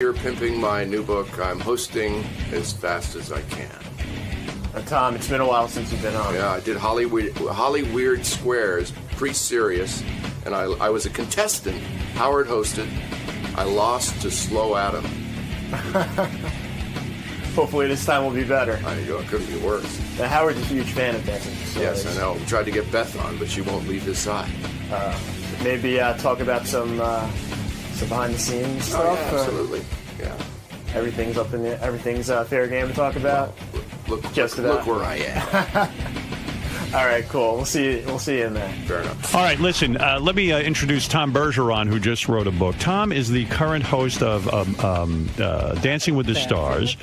You're pimping my new book. I'm hosting as fast as I can. Tom, it's been a while since you've been on. Yeah, I did Hollyweird Squares, pre-serious, and I was a contestant. Howard hosted. I lost to Slow Adam. Hopefully this time will be better. I know, it couldn't be worse. Now, Howard's a huge fan of dancing. Yes, I know. We tried to get Beth on, but she won't leave his side. Maybe talk about some behind-the-scenes stuff. Yeah, absolutely. Yeah. Everything's up in the, everything's fair game to talk about. Look where I am. All right, cool. We'll see you in there. Fair enough. All right, listen, let me introduce Tom Bergeron, who just wrote a book. Tom is the current host of Dancing with the Stars.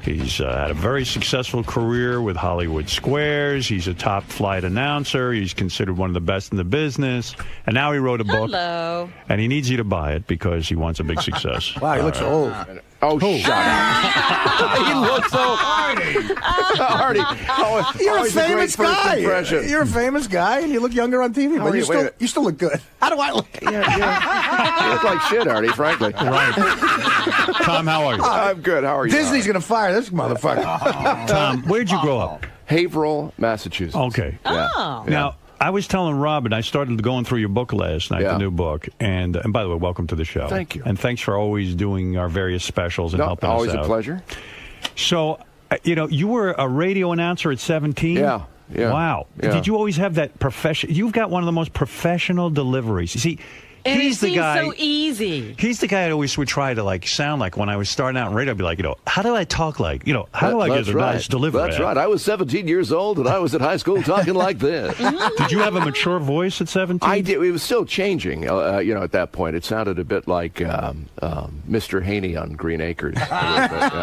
He's had a very successful career with Hollywood Squares. He's a top-flight announcer. He's considered one of the best in the business. And now he wrote a book. Hello. And he needs you to buy it because he wants a big success. Wow, he looks old. Oh, shut up. He looks so Artie. Oh, You're a famous guy. Impression. You're a famous guy, and you look younger on TV, but you still look good. How do I look? Yeah. You look like shit, Artie, frankly. Right. Tom, how are you? I'm good. How are you? Disney's going to fire this motherfucker. Tom, where'd you grow up? Haverhill, Massachusetts. Okay. Yeah. Oh. Yeah. Now, I was telling Robin, I started going through your book last night, Yeah. the new book. And by the way, welcome to the show. Thank you. And thanks for always doing our various specials and helping us out. Always a pleasure. So, you were a radio announcer at 17? Yeah. Wow. Yeah. Did you always have that profession? You've got one of the most professional deliveries. You see, And he's it the seems guy. so easy. He's the guy I always would try to sound like when I was starting out in radio. I'd be like, how do I talk like? How do I get a nice delivery? That's right. I was 17 years old, and I was at high school talking like this. Did you have a mature voice at 17? I did. It was still changing, at that point. It sounded a bit like Mr. Haney on Green Acres.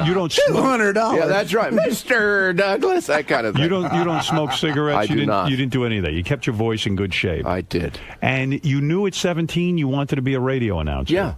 You don't smoke. $200. Yeah, that's right. Mr. Douglas, that kind of thing. You don't smoke cigarettes. I you do didn't, not. You didn't do any of that. You kept your voice in good shape. I did. And you knew at 17 you wanted to be a radio announcer. Yeah.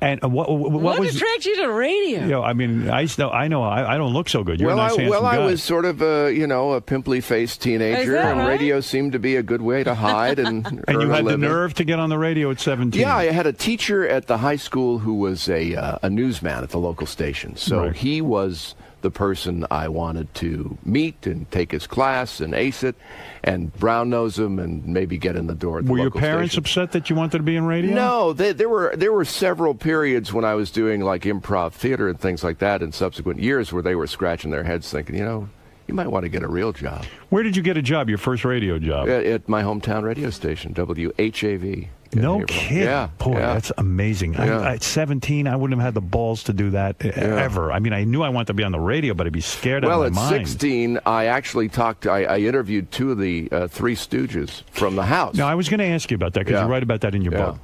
And what What was attracted you to radio? I mean, I know I don't look so good. You're a nice, handsome guy. I was sort of a pimply-faced teenager, Is that and right? radio seemed to be a good way to hide and And you earn a had the living. nerve to get on the radio at 17. Yeah, I had a teacher at the high school who was a newsman at the local station. So Right. he was the person I wanted to meet and take his class and ace it and brown nose him and maybe get in the door at the Were your local parents station. upset that you wanted to be in radio? No, there were several periods when I was doing like improv theater and things like that in subsequent years where they were scratching their heads thinking, you might want to get a real job. Where did you get a job, your first radio job? At my hometown radio station, WHAV. No Haverhill. kidding. Yeah. Boy, yeah. that's amazing. Yeah. At 17, I wouldn't have had the balls to do that ever. I mean, I knew I wanted to be on the radio, but I'd be scared out of my mind. Well, at 16, I actually I interviewed two of the Three Stooges from the house. Now, I was going to ask you about that because Yeah. you write about that in your Yeah. book.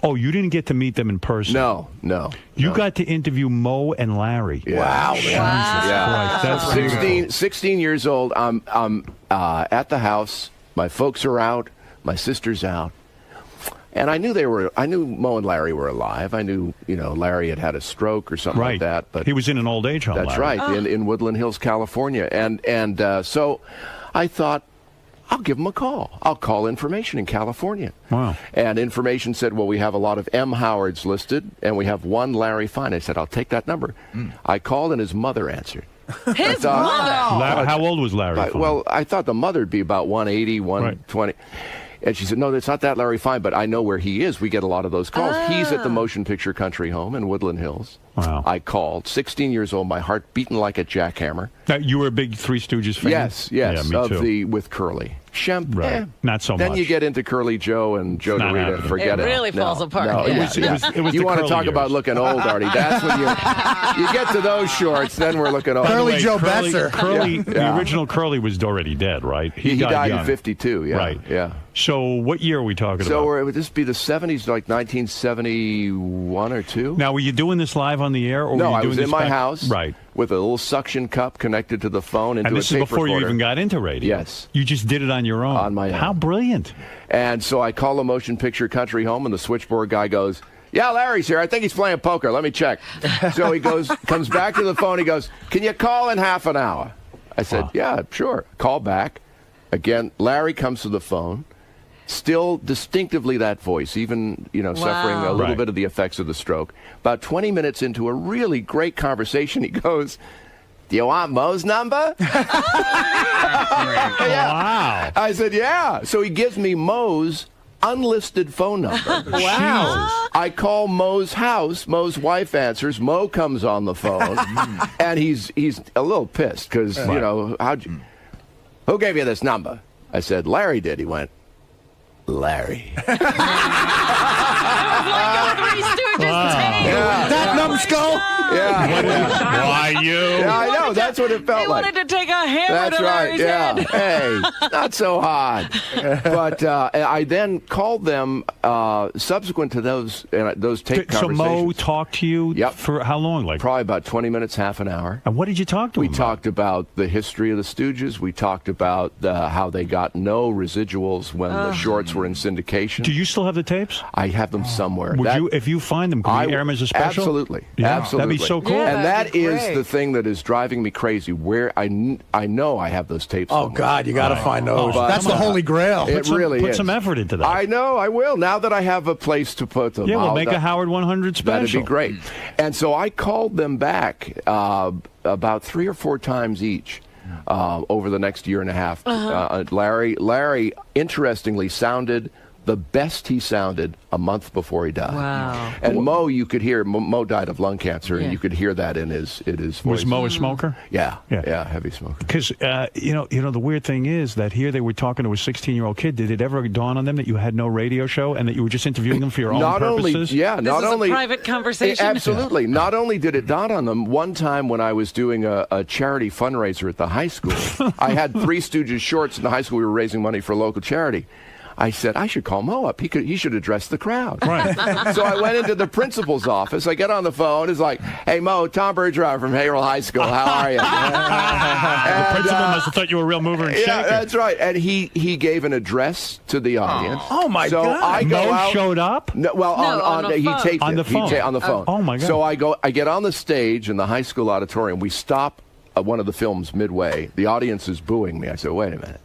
Oh, you didn't get to meet them in person? No. You got to interview Mo and Larry. Yeah. Wow. Jesus Yeah. Christ, that's beautiful. 16 years old. I'm at the house. My folks are out. My sister's out. And I knew Mo and Larry were alive. I knew, Larry had had a stroke or something Right. like that. But he was in an old age home. that's Larry. right, in Woodland Hills, California. And so I thought, I'll give him a call. I'll call Information in California. Wow. And Information said, well, we have a lot of M. Howards listed, and we have one Larry Fine. I said, I'll take that number. I called, and his mother answered. His mother. How old was Larry? Fine? Well, I thought the mother would be about 180, 120. And she said, no, it's not that Larry Fine, but I know where he is. We get a lot of those calls. He's at the Motion Picture Country Home in Woodland Hills. Wow. I called, 16 years old, my heart beating like a jackhammer. Now, you were a big Three Stooges fan? Yes, Yeah, me too. with Curly. Shemp, Right. Not so then much. you get into Curly Joe and Joe not DeRita. happening. Forget it. It really falls apart. No, Yeah. It was you the want to Curly talk years. about looking old, Artie? That's when you get to those shorts. Then we're looking old. Curly Joe Besser. Curly, Yeah. the original Curly was already dead, right? He died young. in 52. Yeah, Right. Yeah. So what year are we talking So about? would this be the 70s, like 1971 or 2? Now, were you doing this live on the air? Or No, were you I doing was this in my back- house, Right. with a little suction cup connected to the phone into And a this is tape before you recorder. even got into radio. Yes. You just did it on your own. On my own. How brilliant. And so I call the Motion Picture Country Home, and the switchboard guy goes, yeah, Larry's here. I think he's playing poker. Let me check. So he comes back to the phone. He goes, can you call in half an hour? I said, yeah, sure. Call back. Again, Larry comes to the phone. Still distinctively that voice, even, suffering a little bit of the effects of the stroke. About 20 minutes into a really great conversation, he goes, "Do you want Mo's number?" Wow. I said, "Yeah." So he gives me Mo's unlisted phone number. Wow. I call Mo's house. Mo's wife answers. Mo comes on the phone, and he's a little pissed because, who gave you this number? I said, "Larry did." He went, "Larry." That numbskull? Yeah. Why you? Yeah, I know. That's what it felt He like. wanted to take a hammer That's to right. Larry's Yeah. head. Hey, not so hard. But I then called them subsequent to those tape So conversations. Mo talked to you Yep. for how long? Like, Probably about 20 minutes, half an hour. and what did you talk to We him talked about the history of the Stooges. We talked about how they got no residuals when the shorts were in syndication. Do you still have the tapes? I have them somewhere. Would That- you, if you find them, can we air them as a special? Absolutely. Yeah, Absolutely. that'd be so cool. Yeah. And that That'd be is great. the thing that is driving me crazy. Where I know I have those tapes. Oh, somewhere. God, you got to find those. But- That's the holy grail. It really Put is. some effort into that. I know, I will. Now that I have a place to put them. Yeah, we'll I'll- make a Howard 100 special. That'd be great. And so I called them back about 3 or 4 times each over the next year and a half. Larry, interestingly, sounded the best he sounded a month before he died. Wow. And Mo, you could hear, Mo died of lung cancer, and Yeah. you could hear that in his voice. Was Mo a smoker? Yeah, Yeah. yeah, heavy smoker. Because the weird thing is that here they were talking to a 16-year-old kid. Did it ever dawn on them that you had no radio show and that you were just interviewing them for your own purposes? This not is only a private conversation. Absolutely. Not only did it dawn on them, one time when I was doing a charity fundraiser at the high school, I had 3 Stooges shorts in the high school. We were raising money for a local charity. I said, I should call Mo up. He should address the crowd. Right. So I went into the principal's office. I get on the phone. It's like, "Hey, Mo, Tom Bergeron from Haverhill High School. How are you?" The principal must have thought you were a real mover and shaker. Yeah, that's right. And he gave an address to the audience. Oh, my so God. I go Mo out. showed up? No, well, on the he phone. taped On it. the phone. On the phone. Oh, my God. So I get on the stage in the high school auditorium. We stop one of the films midway. The audience is booing me. I said, "Wait a minute.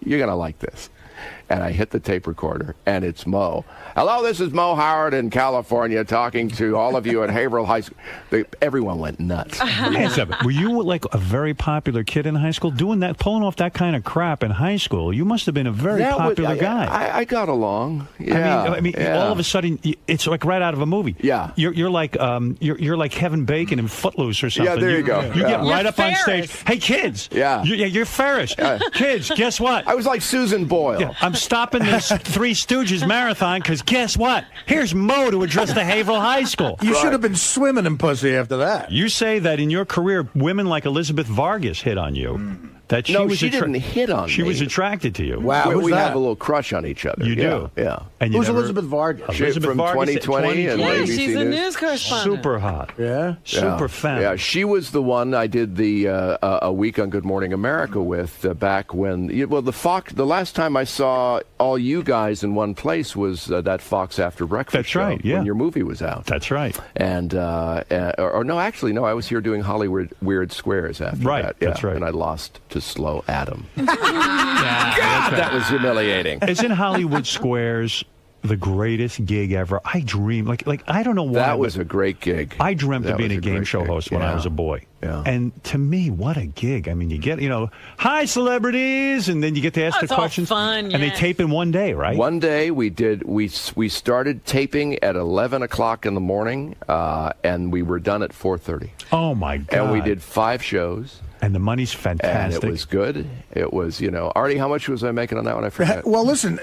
You're going to like this." And I hit the tape recorder, and it's Mo. "Hello, this is Mo Howard in California talking to all of you at Haverhill High School." Everyone went nuts. Were you like a very popular kid in high school? Doing that, pulling off that kind of crap in high school, you must have been a very popular guy. I got along. Yeah. I mean, yeah. all of a sudden, it's like right out of a movie. Yeah. You're like you're like Kevin Bacon in Footloose or something. Yeah, there you go. You Yeah. get right You're up on stage. Ferris. Hey, kids. Yeah. You're Ferris. Kids, guess what? I was like Susan Boyle. Yeah, I'm stopping this Three Stooges marathon because guess what? Here's Mo to address the Haverhill High School. You should have been swimming in pussy after that. You say that in your career, women like Elizabeth Vargas hit on you. That she No, was she didn't hit on She me. was attracted to you. Wow. we who's we that? have a little crush on each other. You Yeah, do. Yeah. And you Who's never- Elizabeth Vargas? She- Elizabeth from Vargas 2020 and Yeah, ABC she's a News. news correspondent. Super hot. Yeah? Super femme. Yeah, she was the one I did the a week on Good Morning America with back when. The last time I saw all you guys in one place was that Fox After Breakfast That's show right, yeah. when your movie was out. That's right. And or no, actually no, I was here doing Hollywood Weird Squares after Right, that. Yeah, that's right. And I lost to Slow Adam. God, that was humiliating. Isn't Hollywood Squares the greatest gig ever? I dream like I don't know why. That was but a great gig. I dreamt That of being was a game great show gig. host when I was a boy. Yeah. And to me, what a gig. I mean, you get, hi celebrities, and then you get to ask Oh, the it's all questions. fun, and they yeah. tape in one day, right? One day we started taping at 11 o'clock in the morning, and we were done at 4:30. Oh my God. And we did 5 shows. And the money's And fantastic. it was good. It was, Artie, how much was I making on that one? I forget. Well, listen,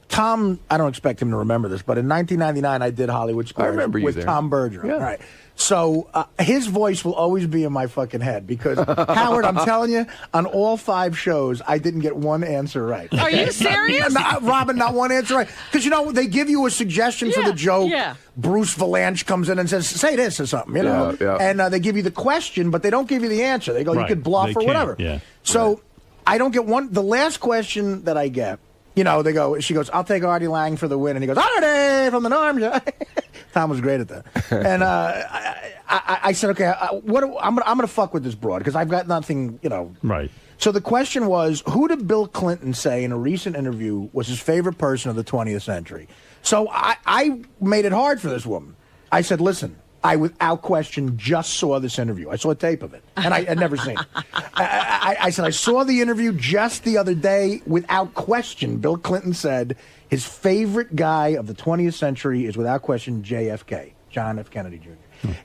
Tom, I don't expect him to remember this, but in 1999, I did Hollywood Squares remember you with there. Tom Bergeron. Yeah. Right. So his voice will always be in my fucking head because, Howard, I'm telling you, on all 5 shows, I didn't get one answer right. Are you serious? Robin, not one answer right. Because, they give you a suggestion for the joke. Yeah. Bruce Valanche comes in and says, say this or something, Yeah. And they give you the question, but they don't give you the answer. They go, you Right. could bluff They or can't, whatever. yeah. So I don't get one. The last question that I get, she goes, I'll take Artie Lang for the win. And he goes, Artie from the Norm. Tom was great at that. And I said, okay, I'm gonna fuck with this broad because I've got nothing, Right. So the question was, who did Bill Clinton say in a recent interview was his favorite person of the 20th century? So I made it hard for this woman. I said, listen, I without question just saw this interview. I saw a tape of it, and I had never seen it. I said, I saw the interview just the other day. Without question, Bill Clinton said his favorite guy of the 20th century is without question JFK, John F. Kennedy Jr.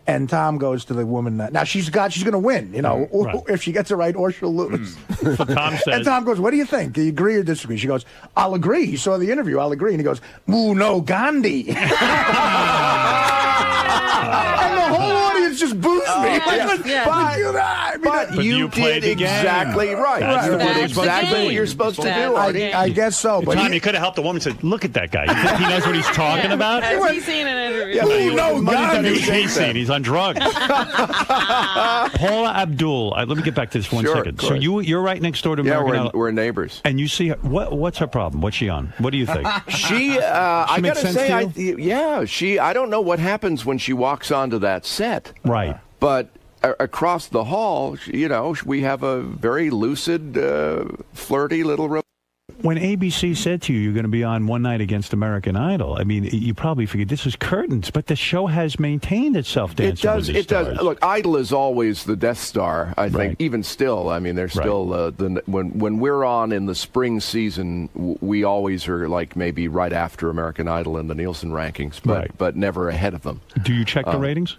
And Tom goes to the woman. Now she's going to win, Right. if she gets it right, or she'll lose. So Tom says, And Tom goes, what do you think? Do you agree or disagree? She goes, I'll agree. He saw the interview. I'll agree. And he goes, Moo no Gandhi. And the whole audience just boos me. But you you played did the game. exactly right. That's You what did you're supposed to exactly do. what you're supposed to That's do, the Artie. game. I guess so. But Tom, you could have helped the woman and said, look at that guy. You think he knows what he's talking about? Has he seen an interview? Moo no Gandhi. He's seen. He's on drugs. Paula Abdul. Let me get back to this one Sure, second. of So course. you're right next door to Yeah, American Idol. we're neighbors. And you see her. What's her problem? What's she on? What do you think? She, I makes gotta sense say, to I don't know what happens when she walks onto that set. Right. But across the hall, we have a very lucid, flirty little. When ABC said to you, you're going to be on one night against American Idol, I mean, you probably figured this was curtains, but the show has maintained itself. Dancing with the Stars. Look, Idol is always the Death Star. I think, Right. even still. I mean, they're still when we're on in the spring season, we always are like maybe right after American Idol in the Nielsen rankings, but never ahead of them. Do you check the ratings?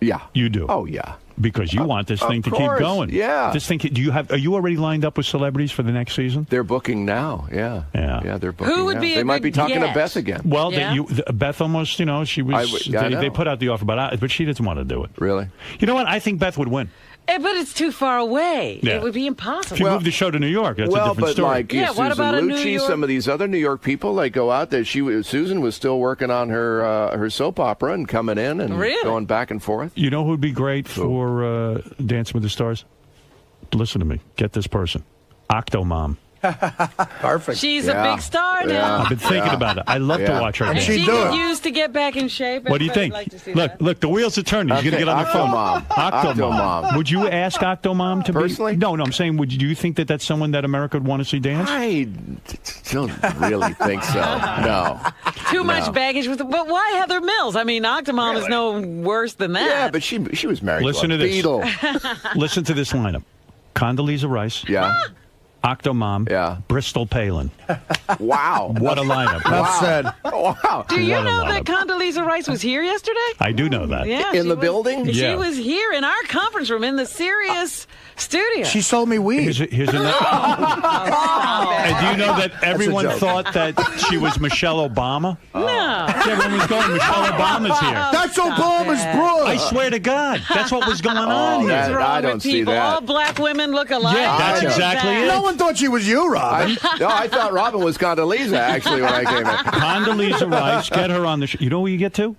Yeah, You do. Oh yeah. Because you want this thing to keep course, going. yeah. This thing. Are you already lined up with celebrities for the next season? They're booking now. Yeah. Yeah. They're booking. Who would now. be a They might be good talking to guess? Beth again. Well, Yeah. Beth almost, she was. I know. They put out the offer, but she doesn't want to do it. Really? You know what? I think Beth would win. But it's too far away. Yeah. It would be If impossible. you move the show to New York, that's a different but story. like Yeah, what Susan about a New Lucci, York- some of these other New York people, they go out there. Susan was still working on her soap opera and coming in and Really? going back and forth. You know who'd be great for Dancing with the Stars? Listen to me. Get this person. Octomom. Perfect. She's Yeah. a big star now. Yeah. I've been thinking about it. I love to Yeah. watch her And dance. she'd she do could it. use to get back in shape. What do you think? Everybody'd like to see that. Look, the wheels are turning. He's going to get on the phone. Octomom. Octomom. Would you ask Octomom to Personally? be? No, I'm saying, do you think that that's someone that America would want to see dance? I don't really think so. No. Too much baggage with. But why Heather Mills? I mean, Octomom is no worse than that. Yeah, but she was married Listen to a to this. Beatle. Listen to this lineup. Condoleezza Rice. Yeah. Octomom. Yeah. Bristol Palin. Wow. What a lineup. Enough said. Wow. Do you What a know that lineup. Condoleezza Rice was here yesterday? I do know that. Yeah, In she the was- building? She Yeah. was here in our conference room in the Sirius studio. She sold me weed. Here's another. And do you know that everyone joke. thought that she was Michelle Obama? No. Everyone was going, Michelle Obama's here. That's Obama's broad. I swear to God, that's what was going on Oh, here. that- What's wrong I don't with see people? that. All black women look alike. Yeah, that's What is exactly that? it. No one thought she was you, Robin. I thought Robin was Condoleezza, actually, when I came in. Condoleezza Rice, get her on the show. You know who you get to?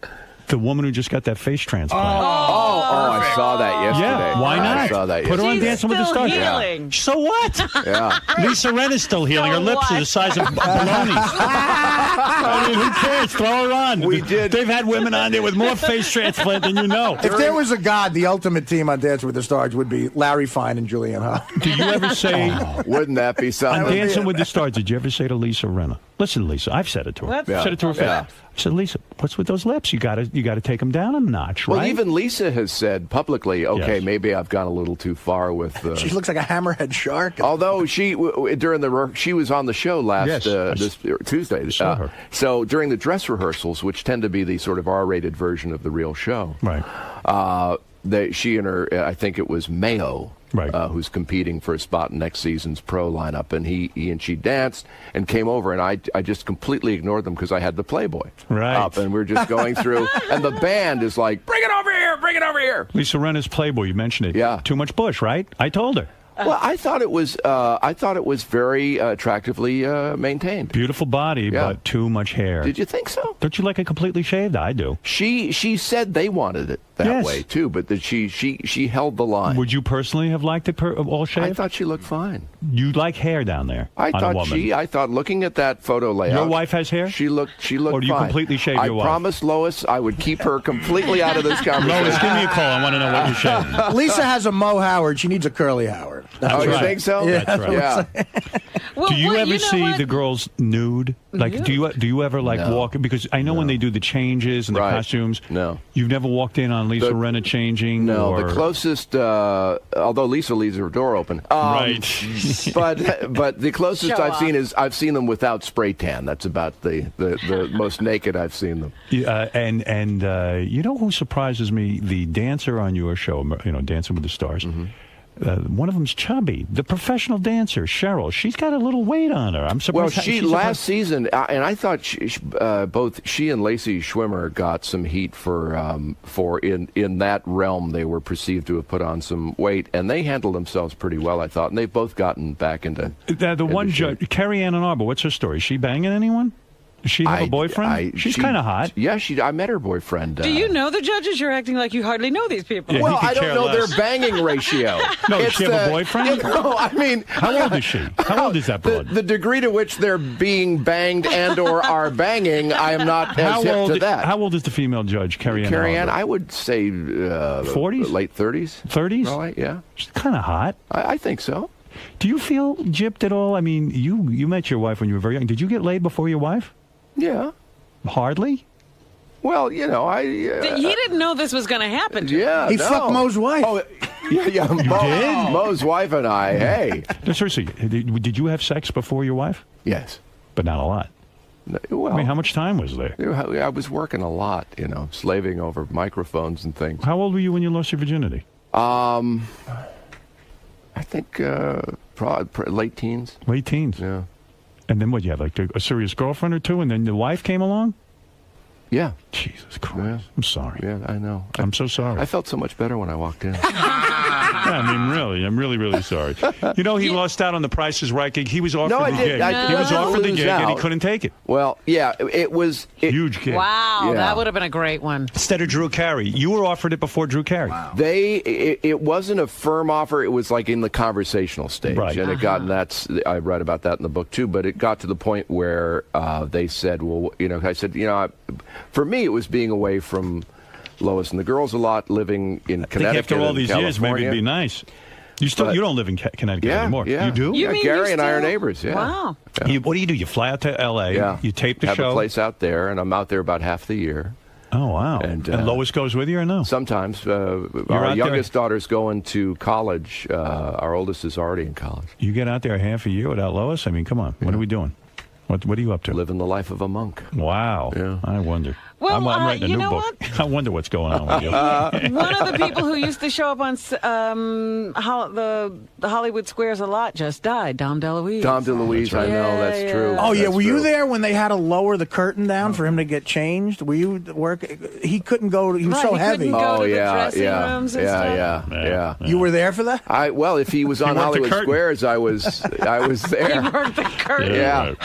The woman who just got that face transplant. Oh, I saw that yesterday. Yeah, why not? I saw that Put her yesterday. on She's Dancing with the still Stars. healing. So what? Yeah. Lisa Rinna's still healing. Her So lips are what? the size of baloney. I mean, who cares? Throw her on. We did. They've had women on there with more face transplant than you know. If there was a god, the ultimate team on Dancing with the Stars would be Larry Fine and Julianne Hough. Did you ever say Wouldn't that be on something? Dancing with the Stars? Did you ever say to Lisa Rinna? Listen, Lisa, I've said it to her. What? I've said it to her face. Yeah. I said, Lisa, what's with those lips? You got to take them down a notch, Well, right? even Lisa has said publicly, okay, Yes. maybe I've gone a little too far with. She looks like a hammerhead shark. Although she she was on the show last Yes, I this Tuesday. saw her. So during the dress rehearsals, which tend to be the sort of R-rated version of the real show, Right. she and her, I think it was Mayo, Right. who's competing for a spot in next season's pro lineup, and he and she danced and came over, and I just completely ignored them because I had the Playboy Right. up, and we're just going through, and the band is like, bring it over here, bring it over here. Lisa Rinna's Playboy, you mentioned it. Yeah. Too much bush, right? I told her. Well, I thought it was very attractively maintained. Beautiful body, Yeah. but too much hair. Did you think so? Don't you like it completely shaved? I do. She said they wanted it. that way too, but that she held the line. Would you personally have liked it all shaved? I thought she looked fine. You like hair down there? I thought looking at that photo layout. Your wife has hair? She looked Or do you fine. completely shave your wife? I promised Lois I would keep her completely out of this conversation. Lois, give me a call. I want to know what you're shaving. Lisa has a Mo Howard. She needs a curly Howard. You think so? Yeah, that's right. Yeah. Well, Do you wait, ever know see what? the girls nude? Like, do you ever walk? Because I know when they do the changes and the costumes. No. You've never walked in on Lisa Rinna changing. No, or... the closest. Although Lisa leaves her door open. Right. but the closest Show I've off. seen is I've seen them without spray tan. That's about the most naked I've seen them. And you know who surprises me? The dancer on your show, Dancing with the Stars. Mm-hmm. One of them's chubby. The professional dancer, Cheryl. She's got a little weight on her. I'm surprised. Well, last season, and I thought both she and Lacey Schwimmer got some heat for in that realm. They were perceived to have put on some weight, and they handled themselves pretty well, I thought. And they've both gotten back into the one judge, Carrie Ann Arbor. What's her story? Is she banging anyone? Does she have a boyfriend? She's kind of hot. Yeah, I met her boyfriend. Do you know the judges? You're acting like you hardly know these people. Yeah, Well, he I could don't care know less. their banging ratio. No, does she have a boyfriend? I mean, How old is she? How old is that broad? the degree to which they're being banged and or are banging, I am not as hip to that. How old is the female judge, Carrie Ann? Carrie Ann, Arbor? I would say 40s? late 30s. 30s? Probably, yeah. She's kind of hot. I think so. Do you feel gypped at all? I mean, you met your wife when you were very young. Did you get laid before your wife? Yeah. Hardly. Well, He didn't know this was going to happen to him. yeah. He no. fucked Mo's wife. Oh, yeah. did? Mo's wife and I. Hey. No, seriously, did you have sex before your wife? Yes. But not a lot. Well, I mean, how much time was there? I was working a lot, slaving over microphones and things. How old were you when you lost your virginity? I think late teens. Late teens. Yeah. And then what? You had like a serious girlfriend or two, and then the wife came along? Yeah. Jesus Christ. Yeah. I'm sorry. Yeah, I know. I'm so sorry. I felt so much better when I walked in. Yeah, I mean, really, I'm really, really sorry. You know, he lost out on the Price is Right gig. He was offered No, I the did. gig. I He was didn't offered the lose gig, and he out. couldn't take it. Well, yeah, it was Huge gig. Wow, Yeah. that would have been a great one. Instead of Drew Carey. You were offered it before Drew Carey. Wow. It wasn't a firm offer. It was like in the conversational stage, Right. and it got. And I write about that in the book too. But it got to the point where they said, "Well, I said, for me, it was being away from Lois and the girls a lot, living in I think Connecticut. after all and these years, maybe California. it'd be nice. You don't live in Connecticut Yeah, anymore. yeah. You do? You Yeah, mean Gary you and I are still- neighbors. Yeah. Wow. Yeah. What do? You play out to L.A. Yeah. You tape the have show. a place out there, and I'm out there about half the year. Oh wow! And, Lois goes with you or no? Sometimes out our there? youngest daughter's going to college. Our oldest is already in college. You get out there half a year without Lois? I mean, come on. What are we doing? What are you up to? Living the life of a monk. Wow. Yeah. I wonder. Well, I'm writing a you new know book. what? I wonder what's going on with you. One of the people who used to show up on the Hollywood Squares a lot just died, Dom DeLuise. Tom DeLuise, I know, that's Yeah, true. yeah. Oh, yeah. That's Were you true. there when they had to lower the curtain down for him to get changed? Were you work? He couldn't go. He was Right, so he heavy. couldn't go. Oh, to the yeah, dressing yeah, rooms and stuff. yeah. You were there for that? Well, if he was on worked the Hollywood curtain. Squares, I was He there. worked the curtain. Yeah. Right.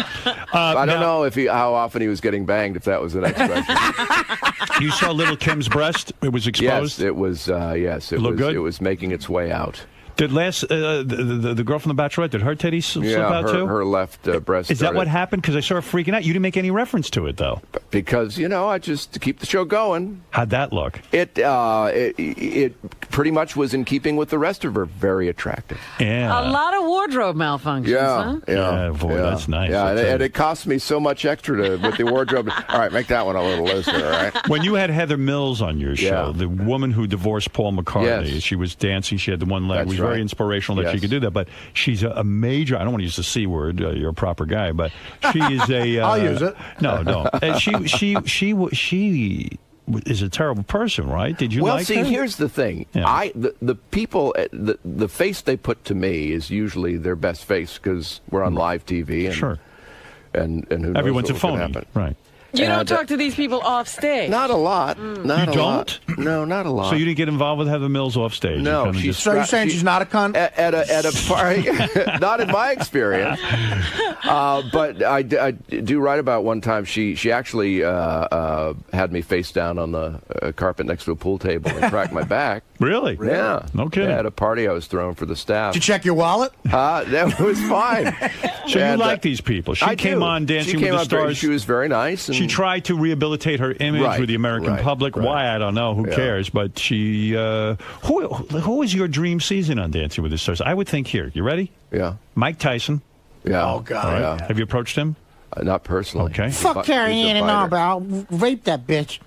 I don't now, know how often he was getting banged, if that was the next question. You saw Little Kim's breast? It was exposed? Yes, it was. Yes, it Look was. good? It was making its way out. Did the girl from The Bachelorette, did her titties slip out too? her left breast. Is that started- what happened? Because I saw her freaking out. You didn't make any reference to it, though. Because I just to keep the show going. How'd that look? It pretty much was in keeping with the rest of her. Very attractive. Yeah. A lot of wardrobe malfunctions, huh? Yeah, boy, that's nice. Yeah, That's and it cost me so much extra with the wardrobe. All right, make that one a little looser. All right. When you had Heather Mills on your show, Yeah. the woman who divorced Paul McCartney, Yes. she was dancing. She had the one leg. That's It was right. very inspirational that she Yes. could do that. But she's a major. I don't want to use the C word. You're a proper guy, but she is a. I'll use it. No, don't. She is a terrible person, right? Did you Well, like see, her? here's the thing. Yeah. The people, the face they put to me is usually their best face because we're on live TV. And, Sure. And who knows Everyone's a what could phony, happen. right? You don't talk to these people off stage? Not a lot. Not You a lot. don't? No, not a lot. So you didn't get involved with Heather Mills off stage? You No, kinda she's just- So you're saying she's not a cunt? at a party. Not in my experience. But I do write about one time she actually had me face down on the carpet next to a pool table and cracked my back. Really? Yeah. No kidding. Yeah, at a party I was throwing for the staff. Did you check your wallet? That was fine. So you And, like these people? She I came do. on Dancing She with came the on very- Stars. She was very nice. And She tried to rehabilitate her image Right, with the American right, public. right. Why, I don't know. Who Yeah. cares? But she... who was your dream season on Dancing with the Stars? I would think here. You ready? Yeah. Mike Tyson. Yeah. Oh, God. All right. Yeah. Have you approached him? Not personally. Okay. He's a Fuck Carrie he's a Ann and fighter. all, I'll rape that bitch.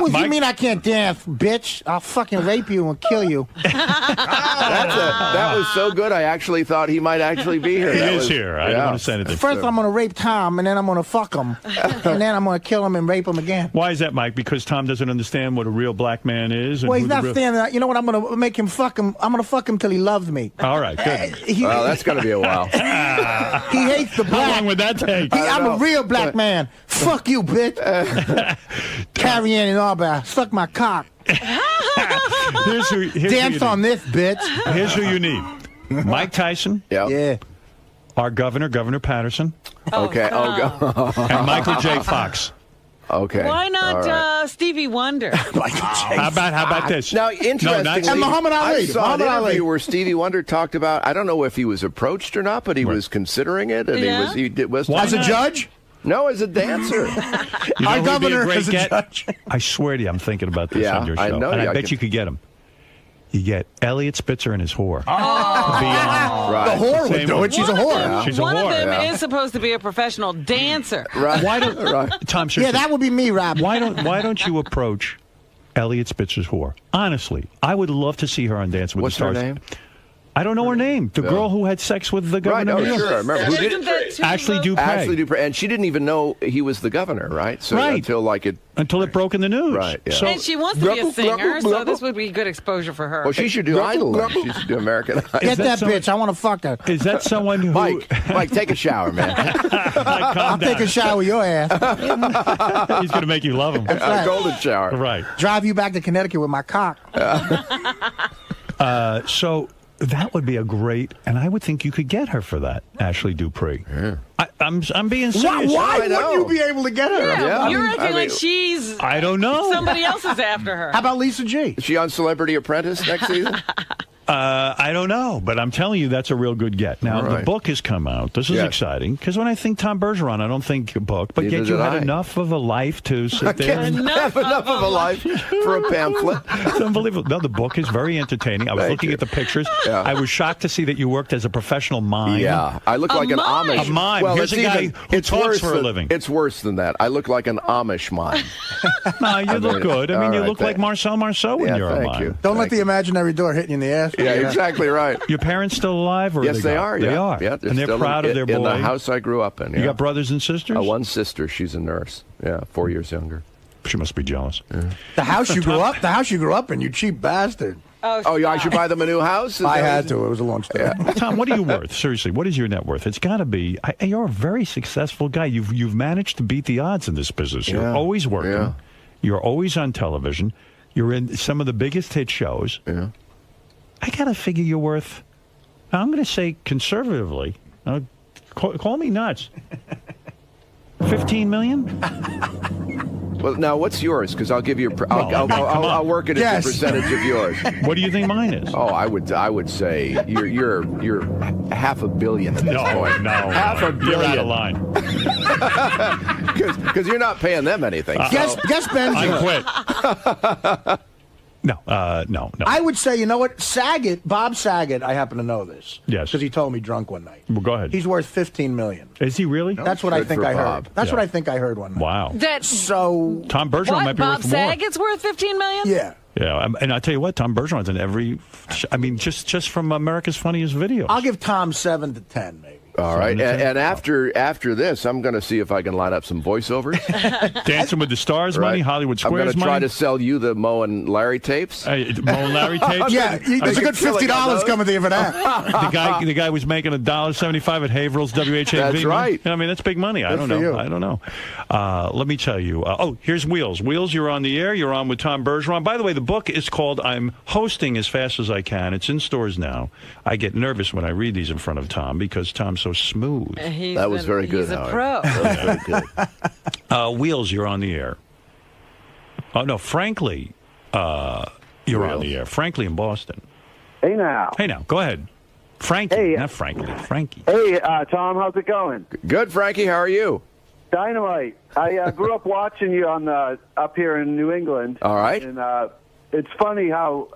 What do Mike- you mean I can't dance, bitch? I'll fucking rape you and kill you. That was so good. I actually thought he might actually be here. He That is was- here. I don't yeah. want to say anything. First I'm gonna rape Tom, and then I'm gonna fuck him, and then I'm gonna kill him and rape him again. Why is that, Mike? Because Tom doesn't understand what a real black man is? And Well, who he's the not real- standing there. You know what? I'm gonna make him fuck him. I'm gonna fuck him till he loves me. All right, good. He, Well, that's going to be a while. he hates the How black. long would that take? I'm a real black man. Fuck you, bitch. Carrie Ann and all, suck my cock. Here's who you Dance on need. this, bitch. Here's who you need. Mike Tyson, Yeah. Yeah. our Governor Patterson, Okay. and Michael J. Fox. Okay. Why not All right. Stevie Wonder? How about this? Now, interestingly, not- And Muhammad Ali. I saw Muhammad an interview Ali. where Stevie Wonder talked about. I don't know if he was approached or not, but he was considering it, and Yeah? he was. Why As a not? judge? No, as a dancer. You know Our who'd be a governor great is a get? judge. I swear to you, I'm thinking about this Yeah, on your show. I know and you. I I bet can- you could get him. You get Elliot Spitzer and his whore. Oh. Right. The whore would Same do one. it. She's a One of whore. them- She's a One of whore, them yeah. is supposed to be a professional dancer. Right. Why don't Right. Tom? Yeah, Seriously, that would be me, Rob. why don't you approach Elliot Spitzer's whore? Honestly, I would love to see her on Dance with What's the her Stars. name? I don't know her name. The Yeah. girl who had sex with the Right. governor. Oh, of New York. sure. I remember. Who did Isn't it? that too Ashley low? Dupre. Ashley Dupre, and she didn't even know he was the governor, right? So Right. until like it. Until it broke in the news. Right, yeah. So And she wants to be a singer, so this would be good exposure for her. Well, she should do Idol. then. She should do American Idol. Get that that someone- bitch. I want to fuck her. is that someone who? Mike, take a shower, man. I'll take a shower with your ass. He's going to make you love him. A golden shower. Right. Drive you back to Connecticut with my cock. So that would be a great, and I would think you could get her for that, Ashley Dupree. Yeah. Why I'm being serious. why I wouldn't know. you be able to get her? Yeah. You're I acting mean- like she's I don't know. somebody else is after her. How about Lisa G? Is she on Celebrity Apprentice next season? I don't know, but I'm telling you, that's a real good get. Now, All the right. book has come out. This is Yes. exciting, because when I think Tom Bergeron, I don't think a book, but Neither yet you did had I. enough of a life to sit there. And, Have enough of a life for a pamphlet. it's unbelievable. No, the book is very entertaining. I was Thank looking you. at the pictures. Yeah. I was shocked to see that you worked as a professional mime. Yeah, I look like an mime? Amish. A mime. Well, Here's it's a guy even, who it's talks worse for a than, living. It's worse than that. I look like an Amish mime. No, you look good. I mean, all you right, look like Marcel Marceau when Yeah, you're a thank mime. you. Don't let Thank the you. imaginary door hit you in the ass. Yeah, exactly right. Your parents still alive? Or Yes, they gone? are. They Yeah. are. Yeah, and they're still proud of their boy. in the house I grew up in. You yeah. got brothers and sisters? One sister. She's a nurse. Yeah, 4 years younger. She must be jealous. The house you grew up. The house you grew up in. You cheap bastard. Oh, yeah, I should buy them a new house? Is I that- had to. It was a long story. Tom, what are you worth? Seriously, what is your net worth? It's got to be. You're a very successful guy. You've managed to beat the odds in this business. You're Yeah. always working. Yeah. You're always on television. You're in some of the biggest hit shows. Yeah. I got to figure you're worth. I'm going to say conservatively. Call me nuts. 15 million? Well, now what's yours? Because I'll give you. I'll work it Yes. as a percentage of yours. What do you think mine is? Oh, I would say you're $500 million at this point. No. $500 You're out of million. line. Because you're not paying them anything. Guess Ben's. I quit. No. I would say, you know what? Saget, Bob Saget, I happen to know this. Yes. Because he told me drunk one night. Well, go ahead. He's worth $15 million. Is he really? That's what I Good think for I Bob. heard. That's Yeah. what I think I heard one night. Wow. That So, Tom Bergeron what? might be Bob worth more. Saget's worth $15 million? yeah. Yeah, and I tell you what, Tom Bergeron's in every. I mean, just from America's Funniest Video. I'll give Tom 7 to 10, maybe. All right, and after this, I'm going to see if I can line up some voiceovers. Dancing with the Stars money, Hollywood I'm Squares going to money. try to sell you the Mo and Larry tapes. Mo and Larry tapes. Yeah, there's a good $50 coming to you for that. the guy was making $1.75 at Haverhill's WHAV. That's right. I mean, that's big money. I don't know. Let me tell you. Here's Wheels. Wheels, you're on the air. You're on with Tom Bergeron. By the way, the book is called "I'm Hosting as Fast as I Can." It's in stores now. I get nervous when I read these in front of Tom because Tom's so smooth. That was very good, He's a Howard. pro. That was very good. Wheels, you're on the air. Oh, no, Frankly, you're on the air. Frankly in Boston. Hey now. Hey, now, go ahead. Frankie, Hey. not Frankly, Frankie. Hey, Tom, how's it going? Good, Frankie. How are you? Dynamite. I grew up watching you on up here in New England. All right. And it's funny how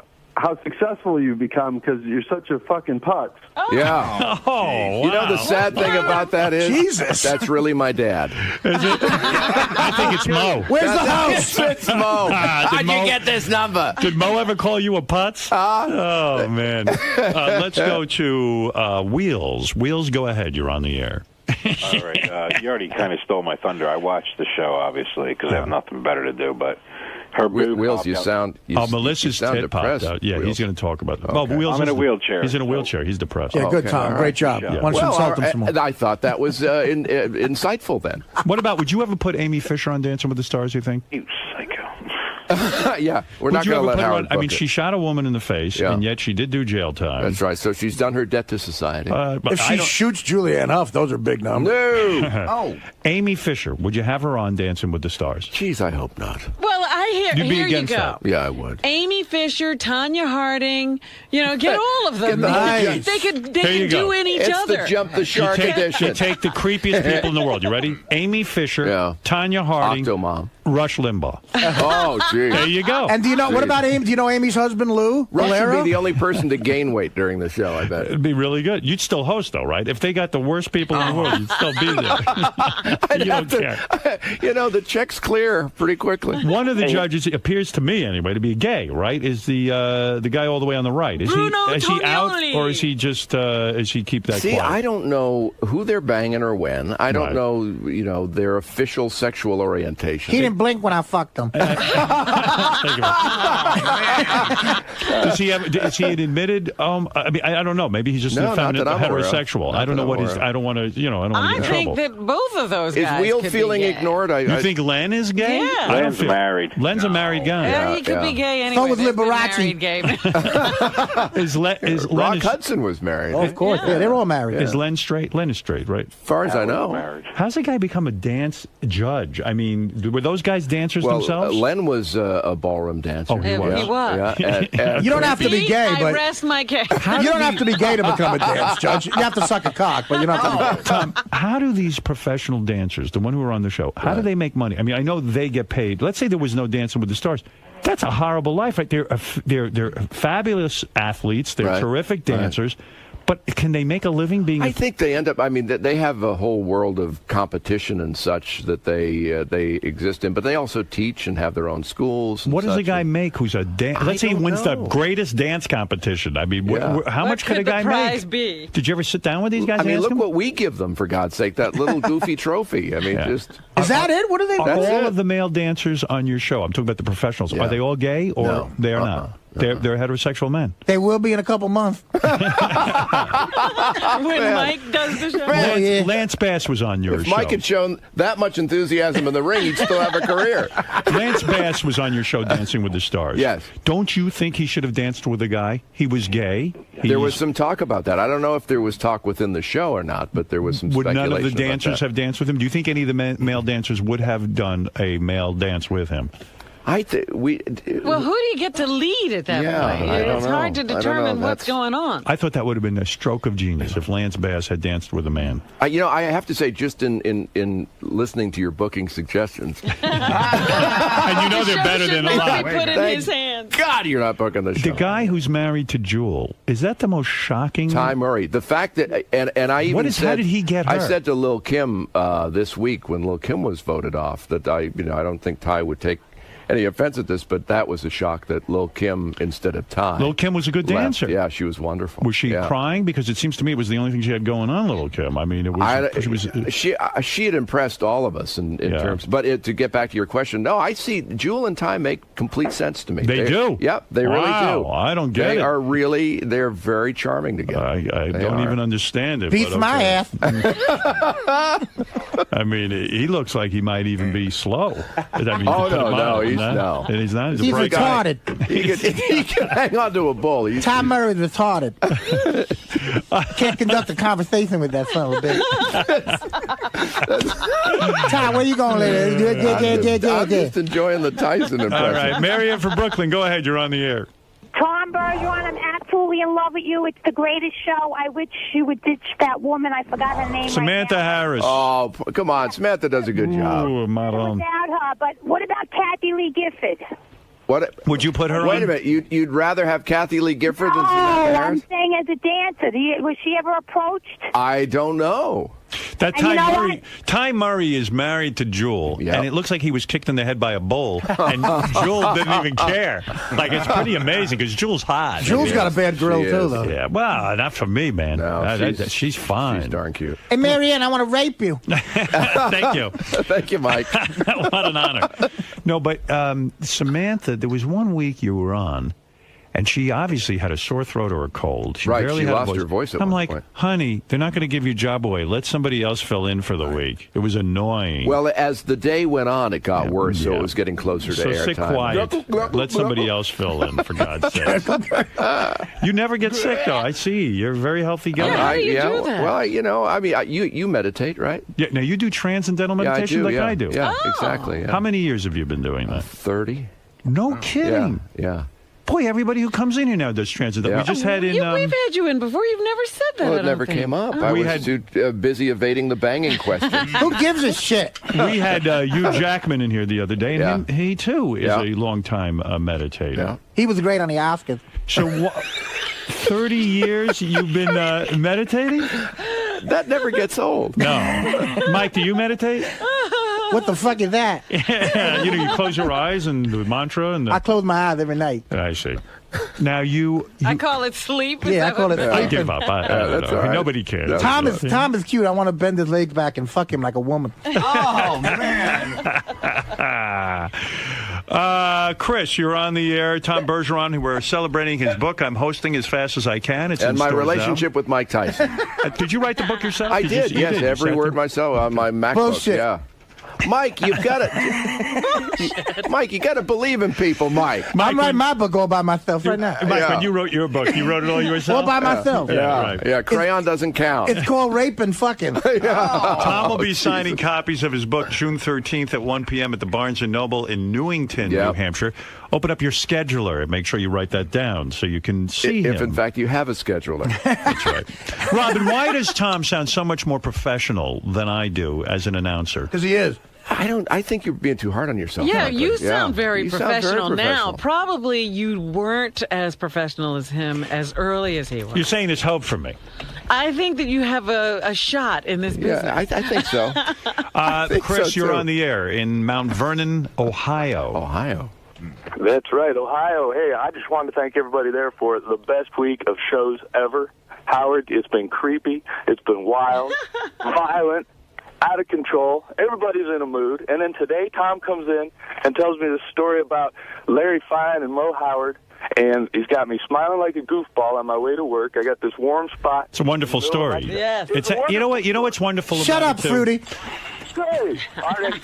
successful you become because you're such a fucking putz. Yeah. Oh, You know, the sad thing about that is Jesus. that's really my dad. I think it's Mo. Where's the house? It's Mo. How'd you Mo- get this number? Did Mo ever call you a putz? Oh, man. Let's go to Wheels. Wheels, go ahead. You're on the air. All right. You already kind of stole my thunder. I watched the show, obviously, because I have nothing better to do. But her boob Wheels, popped you out. sound. Melissa's you sound tit popped depressed, out. Yeah, Wheels. he's going to talk about that. Okay. Wheels I'm in is a wheelchair, He's in a so- wheelchair. He's depressed. Yeah, good, Okay, Tom. all right. Great job. Yeah. Why don't you insult him some more? I thought that was insightful then. What about, would you ever put Amy Fisher on Dancing with the Stars, you think? You psycho. Yeah, we're Would not you going to ever let put her Howard on? I mean, book it. she shot a woman in the face, Yeah. and yet she did do jail time. That's right. So she's done her debt to society. But If she shoots Julianne Hough, those are big numbers. No. Oh. Amy Fisher, would you have her on Dancing with the Stars? Jeez, I hope not. Well, You'd be here you against go. that. Yeah, I would. Amy Fisher, Tanya Harding, get all of them. Get the- They could There you go. do in each It's other. the jump the shark You edition. take the creepiest people in the world. You ready? Amy Fisher, Yeah. Tanya Harding, Octomom. Rush Limbaugh. Oh, geez. There you go. And do you know what about Amy? Do you know Amy's husband, Lou Rush would Valero? be the only person to gain weight during the show, I bet. It'd be really good. You'd still host, though, right? If they got the worst people in the world, you'd still be there. You don't care. The check's clear pretty quickly. One of the judges, it appears to me anyway, to be gay, right? Is the guy all the way on the right? Is Bruno he out, Tognoli. or is he just is he keep that See, quiet? I don't know who they're banging or when. I don't Right. know, their official sexual orientation. He didn't blink when I fucked him. Think of it. Is he an admitted? I mean, I don't know. Maybe he's just No, an not effeminate that I'm aware of. heterosexual. Not I don't that know what I'm his. aware of. I don't want to. I don't want to I get in think trouble. that both of those Is guys Wheel could feeling be gay. ignored? You think Len is gay? Yeah. I don't Len's feel- married. Len's a married guy. Yeah, he could be gay anyway. with They've been Liberace. married gay. Is Len Rock Hudson was married. Of course, yeah, they're all married. Is Len straight? Len is straight, right? As far as I know. Married. How's a guy become a dance judge? I mean, were those guys dancers Well, themselves? Len was a ballroom dancer. Oh, he Yeah, was. he was. Yeah, You don't have to be See, gay, I but rest my case. you don't have to be gay to become a dance judge. You have to suck a cock, but you don't have to be gay. Tom, how do these professional dancers, the one who are on the show, how do they make money? I mean, I know they get paid. Let's say there was no Dancing with the Stars. That's a horrible life, right? They're fabulous athletes. They're Right. terrific dancers. But can they make a living being? I think they end up. I mean, they have a whole world of competition and such that they exist in. But they also teach and have their own schools. And what does a such. guy make who's a dance? Let's say he don't wins the know. greatest dance competition. I mean, Yeah. how What much could a the guy prize make? be? Did you ever sit down with these guys? I mean, and ask look them? what we give them, for God's sake. That little goofy trophy. I mean, Yeah. just. Is that it? What are they? Are That's all it. of the male dancers on your show? I'm talking about the professionals. Yeah. Are they all gay or No. they are not? They're heterosexual men. They will be in a couple months. When Mike does the show. Hell yeah. Lance Bass was on your If show. Mike had shown that much enthusiasm in the ring, he'd still have a career. Lance Bass was on your show, Dancing with the Stars. Yes. Don't you think he should have danced with a guy? He was gay. There was some talk about that. I don't know if there was talk within the show or not, but there was some Would speculation none of the about dancers that. have danced with him? Do you think any of the male dancers would have done a male dance with him? Well, who do you get to lead at that Yeah, point? I don't It's hard to know. I don't determine know. what's going on. I thought that would have been a stroke of genius if Lance Bass had danced with a man. I have to say, just in listening to your booking suggestions, And you know they're better than a Should lot. be put in Thank his hands. God, you're not booking the show. The guy who's married to Jewel, is that the most shocking? Ty Murray. The fact that, and I even said, how did he get I her? said to Lil Kim this week when Lil Kim was voted off that I don't think Ty would take any offense at this, but that was a shock that Lil Kim instead of Ty. Lil Kim was a good left. dancer. Yeah, she was wonderful. Was she crying? Because it seems to me it was the only thing she had going on, Lil Kim. I mean, it was. She had impressed all of us in terms. But to get back to your question, no, I see Jewel and Ty make complete sense to me. They do. Yep, they really do. I don't get it. They're very charming together. I don't even understand it. Beats my ass. I mean, he looks like he might even be slow. I mean, he's not. He's not. He's retarded. He can hang on to a bull. Tom Murray's retarded. Can't conduct a conversation with that son of a bitch. Tom, where you going later? I'm just enjoying the Tyson impression. All right, Marion from Brooklyn, go ahead. You're on the air. Tom Bergeron, I'm absolutely in love with you. It's the greatest show. I wish you would ditch that woman. I forgot her name. Samantha Harris. Oh, come on. Samantha does a good job. Ooh, Without her, but what about Kathy Lee Gifford? What would you put her on? Wait a minute. You'd rather have Kathy Lee Gifford than Samantha Harris? I'm saying as a dancer. Was she ever approached? I don't know. That Ty Murray is married to Jewel, and it looks like he was kicked in the head by a bull, and Jewel didn't even care. Like, it's pretty amazing because Jewel's hot. Jewel's got a bad grill, too, though. Yeah, well, not for me, man. No, she's fine. She's darn cute. Hey, Marianne, I want to rape you. Thank you. Thank you, Mike. What an honor. No, but Samantha, there was one week you were on, and she obviously had a sore throat or a cold. She barely had lost her voice at I'm one like, point. honey, they're not going to give your job away. Let somebody else fill in for the week. It was annoying. Well, as the day went on, it got worse, so it was getting closer to airtime. So sit quiet. Let somebody else fill in, for God's sake. You never get sick, though. I see. You're a very healthy guy. How do you do that? Well, I mean, you meditate, right? Yeah. Now, you do transcendental meditation I do. Yeah, exactly. Yeah. How many years have you been doing that? 30. No kidding. Yeah. Boy, everybody who comes in here now does transcendental. We just had in... we've had you in before. You've never said that. Well, it never came up. I was too busy evading the banging question. Who gives a shit? We had Hugh Jackman in here the other day, and he too is a long-time meditator. Yeah. He was great on the Oscars. So 30 years you've been meditating? That never gets old. No. Mike, do you meditate? What the fuck is that? Yeah, you close your eyes and the mantra. And I close my eyes every night. I see. Now you I call it sleep. Yeah, I call it I sleep. give up. I don't know. Right. Nobody cares. Tom is cute. I want to bend his legs back and fuck him like a woman. Oh, man. Chris, you're on the air. Tom Bergeron, we're celebrating his book. I'm hosting as fast as I can. It's and in my stores relationship with Mike Tyson. Did you write the book yourself? I did, yes. Every word myself on my MacBook. Bullshit. Yeah. Mike, you've got to. Mike, you got to believe in people, Mike. I'm writing my book all by myself right now. Mike, when you wrote your book, you wrote it all yourself? All by myself. Yeah, crayon doesn't count. It's called Rape and Fucking. Tom will be signing copies of his book June 13th at 1 p.m. at the Barnes & Noble in Newington, New Hampshire. Open up your scheduler and make sure you write that down so you can see him. If, in fact, you have a scheduler. That's right. Robin, why does Tom sound so much more professional than I do as an announcer? Because he is. I think you're being too hard on yourself. Yeah, frankly. you sound very You sound professional very now. professional. Probably you weren't as professional as him as early as he was. You're saying there's hope for me. I think that you have a shot in this business. Yeah, I think so. Chris, so, you're too. on the air in Mount Vernon, Ohio. Ohio. That's right, Ohio. Hey, I just wanted to thank everybody there for the best week of shows ever. Howard, it's been creepy. It's been wild, violent, out of control. Everybody's in a mood. And then today, Tom comes in and tells me this story about Larry Fine and Mo Howard. And he's got me smiling like a goofball on my way to work. I got this warm spot. It's a wonderful story. Yes. You know what? You know what's wonderful Shut about up, it, too? Fruity. Hey,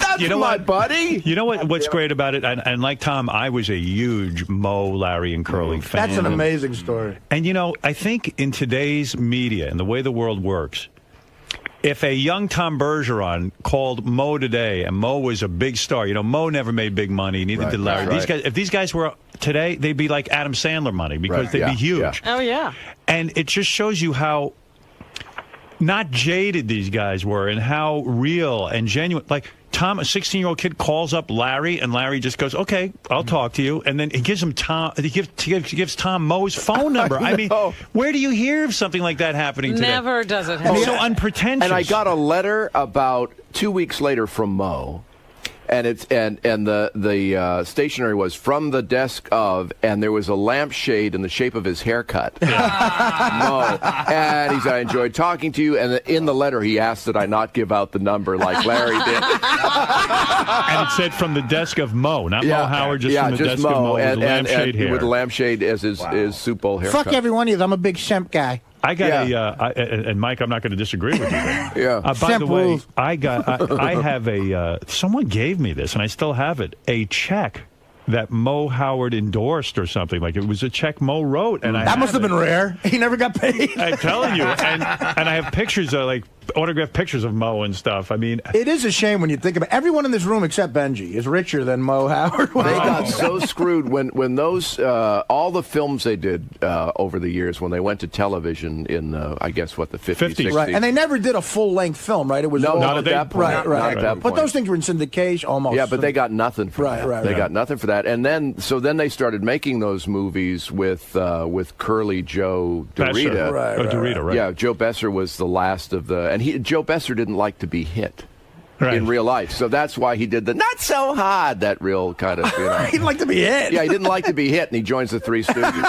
That's my buddy. You know what's great about it? And like Tom, I was a huge Mo, Larry, and Curly fan. That's an amazing story. And, I think in today's media and the way the world works, if a young Tom Bergeron called Mo today, and Mo was a big star, Mo never made big money, neither did Larry. Right. These guys, if these guys were today, they'd be like Adam Sandler money because they'd be huge. Yeah. Oh, yeah. And it just shows you how not jaded these guys were and how real and genuine. Like, Tom, a 16-year-old kid, calls up Larry, and Larry just goes, "Okay, I'll talk to you." And then he gives him Tom. He gives Tom Mo's phone number. I mean, where do you hear of something like that happening today? Never does it happen. It's so unpretentious. And I got a letter about 2 weeks later from Mo. and the stationery was from the desk of, and there was a lampshade in the shape of his haircut. Mo. And he said, I enjoyed talking to you. And in the letter, he asked that I not give out the number like Larry did. And it said from the desk of Mo, not Mo Howard, just from the desk Mo, of Mo and, with the lampshade hair. With the lampshade as his soup bowl haircut. Fuck every one of you. I'm a big Shemp guy. I got and Mike, I'm not going to disagree with you there. Yeah. By the way, rules. I have someone gave me this, and I still have it, a check that Mo Howard endorsed or something. Like, it was a check Mo wrote. And that must have been rare. He never got paid. I'm telling you. And I have pictures of, like, autographed pictures of Mo and stuff. I mean, it is a shame when you think about it. Everyone in this room except Benji is richer than Mo Howard. They got so screwed when those all the films they did over the years when they went to television in I guess what the 50s, 60s. Right, and they never did a full length film, right? It was not at that point. Right. Not at that point. But those things were in syndication almost. Yeah, but they got nothing for that. They got nothing for that. And then they started making those movies with Curly Joe Dorita. Dorita, right? Yeah, Joe Besser was the last of the, and Joe Besser didn't like to be hit. In real life, so that's why he did the not so hard. That real kind of, he didn't like to be hit. Yeah, he didn't like to be hit, and he joins the Three Stooges.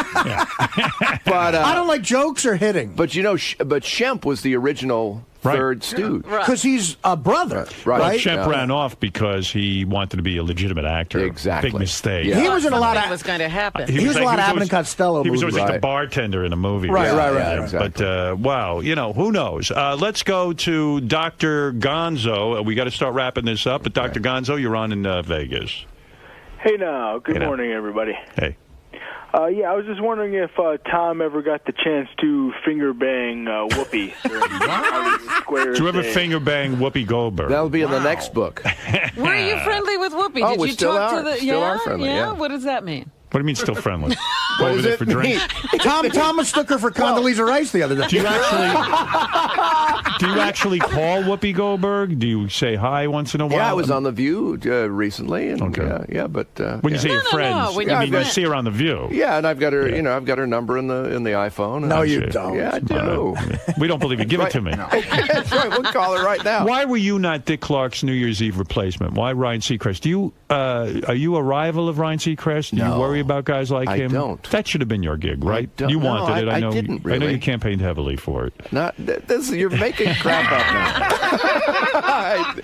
But I don't like jokes or hitting. But but Shemp was the original third stooge because he's a brother. Right. Shemp ran off because he wanted to be a legitimate actor. Exactly. Big mistake. Yeah. He was in a lot of. Was going to happen. He was a lot of Abbott and Costello. He was movies. always like the bartender in a movie. Right. Exactly. But wow, who knows? Let's go to Dr. Gonzo. We got to start wrapping this up. But Dr. Gonzo, you're on in Vegas. Hey now, good morning, everybody. Hey. I was just wondering if Tom ever got the chance to finger bang Whoopi. Did you ever finger bang Whoopi Goldberg? That'll be in the next book. Were you friendly with Whoopi? Did you talk to the? Still are friendly. Yeah. What does that mean? What do you mean still friendly? What over does there it for drinks? Tom mistook her for Condoleezza Rice the other day. Do you actually call Whoopi Goldberg? Do you say hi once in a while? Yeah, I was on The View recently, and but when you say your friends, you see her on The View. Yeah, and I've got her. I've got her number in the iPhone. No, you don't. Yeah, I do. We don't believe you. Give it to me. That's right. We'll call her right now. Why were you not Dick Clark's New Year's Eve replacement? Why Ryan Seacrest? Are you a rival of Ryan Seacrest? Do you worry about guys like him? I don't. That should have been your gig, right? You wanted it. I know. didn't really. I know you campaigned heavily for it. You're making crap up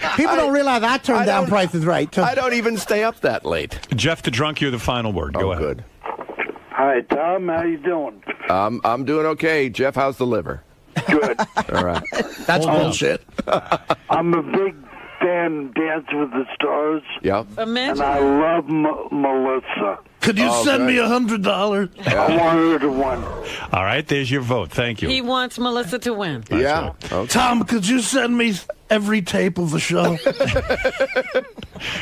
now. People don't realize I turned down Price is Right. I don't even stay up that late. Jeff the Drunk, you're the final word. Go ahead. Good. Hi, Tom. How you doing? I'm doing okay. Jeff, how's the liver? Good. All right. That's bullshit. I'm a big fan of Dance with the Stars. Yep. And I love Melissa. Could you send me $100? I want her to win. All right, there's your vote. Thank you. He wants Melissa to win. Yeah. Okay. Tom, could you send me every tape of the show?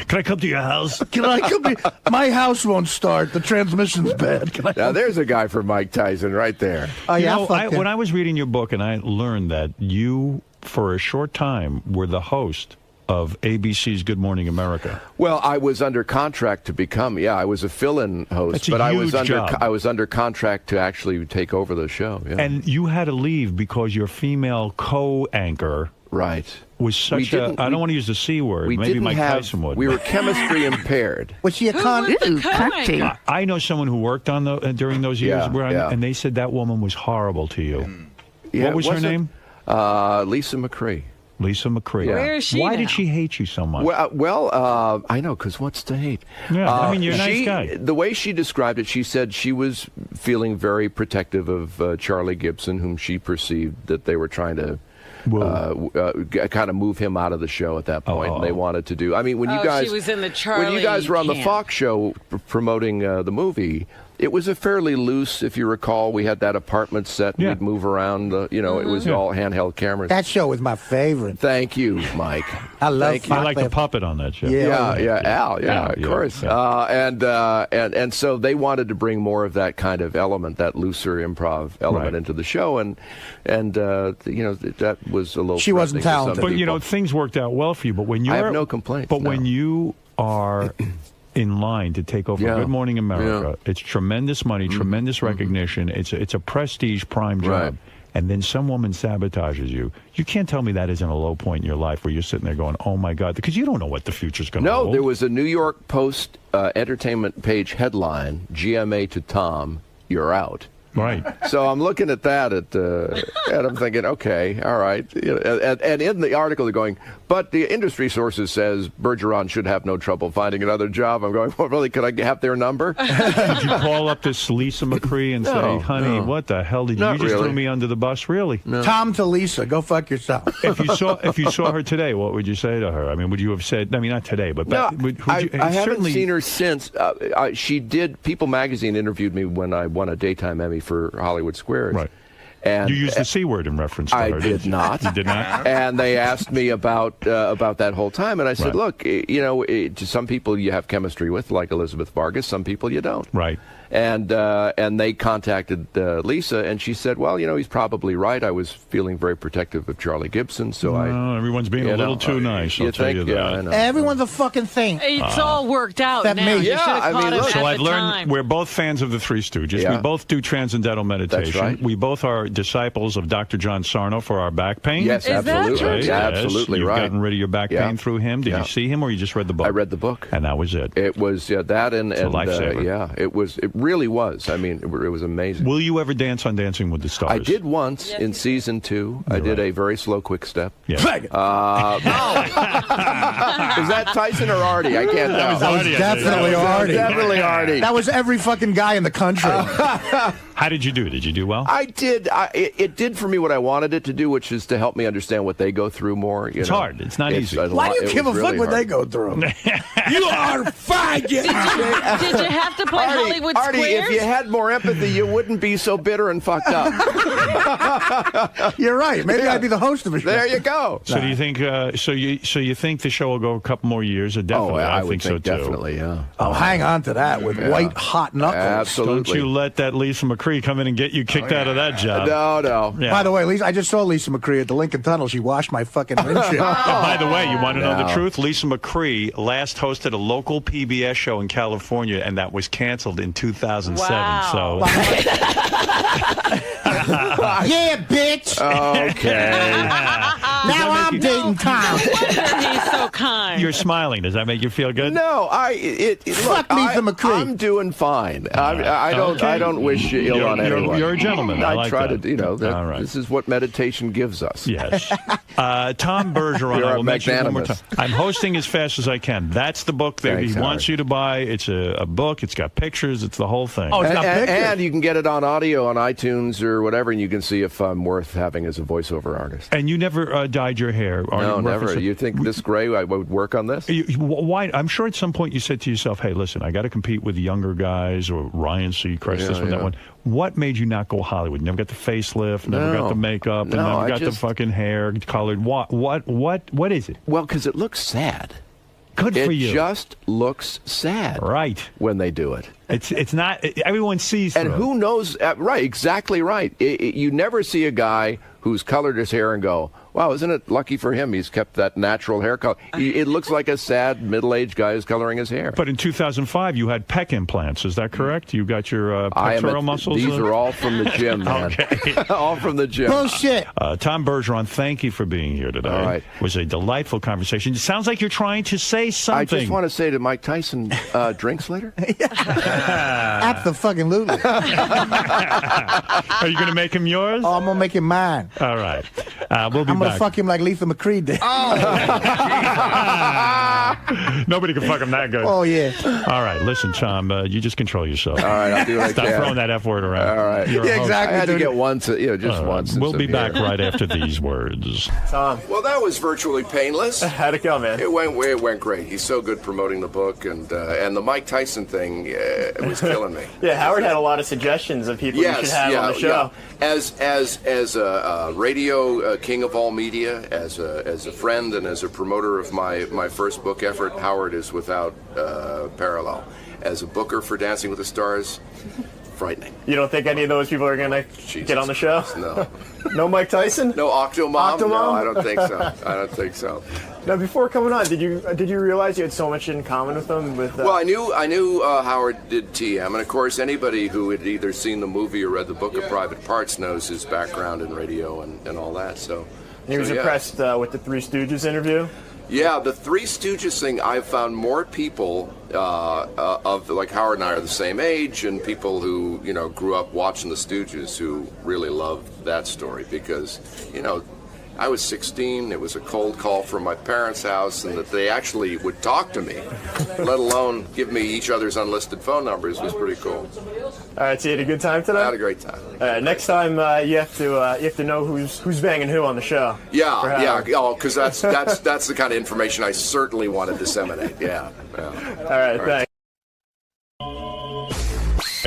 Can I come to your house? Can I come? My house won't start. The transmission's bad. Can I? Now there's a guy for Mike Tyson right there. Oh yeah. When I was reading your book, and I learned that you, for a short time, were the host of ABC's Good Morning America. Well, I was under contract to become. Yeah, I was a fill-in host, but I was under contract to actually take over the show. Yeah. And you had to leave because your female co-anchor, was such a. I don't want to use the C word. Maybe Mike Tyson would. We were chemistry impaired. Was she a con? I know someone who worked on during those years, and they said that woman was horrible to you. Yeah, what was her name? Lisa McCree. Lisa McCree. Where is she Why now? did she hate you so much? Well, I know, because what's to hate? Yeah, I mean, you're a nice guy. The way she described it, she said she was feeling very protective of Charlie Gibson, whom she perceived that they were trying to kind of move him out of the show at that point. And they wanted to do. I mean, when you guys, she was in the Charlie when you guys were on the camp. Fox show promoting the movie. It was a fairly loose, if you recall. We had that apartment set. We'd move around. It was all handheld cameras. That show was my favorite. Thank you, Mike. I love. I like the puppet on that show. Al. Of course. Yeah. And so they wanted to bring more of that kind of element, that looser improv element into the show, and that was a little. She wasn't talented, but things worked out well for you. But when you, I have no complaints. But when you are in line to take over Good Morning America, it's tremendous money, tremendous recognition. It's a prestige prime job. and then some woman sabotages you. You can't tell me that isn't a low point in your life where you're sitting there going, oh, my God, because you don't know what the future's going to hold. No, there was a New York Post entertainment page headline, GMA to Tom, you're out. Right. So I'm looking at that, and I'm thinking, okay, all right. And in the article, they're going, but the industry sources says Bergeron should have no trouble finding another job. I'm going, well, really, could I have their number? Did you call up this Lisa McCree and say, honey, what the hell did you just really. threw me under the bus? Really? No. Tom to Lisa, go fuck yourself. If you saw her today, what would you say to her? I mean, would you have said, I mean, not today, but no, I haven't seen her since. She did, People Magazine interviewed me when I won a Daytime Emmy for Hollywood Squares. Right. And you used the C word in reference to her. I did not. You did not? And they asked me about that whole time, and I said, Right. look, to some people you have chemistry with, like Elizabeth Vargas, some people you don't. Right. And they contacted Lisa, and she said, well, he's probably right. I was feeling very protective of Charlie Gibson, so everyone's being a little too nice, I'll tell you that. Yeah, I know. Everyone's a fucking thing. It's all worked out That now. me. You Yeah, should have I caught mean, him look. at So the I've learned time. we're both fans of the Three Stooges. Yeah. We both do transcendental meditation. That's right. We both are disciples of Dr. John Sarno for our back pain. Yes, Is that absolutely. true? Yeah, Yes. absolutely You've right. gotten rid of your back Yeah. pain through him. Did Yeah. you see him, or you just read the book? I read the book. And that was it. It was that and a lifesaver. yeah, it really was. I mean, it was amazing. Will you ever dance on Dancing with the Stars? I did once in season 2. I did a very slow quick step. Yeah. Is that Tyson or Artie? I can't tell. That was definitely Artie. Definitely Artie. That was every fucking guy in the country. How did you do? Did you do well? I did. It did for me what I wanted it to do, which is to help me understand what they go through more. It's hard. It's not easy. Why do you give a fuck what they go through? You are faggot. Did you have to play Hollywood Artie, Squares? if you had more empathy, you wouldn't be so bitter and fucked up. You're right. Maybe I'd be the host of a show. There you go. So do you think? So you think the show will go a couple more years? Definitely. I think would so too. definitely. Yeah. Oh, hang on to that with white hot knuckles. Absolutely. Don't you let that Lisa McCree come in and get you kicked out of that job. No. Yeah. By the way, Lisa, I just saw Lisa McCree at the Lincoln Tunnel. She washed my fucking windshield. By the way, you want to know the truth? Lisa McCree last hosted a local PBS show in California, and that was canceled in 2007. Wow. So. Yeah, bitch. Okay. Now I'm dating Tom. He's so kind. You're smiling. Does that make you feel good? No, Fuck Lisa McCree. I'm doing fine. I don't wish ill on anyone. You're a gentleman. I like try that. to, All right. This is what meditation gives us. Yes. Tom Bergeron, You're I will mention it one more time. magnanimous. I'm hosting as fast as I can. That's the book that Thanks, he wants Howard. you to buy. It's a book. It's got pictures. It's the whole thing. Oh, it's got pictures. And you can get it on audio on iTunes or whatever, and you can see if I'm worth having as a voiceover artist. And you never dyed your hair. No, never. You think this gray, I would work on this? Why? I'm sure at some point you said to yourself, hey, listen, I got to compete with younger guys or Ryan Seacrest, this one, that one. What made you not go Hollywood? Never got the facelift, never got the makeup, and never got the fucking hair colored. What is it? Well, because it looks sad. Good for you. It just looks sad. Right. When they do it. It's not, everyone sees And through. who knows, right, exactly right. You never see a guy who's colored his hair and go, wow, isn't it lucky for him he's kept that natural hair color? It looks like a sad middle-aged guy who's coloring his hair. But in 2005, you had pec implants. Is that correct? You got your pectoral muscles? These are all from the gym, man. Okay. All from the gym. Bullshit. Tom Bergeron, thank you for being here today. All right. It was a delightful conversation. It sounds like you're trying to say something. I just want to say to Mike Tyson, drinks later? Absolutely. Are you going to make him yours? Oh, I'm going to make him mine. All right. We'll be I'm going back. to fuck him like Lisa McCree did. Nobody can fuck him that good. Oh, yeah. All right. Listen, Tom, you just control yourself. All right, I'll do what I Stop can. throwing that F word around. All right. You're a Yeah, host. exactly. I had to dude. get once, just once. We'll since be I'm back here. right after these words. Tom, Well, that was virtually painless. how'd it go, man? It went great. He's so good promoting the book, and the Mike Tyson thing it was killing me. Yeah, Howard had a lot of suggestions of people you should have on the show. As a radio king of all media, as a friend, and as a promoter of my first book effort, Howard is without parallel. As a booker for Dancing with the Stars, frightening. You don't think any of those people are going to get on the show? No. No Mike Tyson? No Octomom? Octomom? No, I don't think so. I don't think so. Now, before coming on, did you realize you had so much in common with them? Well, I knew Howard did TM, and of course, anybody who had either seen the movie or read the book of Private Parts knows his background in radio and all that. So he was impressed with the Three Stooges interview. Yeah, the Three Stooges thing. I've found more people of like Howard and I are the same age, and people who grew up watching the Stooges who really love that story because I was 16. It was a cold call from my parents' house, and that they actually would talk to me, let alone give me each other's unlisted phone numbers, was pretty cool. All right, so you had a good time today? I had a great time. Next time you have to know who's banging who on the show. Yeah. Oh, because that's the kind of information I certainly want to disseminate. Yeah. All right, thanks.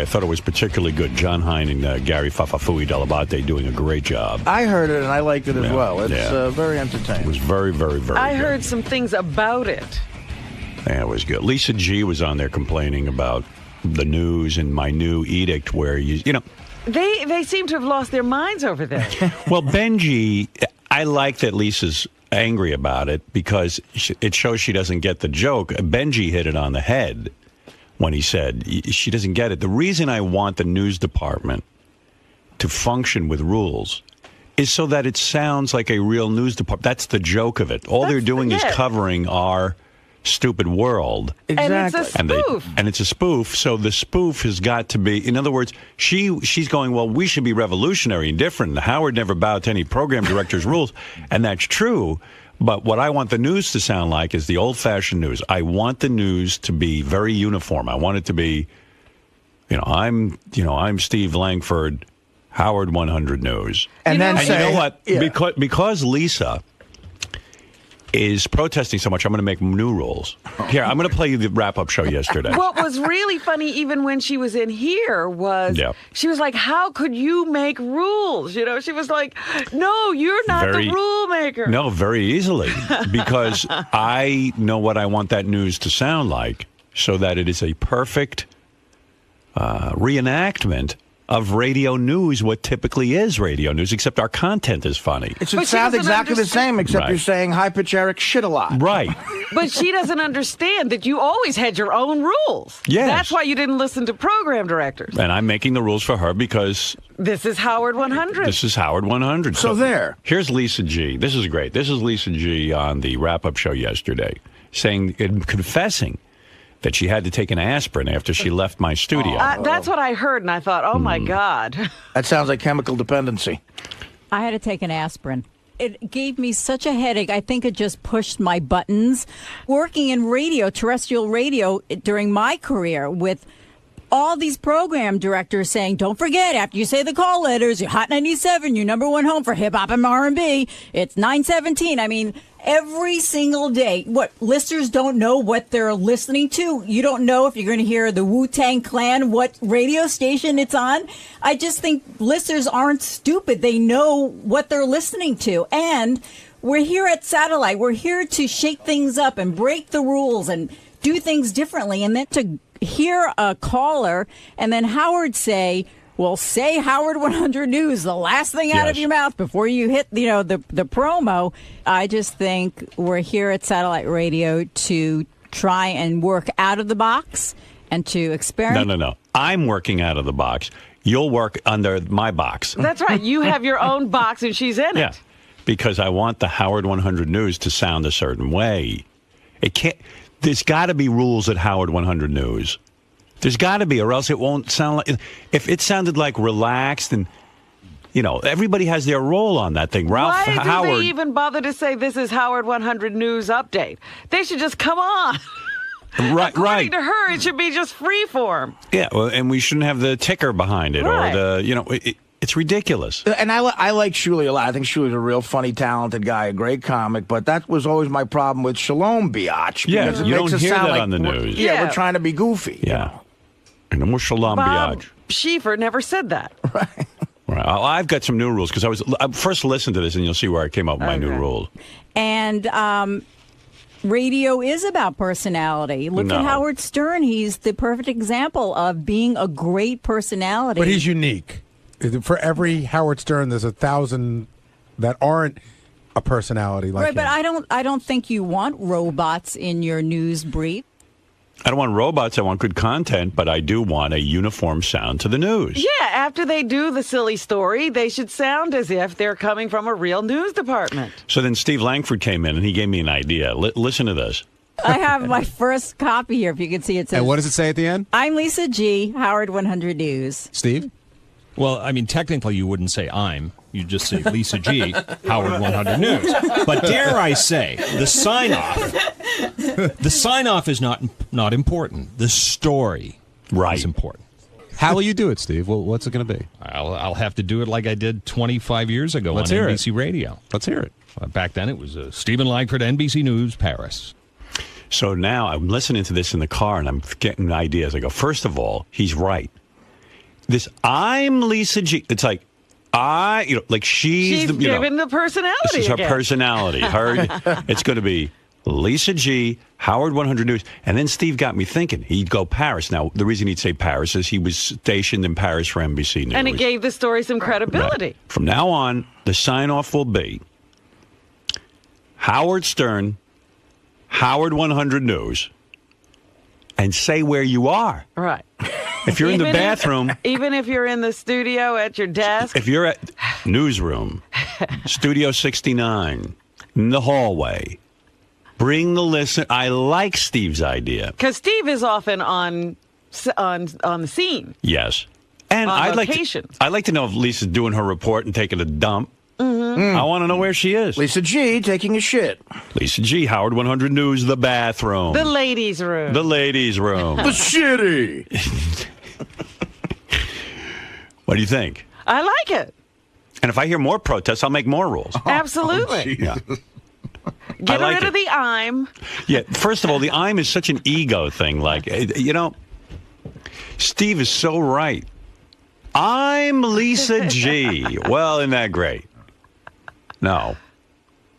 I thought it was particularly good. John Hine and Gary Fafafui Delabate doing a great job. I heard it and I liked it as well. It's very entertaining. It was very, very, very I good. heard some things about it. Yeah, it was good. Lisa G was on there complaining about the news and my new edict where They seem to have lost their minds over there. Well, Benji, I like that Lisa's angry about it because it shows she doesn't get the joke. Benji hit it on the head when he said she doesn't get it. The reason I want the news department to function with rules is so that it sounds like a real news department. That's the joke of it. All they're doing is covering our stupid world. Exactly. And it's a spoof. And it's a spoof, so the spoof has got to be, in other words, she's going, well, we should be revolutionary and different. Howard never bowed to any program director's rules, and that's true. But what I want the news to sound like is the old-fashioned news. I want the news to be very uniform. I want it to be, I'm Steve Langford, Howard 100 News. And then you know what? Yeah. Because Lisa is protesting so much, I'm going to make new rules. Here, I'm going to play you the wrap-up show yesterday. What was really funny, even when she was in here, was she was like, how could you make rules? She was like, no, you're not the rule maker. No, very easily. Because I know what I want that news to sound like so that it is a perfect reenactment of radio news, what typically is radio news, except our content is funny. It should sound exactly the same, except you're saying high-pitch Eric shit a lot. Right. But she doesn't understand that you always had your own rules. Yes. That's why you didn't listen to program directors. And I'm making the rules for her because this is Howard 100. This is Howard 100. So there. Here's Lisa G. This is great. This is Lisa G on the wrap-up show yesterday, confessing that she had to take an aspirin after she left my studio. That's what I heard, and I thought, oh, my God. That sounds like chemical dependency. I had to take an aspirin. It gave me such a headache. I think it just pushed my buttons. Working in radio, terrestrial radio, during my career with all these program directors saying, don't forget, after you say the call letters, you're Hot 97, your number one home for hip-hop and R&B. It's 917. I mean, every single day. What, listeners don't know what they're listening to? You don't know if you're going to hear the Wu-Tang Clan, what radio station it's on? I just think listeners aren't stupid. They know what they're listening to. And we're here at Satellite. We're here to shake things up and break the rules and do things differently. And then to hear a caller and then Howard say, well, say Howard 100 News, the last thing out of your mouth before you hit, the promo. I just think we're here at Satellite Radio to try and work out of the box and to experiment. No. I'm working out of the box. You'll work under my box. That's right. You have your own box and she's in it. Yeah, because I want the Howard 100 News to sound a certain way. It can't. There's got to be rules at Howard 100 News. There's got to be, or else it won't sound like. If it sounded like relaxed and, everybody has their role on that thing. Ralph Howard. Why do they even bother to say this is Howard 100 News Update? They should just come on. Right. According to her, it should be just free form. Yeah, well, and we shouldn't have the ticker behind it, or the, it's ridiculous. And I like Shuli a lot. I think Shuli's a real funny, talented guy, a great comic. But that was always my problem with Shalom Biatch. Yeah, because it you makes don't us hear sound that like on the news. Yeah, we're trying to be goofy. Yeah. And no Shalom Bob Biatch. Schieffer never said that. Right. Well, I've got some new rules because I first listen to this and you'll see where I came up with my new rules. And Radio is about personality. Look at Howard Stern. He's the perfect example of being a great personality. But he's unique. For every Howard Stern, there's 1,000 that aren't a personality like him. But I don't think you want robots in your news brief. I don't want robots. I want good content, but I do want a uniform sound to the news. Yeah, after they do the silly story, they should sound as if they're coming from a real news department. So then Steve Langford came in, and he gave me an idea. Listen to this. I have my first copy here, if you can see it. Says, and what does it say at the end? I'm Lisa G., Howard 100 News. Steve? Well, I mean, technically you wouldn't say I'm. You'd just say Lisa G., Howard 100 News. But dare I say, the sign-off is not important. The story is important. How will you do it, Steve? Well, what's it going to be? I'll have to do it like I did 25 years ago on NBC Radio. Let's hear it. Back then it was Stephen Langford, NBC News, Paris. So now I'm listening to this in the car, and I'm getting ideas. I go, first of all, he's right. This I'm Lisa G. It's like like she's given the personality. This is her again. personality. It's going to be Lisa G., Howard 100 News, and then Steve got me thinking. He'd go Paris. Now the reason he'd say Paris is he was stationed in Paris for NBC News, and it gave the story some credibility. Right. From now on, the sign off will be Howard Stern, Howard 100 News, and say where you are. Right. If you're in the bathroom. Even if you're in the studio at your desk. If you're at newsroom, Studio 69, in the hallway, bring the listener. I like Steve's idea. Because Steve is often on the scene. Yes. And I'd like to know if Lisa's doing her report and taking a dump. Mm-hmm. I want to know where she is. Lisa G. taking a shit. Lisa G., Howard 100 News, the bathroom. The ladies' room. The ladies' room. The shitty. What do you think? I like it. And if I hear more protests, I'll make more rules. Absolutely. Yeah. Get rid of the I'm. Yeah, first of all, the I'm is such an ego thing. Like, Steve is so right. I'm Lisa G. Well, isn't that great? No.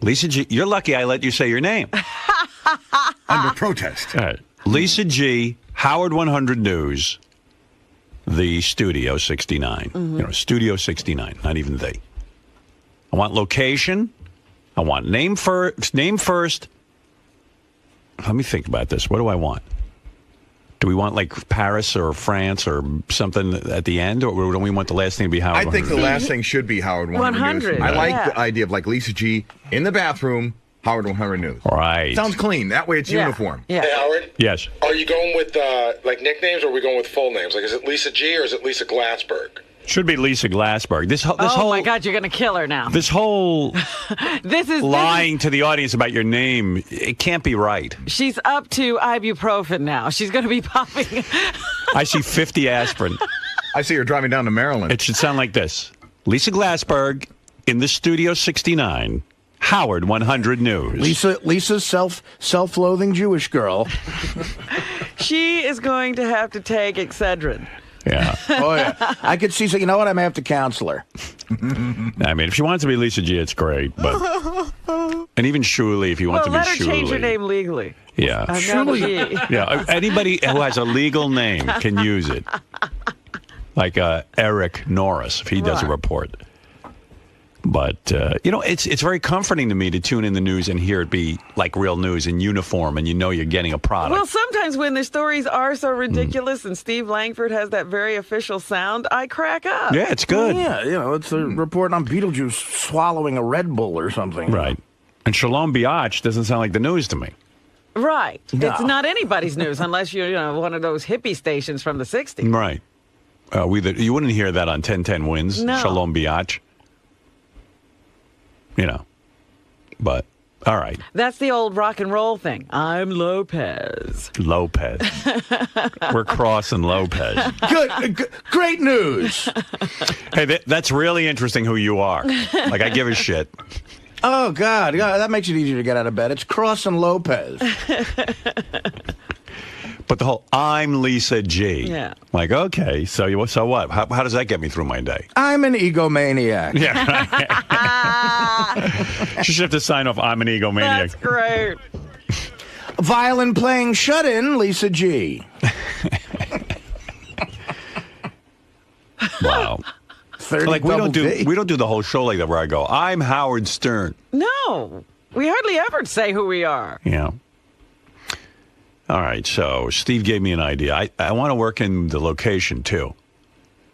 Lisa G. You're lucky I let you say your name. Under protest. All right. Lisa G., Howard 100 News, the Studio 69. Mm-hmm. Studio 69, not even the. I want location. I want name first. Let me think about this. What do I want? Do we want like Paris or France or something at the end, or do we want the last thing to be Howard? I think the last thing should be Howard 100 News. I like the idea of like Lisa G. in the bathroom, Howard 100 News. Right. Sounds clean. That way it's uniform. Yeah. Hey, Howard? Yes. Are you going with like nicknames, or are we going with full names? Like, is it Lisa G. or is it Lisa Glassberg? Should be Lisa Glassberg. Oh my God, you're going to kill her now. This whole lying to the audience about your name, it can't be right. She's up to ibuprofen now. She's going to be popping. I see 50 aspirin. I see her driving down to Maryland. It should sound like this. Lisa Glassberg in the Studio 69, Howard 100 News. Lisa's self-loathing Jewish girl. She is going to have to take Excedrin. Yeah. Oh, yeah. I could see, so you know what? I may have to counsel her. I mean, if she wants to be Lisa G., it's great. But and even Shuli, if you want to be let her Shuli. change her name legally. Yeah. Shuli. Yeah. Anybody who has a legal name can use it. Like Eric Norris, if he does a report. But, it's very comforting to me to tune in the news and hear it be like real news in uniform, and you're getting a product. Well, sometimes when the stories are so ridiculous and Steve Langford has that very official sound, I crack up. Yeah, it's good. Well, yeah, it's a report on Beetlejuice swallowing a Red Bull or something. Right. And Shalom Biatch doesn't sound like the news to me. Right. No. It's not anybody's news unless you're one of those hippie stations from the 60s. Right. You wouldn't hear that on 1010 Wins, No. Shalom Biatch. But, all right. That's the old rock and roll thing. I'm Lopez. We're crossing Lopez. Good. Great news. Hey, that's really interesting who you are. Like, I give a shit. Oh, God. Yeah, that makes it easier to get out of bed. It's Crossing Lopez. But the whole I'm Lisa G. Yeah. Like, okay, so what? How does that get me through my day? I'm an egomaniac. Yeah. She should have to sign off, I'm an egomaniac. That's great. Violin playing shut-in, Lisa G. Wow. Like we don't do the whole show like that where I go, I'm Howard Stern. No, we hardly ever say who we are. Yeah. All right, so Steve gave me an idea. I want to work in the location too,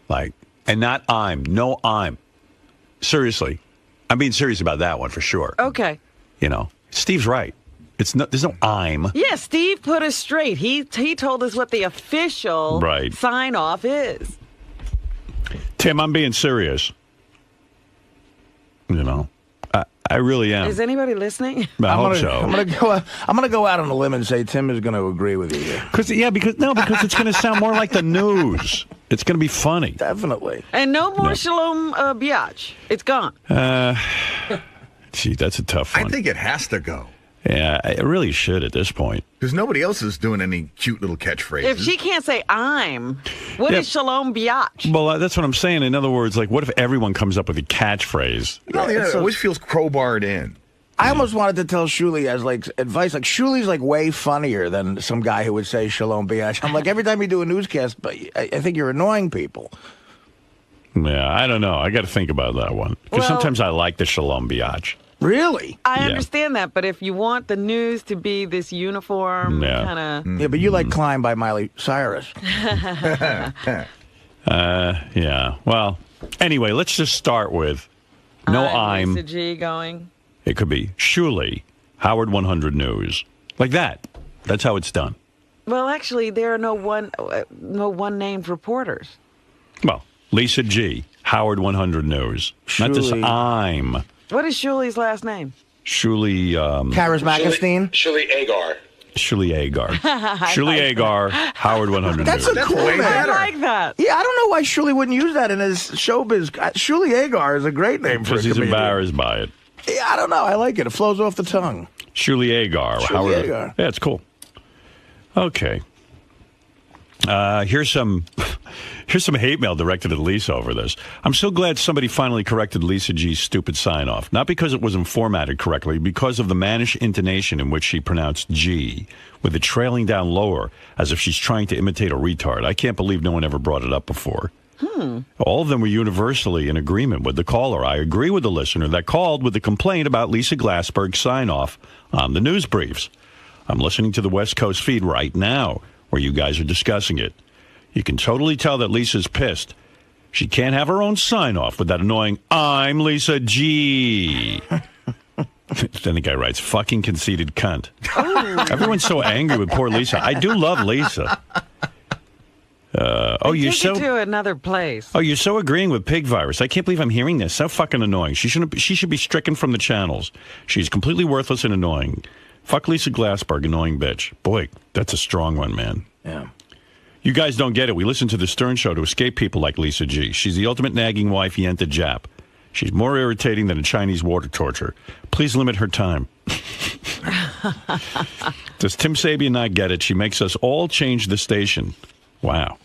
like, and not I'm. Seriously, I'm being serious about that one for sure. Okay. You know, Steve's right. There's no I'm. Yeah, Steve put us straight. He told us what the official sign off is. Tim, I'm being serious. You know, I really am. Is anybody listening? I hope so. I'm gonna go out on a limb and say Tim is going to agree with you here. Because it's going to sound more like the news. It's going to be funny. Definitely. And no more Shalom Biatch. It's gone. Gee, that's a tough one. I think it has to go. Yeah, it really should at this point. Because nobody else is doing any cute little catchphrases. If she can't say I'm, what is Shalom Biatch? Well, that's what I'm saying. In other words, like, what if everyone comes up with a catchphrase? No, it always feels crowbarred in. I almost wanted to tell Shuli as like advice. Like Shuli's like way funnier than some guy who would say Shalom Biatch. I'm like, every time you do a newscast, but I think you're annoying people. Yeah, I don't know. I got to think about that one. Because sometimes I like the Shalom Biatch. Really? I understand that, but if you want the news to be this uniform kind of... Yeah, but you like Climb by Miley Cyrus. Yeah. Well, anyway, let's just start with I'm. Lisa G going. It could be Shuli, Howard 100 News. Like that. That's how it's done. Well, actually, there are no one-named reporters. Well, Lisa G, Howard 100 News. Not this I'm. What is Shuli's last name? Shuli... Charismagastine? Shuli Agar. Shuli Agar. Shuli Agar, Howard 100 That's News. a cool name. I like that. Yeah, I don't know why Shuli wouldn't use that in his showbiz. Shuli Agar is a great name for a Because he's comedian. embarrassed by it. Yeah, I don't know. I like it. It flows off the tongue. Shuli Agar. Shuli Agar. Yeah, it's cool. Okay. Here's some hate mail directed at Lisa over this. I'm so glad somebody finally corrected Lisa G's stupid sign-off. Not because it wasn't formatted correctly, because of the mannish intonation in which she pronounced G, with it trailing down lower, as if she's trying to imitate a retard. I can't believe no one ever brought it up before. All of them were universally in agreement with the caller. I agree with the listener that called with a complaint about Lisa Glassberg's sign-off on the news briefs. I'm listening to the West Coast feed right now, where you guys are discussing it. You can totally tell that Lisa's pissed. She can't have her own sign-off with that annoying, I'm Lisa G. Then the guy writes, fucking conceited cunt. Everyone's so angry with poor Lisa. I do love Lisa. You're so to another place. Oh, you're so agreeing with pig virus. I can't believe I'm hearing this. So fucking annoying. She should be stricken from the channels. She's completely worthless and annoying. Fuck Lisa Glassberg, annoying bitch. Boy, that's a strong one, man. Yeah. You guys don't get it. We listen to the Stern Show to escape people like Lisa G. She's the ultimate nagging wife, Yenta Jap. She's more irritating than a Chinese water torture. Please limit her time. Does Tim Sabian not get it? She makes us all change the station. Wow.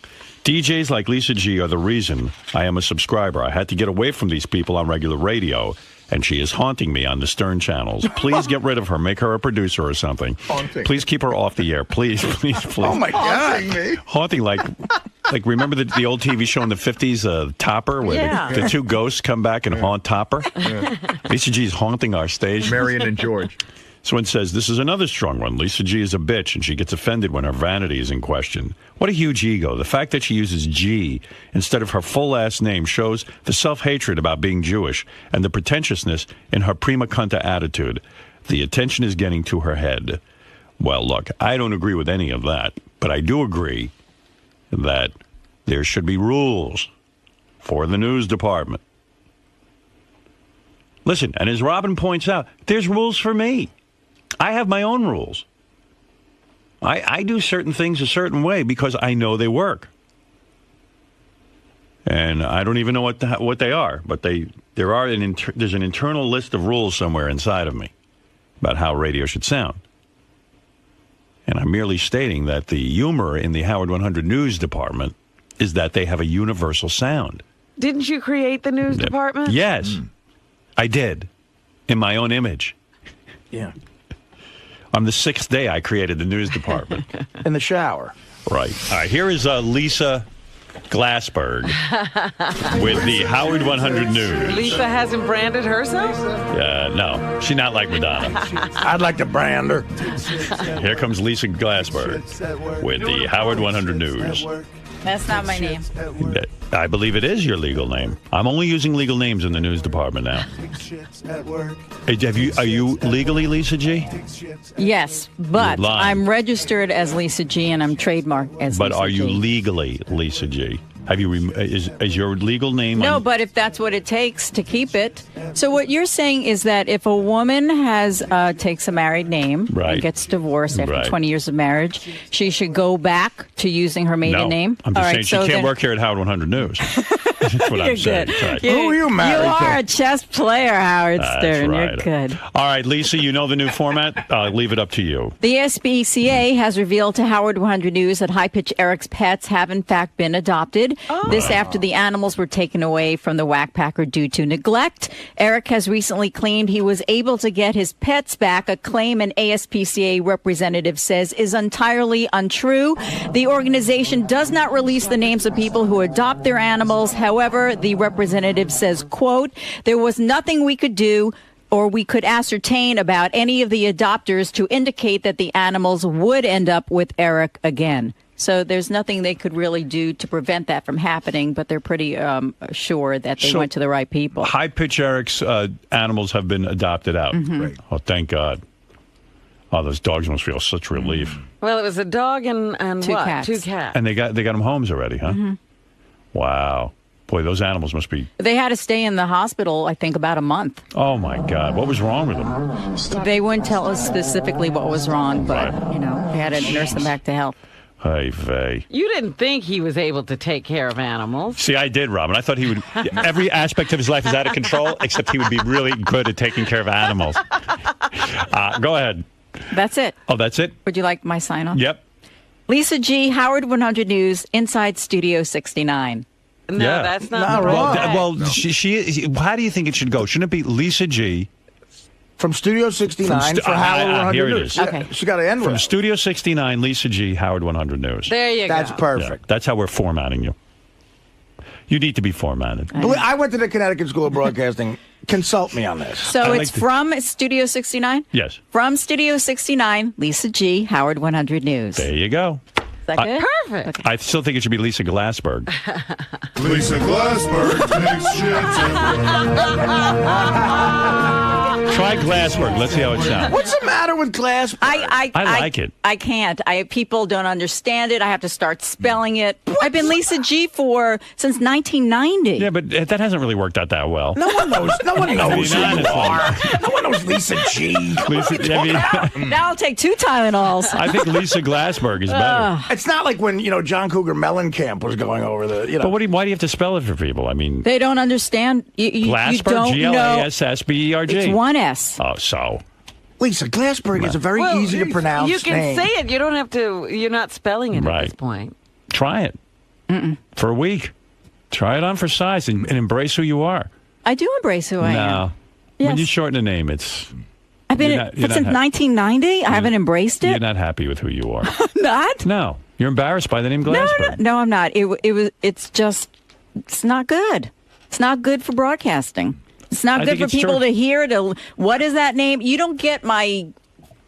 DJs like Lisa G are the reason I am a subscriber. I had to get away from these people on regular radio, and she is haunting me on the Stern channels. Please get rid of her. Make her a producer or something. Haunting. Please keep her off the air. Please, please, please. Oh, my God. Haunting, like remember the old TV show in the 50s, Topper, where the two ghosts come back and haunt Topper? Lisa G is haunting our station. Marion and George. Someone says, this is another strong one. Lisa G is a bitch, and she gets offended when her vanity is in question. What a huge ego. The fact that she uses G instead of her full last name shows the self-hatred about being Jewish and the pretentiousness in her prima conta attitude. The attention is getting to her head. Well, look, I don't agree with any of that, but I do agree that there should be rules for the news department. Listen, and as Robin points out, there's rules for me. I have my own rules. I do certain things a certain way because I know they work. And I don't even know what they are, but there's an internal list of rules somewhere inside of me about how radio should sound. And I'm merely stating that the humor in the Howard 100 News Department is that they have a universal sound. Didn't you create the news department? Yes, I did, in my own image. Yeah. On the 6th day, I created the news department. In the shower. Right. All right, here is Lisa Glassberg with the Howard 100 News. Lisa hasn't branded herself? No, she's not like Madonna. I'd like to brand her. Here comes Lisa Glassberg with the Howard 100 News. That's not my name. I believe it is your legal name. I'm only using legal names in the news department now. Are you legally Lisa G? Yes, but I'm registered as Lisa G and I'm trademarked as Lisa G. But are you legally Lisa G? Have you is your legal name? No, but if that's what it takes to keep it. So what you're saying is that if a woman takes a married name and gets divorced after 20 years of marriage, she should go back to using her maiden name? I'm just saying she can't work here at Howard 100 News. That's what I'm saying. Right. Who are you married to? You are a chess player, Howard Stern. Right. You're good. All right, Lisa, you know the new format. Leave it up to you. The SPCA has revealed to Howard 100 News that high-pitch Eric's pets have in fact been adopted. This after the animals were taken away from the whackpacker due to neglect. Eric has recently claimed he was able to get his pets back, a claim an ASPCA representative says is entirely untrue. The organization does not release the names of people who adopt their animals. However, the representative says, quote, there was nothing we could do or we could ascertain about any of the adopters to indicate that the animals would end up with Eric again. So there's nothing they could really do to prevent that from happening, but they're pretty sure that they went to the right people. High-pitch Eric's animals have been adopted out. Mm-hmm. Right. Oh, thank God. Oh, those dogs must feel such relief. Well, it was a dog and two what? cats. 2 cats. And they got them homes already, huh? Mm-hmm. Wow. Boy, those animals must be... They had to stay in the hospital, I think, about a month. Oh, my God. What was wrong with them? They wouldn't tell us specifically what was wrong, but, they had to nurse them back to health. Hey, vey. You didn't think he was able to take care of animals. See, I did, Robin. I thought he would... Every aspect of his life is out of control, except he would be really good at taking care of animals. Go ahead. That's it. Oh, that's it? Would you like my sign-off? Yep. Lisa G., Howard 100 News, inside Studio 69. No, that's not right. Well, she. How do you think it should go? Shouldn't it be Lisa G.? From Studio 69 for Howard 100 here it News. is. Okay. She got to end From with Studio 69, Lisa G., Howard 100 News. There you go. That's perfect. Yeah, that's how we're formatting you. You need to be formatted. I went to the Connecticut School of Broadcasting. Consult me on this. So it's from Studio 69? Yes. From Studio 69, Lisa G., Howard 100 News. There you go. Is that good? Perfect. Okay. I still think it should be Lisa Glassberg. Lisa Glassberg takes shits Try Glassberg. Let's see how it sounds. What's the matter with Glassberg? I like it. I can't. People don't understand it. I have to start spelling it. I've been Lisa G. since 1990. Yeah, but that hasn't really worked out that well. No one knows. No one knows who you are. No one knows Lisa G. Now I'll take 2 Tylenols. I think Lisa Glassberg is better. It's not like when John Cougar Mellencamp was going over the. But why do you have to spell it for people? I mean, they don't understand. Glassberg, you don't Glassberg. It's 1 S. Oh, so. Lisa Glassberg is a very easy to pronounce You can name. say it. You don't have to. You're not spelling it at this point. Try it for a week. Try it on for size and embrace who you are. I do embrace who I am. No. Yes. When you shorten a name, it's... I've been since 1990. I haven't embraced it. You're not happy with who you are. Not? No. You're embarrassed by the name Glassberg. No, I'm not. It's not good. It's not good for broadcasting. It's not good for people to hear. What is that name? You don't get my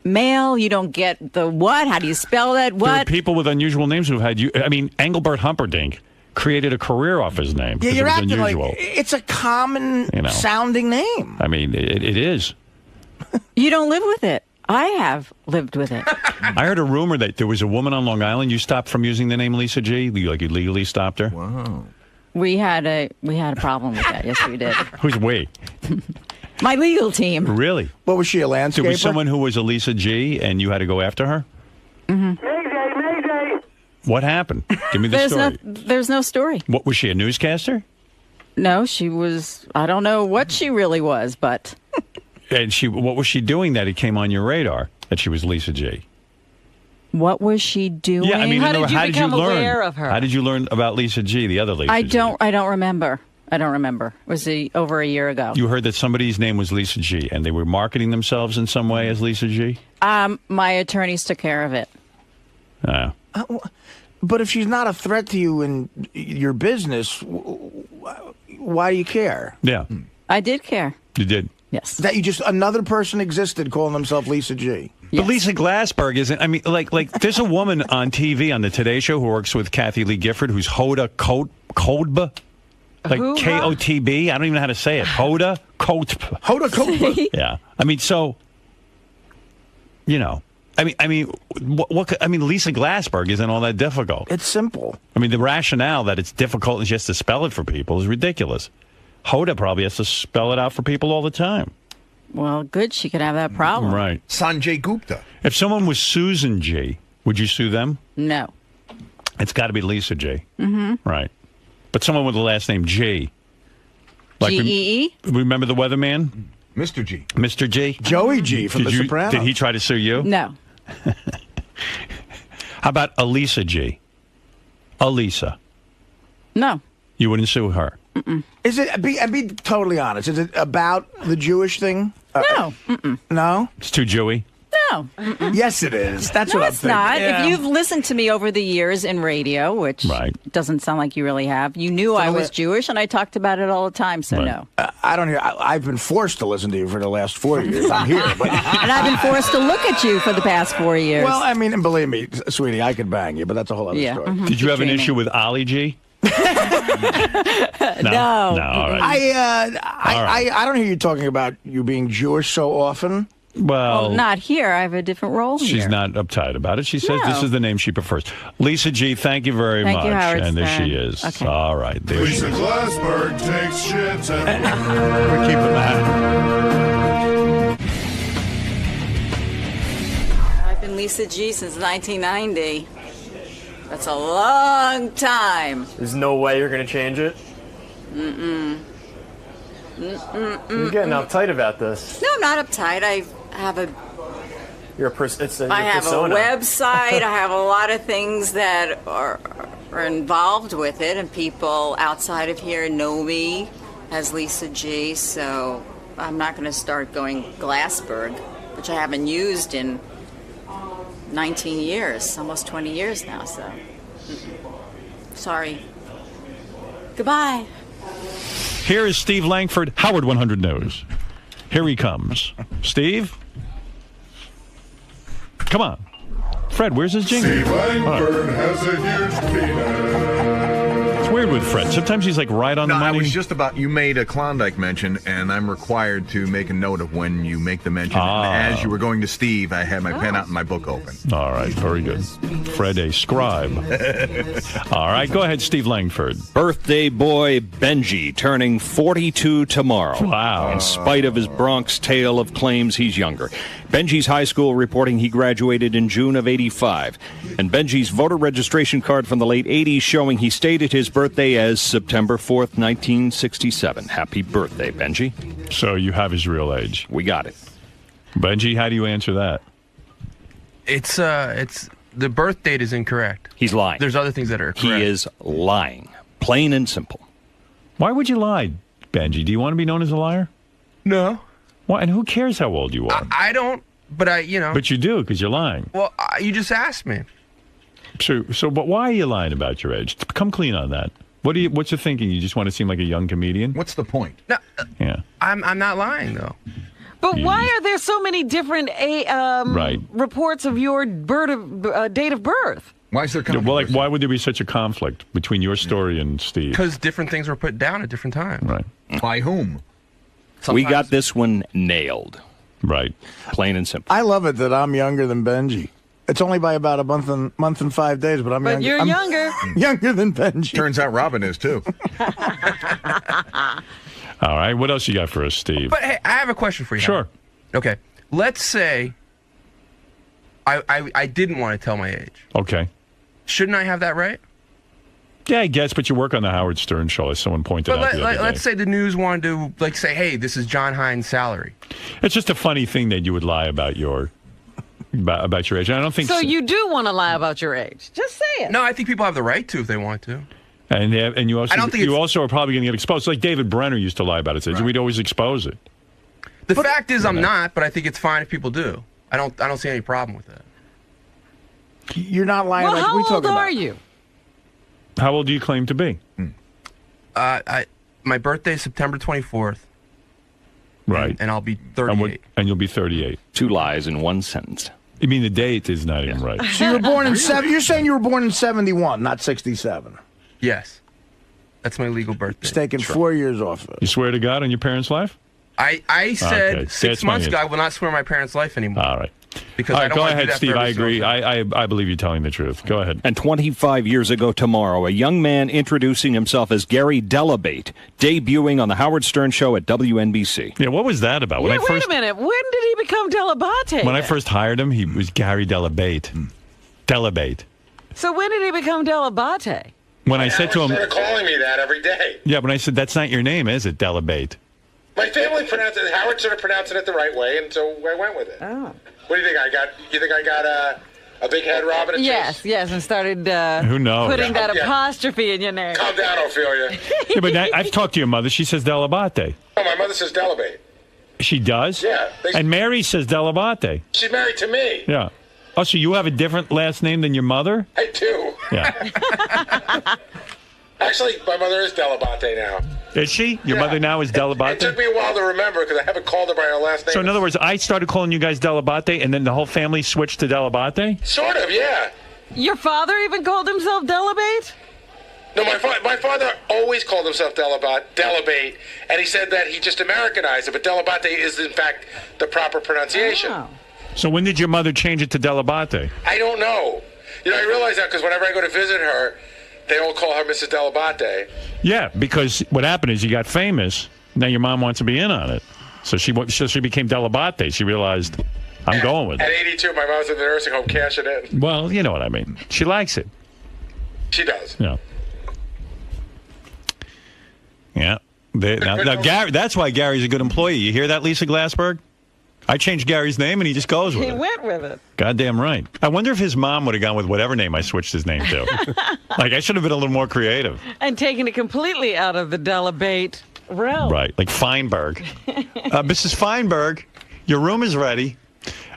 mail. You don't get the what? How do you spell that? What? There are people with unusual names who've had you. I mean, Engelbert Humperdinck created a career off his name. Yeah, you're acting unusual. like it's a common sounding name. I mean, it is. You don't live with it. I have lived with it. I heard a rumor that there was a woman on Long Island. You stopped from using the name Lisa G. You legally stopped her. Wow. We had a problem with that. Yes, we did. Who's we? My legal team. Really? What was she, a landscaper? There was someone who was a Lisa G. and you had to go after her? Mm-hmm. Mayday. What happened? Give me the story. There's no story. What was she, a newscaster? No, she was. I don't know what she really was, but. And what was she doing that it came on your radar that she was Lisa G? What was she doing? Yeah, I mean, how did you become aware of her? How did you learn about Lisa G, the other Lisa G? I don't remember. I don't remember. It was over a year ago. You heard that somebody's name was Lisa G, and they were marketing themselves in some way as Lisa G? My attorneys took care of it. But if she's not a threat to you and your business, why do you care? Yeah. I did care. You did? Yes. That you just, another person existed calling himself Lisa G. But Lisa Glassberg isn't. I mean, like there's a woman on TV on the Today Show who works with Kathy Lee Gifford, who's Hoda Kotb, like Kotb. I don't even know how to say it. Hoda Kotb. Hoda Kotb. Yeah. I mean, so you know. I mean, Lisa Glassberg isn't all that difficult. It's simple. I mean, the rationale that it's difficult and she has to spell it for people is ridiculous. Hoda probably has to spell it out for people all the time. Well, good. She could have that problem. Right. Sanjay Gupta. If someone was Susan G, would you sue them? No. It's got to be Lisa G. Mm-hmm. Right. But someone with the last name G. Like, G-E-E? Remember the weatherman? Mr. G. Mr. G? Joey G from The Sopranos. Did he try to sue you? No. How about Elisa G? Elisa. No. You wouldn't sue her? Mm-mm. Is it, be totally honest, is it about the Jewish thing? No. Mm-mm. No? It's too Jewy? No. Mm-mm. Yes, it is. That's no, what I'm it's thinking. not. Yeah. If you've listened to me over the years in radio, which doesn't sound like you really have, you knew I was Jewish, and I talked about it all the time, so no. I don't hear. I've been forced to listen to you for the last 4 years. I'm here. But and I've been forced to look at you for the past 4 years. Well, I mean, and believe me, sweetie, I could bang you, but that's a whole other story. Mm-hmm. Did you have an issue with Ali G? No. No, all right. I don't hear you talking about you being Jewish so often. Well, not here. I have a different role here. She's not uptight about it. She says this is the name she prefers. Lisa G, thank you very much. Thank you, Howard and there Stern. she is. Okay. All right. There Lisa she is. Glassberg takes shit. We're keeping that. I've been Lisa G since 1990. That's a long time. There's no way you're going to change it? Mm-mm. You're getting uptight about this. No, I'm not uptight. I have a You're a person. It's a I have persona. a website. I have a lot of things that are involved with it, and people outside of here know me as Lisa G. So I'm not going to start going Glassberg, which I haven't used in 19 years, almost 20 years now. So sorry. Goodbye. Here is Steve Langford, Howard 100 News. Here he comes. Steve? Come on. Fred, where's his jingle? Steve Langford has a huge penis. It's weird with Fred. Sometimes he's like right on the money. I was just about, you made a Klondike mention, and I'm required to make a note of when you make the mention. And as you were going to Steve, I had my pen out and my book open. All right, very good. Fred, a scribe. All right, go ahead, Steve Langford. Birthday boy Benji turning 42 tomorrow. Wow. In spite of his Bronx tale of claims he's younger. Benji's high school reporting he graduated in June of 85. And Benji's voter registration card from the late 80s showing he stated his birthday as September 4th, 1967. Happy birthday, Benji. So you have his real age. We got it. Benji, how do you answer that? It's the birth date is incorrect. He's lying. There's other things that are correct. He is lying. Plain and simple. Why would you lie, Benji? Do you want to be known as a liar? No. Why? And who cares how old you are? I don't, but But you do, because you're lying. Well, you just asked me. But why are you lying about your age? Come clean on that. What's your thinking? You just want to seem like a young comedian? What's the point? No, yeah. I'm not lying though. But why are there so many different reports of your date of birth? Why is there conflict? Well, why would there be such a conflict between your story and Steve? Because different things were put down at different times. Right. By whom? We got this one nailed. Right. Plain and simple. I love it that I'm younger than Benji. It's only by about a month and 5 days, but I'm younger. You're younger. Younger than Benji. Turns out Robin is, too. All right. What else you got for us, Steve? But hey, I have a question for you. Sure. Okay. Let's say I didn't want to tell my age. Okay. Shouldn't I have that right? Yeah, I guess, but you work on the Howard Stern show, as someone pointed out the other day. Let's say the news wanted to say, hey, this is John Hines' salary. It's just a funny thing that you would lie about your age. I don't think so. You do want to lie about your age? Just say it. No, I think people have the right to if they want to. And you also I don't think you also are probably going to get exposed. Like David Brenner used to lie about it. We'd always expose it. The fact is, I'm not, but I think it's fine if people do. I don't see any problem with that. You're not lying. Well, like how we talking old about. are you? How old do you claim to be? My birthday is September 24th. Right. And I'll be 38. And you'll be 38. 2 lies in 1 sentence. You mean the date is not even right? So you were born in You're saying you were born in 71, not 67. Yes. That's my legal birthday. It's taken 4 years off of it. You swear to God on your parents' life? I said Okay. 6 months ago I will not swear my parents' life anymore. All right. Because All I right, don't go want to do ahead, that Steve. for I every agree. social. I believe you're telling the truth. Go ahead. And 25 years ago tomorrow, a young man introducing himself as Gary Delabate, debuting on the Howard Stern Show at WNBC. Yeah, what was that about? Wait a minute. When did he become Delabate? When I first hired him, he was Gary Delabate. Delabate. So when did he become Delabate? When I said to him, They're calling me that every day. yeah, when I said, that's not your name, is it, Delabate? My family pronounced it. Howard started pronouncing it the right way, and so I went with it. Oh. What do you think I got? You think I got a big head, Robin? Yes, and started Who knows? putting that Yeah. apostrophe in your name. Calm down, Ophelia. Yeah, but I've talked to your mother. She says Delabate. Oh, my mother says Delabate. She does? Yeah. And Mary says Delabate. She's married to me. Yeah. Oh, so you have a different last name than your mother? I do. Yeah. Actually, my mother is Delabate now. Is she? Your mother now is It Delabate? took me a while to remember because I haven't called her by her last name. So in other words, I started calling you guys Delabate, and then the whole family switched to Delabate? Sort of, yeah. Your father even called himself Delabate? No, my father always called himself Delabate, and he said that he just Americanized it, but Delabate is in fact the proper pronunciation. Oh. So when did your mother change it to Delabate? I don't know. You know, I realize that because whenever I go to visit her, they all call her Mrs. Delabate. Yeah, because what happened is you got famous. Now your mom wants to be in on it. So she became Delabate. She realized, I'm going with At it. 82, my mom's in the nursing home cashing in. Well, you know what I mean. She likes it. She does. Yeah. Yeah. Now Gary, that's why Gary's a good employee. You hear that, Lisa Glassberg? I changed Gary's name, and he just goes with He it. went with it. Goddamn right. I wonder if his mom would have gone with whatever name I switched his name to. Like, I should have been a little more creative. And taken it completely out of the Delabate realm. Right, like Feinberg. Mrs. Feinberg, your room is ready.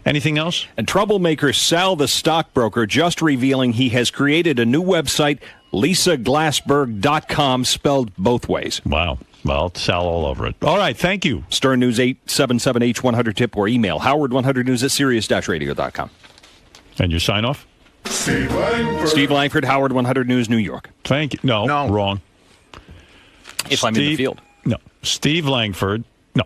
Anything else? And troublemaker Sal the stockbroker just revealing he has created a new website, lisaglassberg.com, spelled both ways. Wow. Well, Sal all over it. All right, thank you. Stern News 877H100-TIP or email Howard100news at Sirius-radio.com. And your sign off? Steve Langford. Steve Langford, Howard 100 News, New York. Thank you. No, wrong. If I'm in the field. No. Steve Langford. No.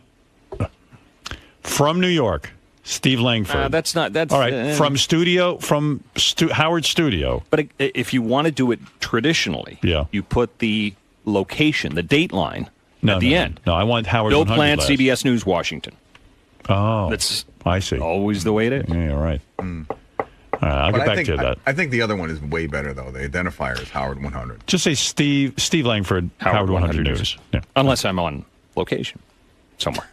From New York. Steve Langford. That's not. That's all right. From Howard Studio. But if you want to do it traditionally, you put the location, the date line at the end. No, I want Howard. Bill 100 Plant, last. CBS News, Washington. Oh, that's I see. Always the way it is. Yeah, right. All right, I'll get back to that. I think the other one is way better, though. The identifier is Howard 100. Just say Steve Langford, Howard 100 News. Yeah. Unless I'm on location somewhere.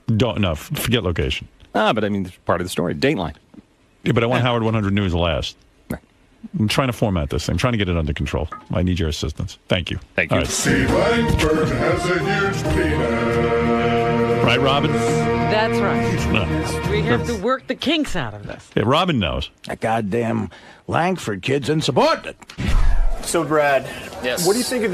Forget location. But I mean, it's part of the story. Dateline. Yeah, but I want Howard 100 News last. Right. I'm trying to format this thing. I'm trying to get it under control. I need your assistance. Thank you. Thank you. All right. Steve Langford has a huge penis. Right, Robin? That's right. No. We have to work the kinks out of this. Yeah, Robin knows. That goddamn Langford kid's insubordinate. So, Brad, Yes. what do you think of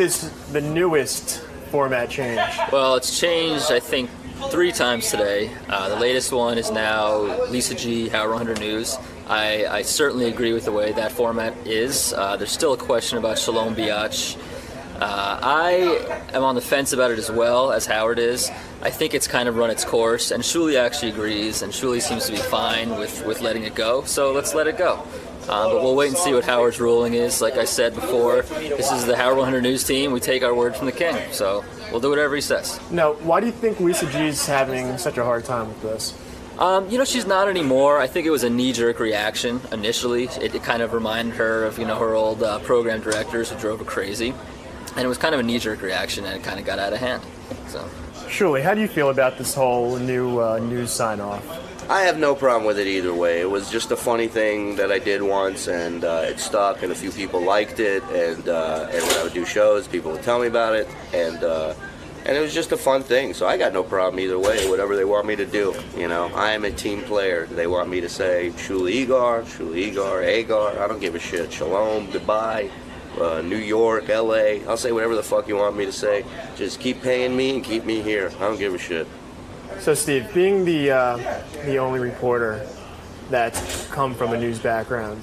the newest format change? Well, it's changed, I think, 3 times today. The latest one is now Lisa G, Howard 100 News. I certainly agree with the way that format is. There's still a question about Shalom Biatch. I am on the fence about it as well, as Howard is. I think it's kind of run its course, and Shuli actually agrees, and Shuli seems to be fine with letting it go, so let's let it go. But we'll wait and see what Howard's ruling is. Like I said before, this is the Howard 100 News team. We take our word from the king, so we'll do whatever he says. Now, why do you think Lisa G's having such a hard time with this? She's not anymore. I think it was a knee-jerk reaction initially. It kind of reminded her of, her old program directors who drove her crazy. And it was kind of a knee-jerk reaction, and it kind of got out of hand. So, Shuli, how do you feel about this whole new news sign-off? I have no problem with it either way. It was just a funny thing that I did once, and it stuck, and a few people liked it, and when I would do shows, people would tell me about it, and it was just a fun thing. So I got no problem either way, whatever they want me to do. You know, I am a team player. They want me to say Shula Igor, Agar. I don't give a shit. Shalom, goodbye. New York, L.A. I'll say whatever the fuck you want me to say. Just keep paying me and keep me here. I don't give a shit. So, Steve, being the only reporter that's come from a news background,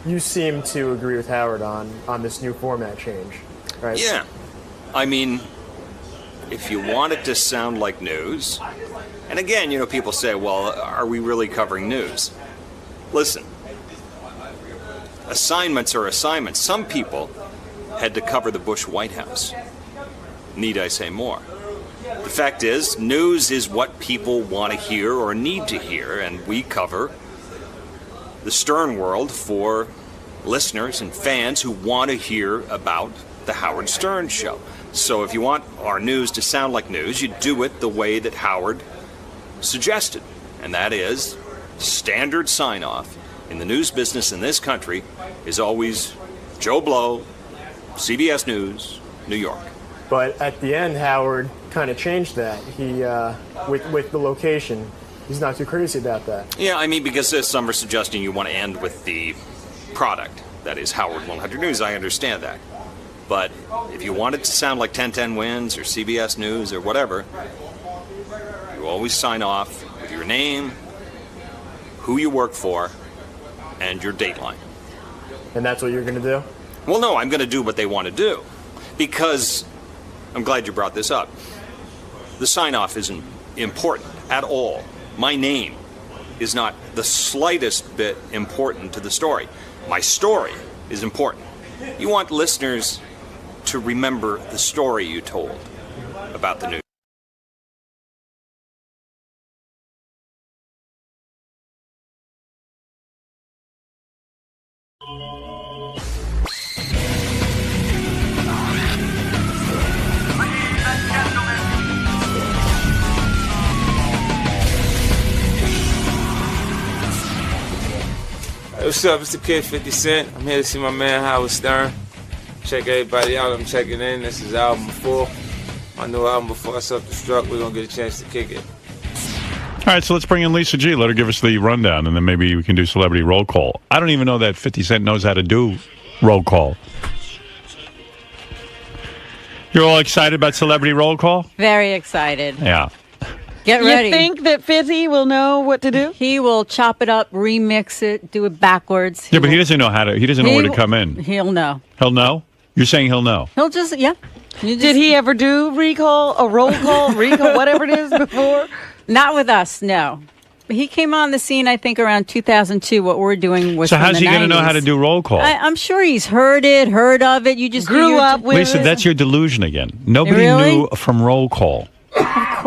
you seem to agree with Howard on this new format change, right? Yeah. I mean, if you want it to sound like news, and again, you know, people say, well, are we really covering news? Listen. Assignments are assignments. Some people had to cover the Bush White House. Need I say more? The fact is, news is what people want to hear or need to hear, and we cover the Stern world for listeners and fans who want to hear about the Howard Stern Show. So if you want our news to sound like news, you do it the way that Howard suggested, and that is standard sign-off in the news business in this country is always Joe Blow, CBS News, New York. But at the end, Howard kind of changed that. He, with the location, he's not too crazy about that. Yeah, I mean, because some are suggesting you want to end with the product, that is Howard 100 News. I understand that. But if you want it to sound like 1010 Wins or CBS News or whatever, you always sign off with your name, who you work for, and your dateline. And that's what you're going to do? Well, no, I'm going to do what they want to do. Because, I'm glad you brought this up, the sign-off isn't important at all. My name is not the slightest bit important to the story. My story is important. You want listeners to remember the story you told about the news. Hey, what's up? It's the Kid 50 Cent. I'm here to see my man Howard Stern. Check everybody out. I'm checking in. This is album 4. My new album before I self-destruct. We're going to get a chance to kick it. All right, so let's bring in Lisa G. Let her give us the rundown, and then maybe we can do celebrity roll call. I don't even know that 50 Cent knows how to do roll call. You're all excited about celebrity roll call? Very excited. Yeah. Get ready. You think that 50 will know what to do? He will chop it up, remix it, do it backwards. Yeah, but he doesn't know how to. He doesn't know where to come in. He'll know. He'll know? You're saying he'll know? He'll just, yeah. Did he ever do recall, a roll call, recall, whatever it is before? Not with us, no. He came on the scene, I think, around 2002. What we're doing was so from how's the he going to 90s. know how to do roll call? I'm sure he's heard of it. You just grew up with Lisa, it. that's your delusion again. Nobody Really? knew from roll call.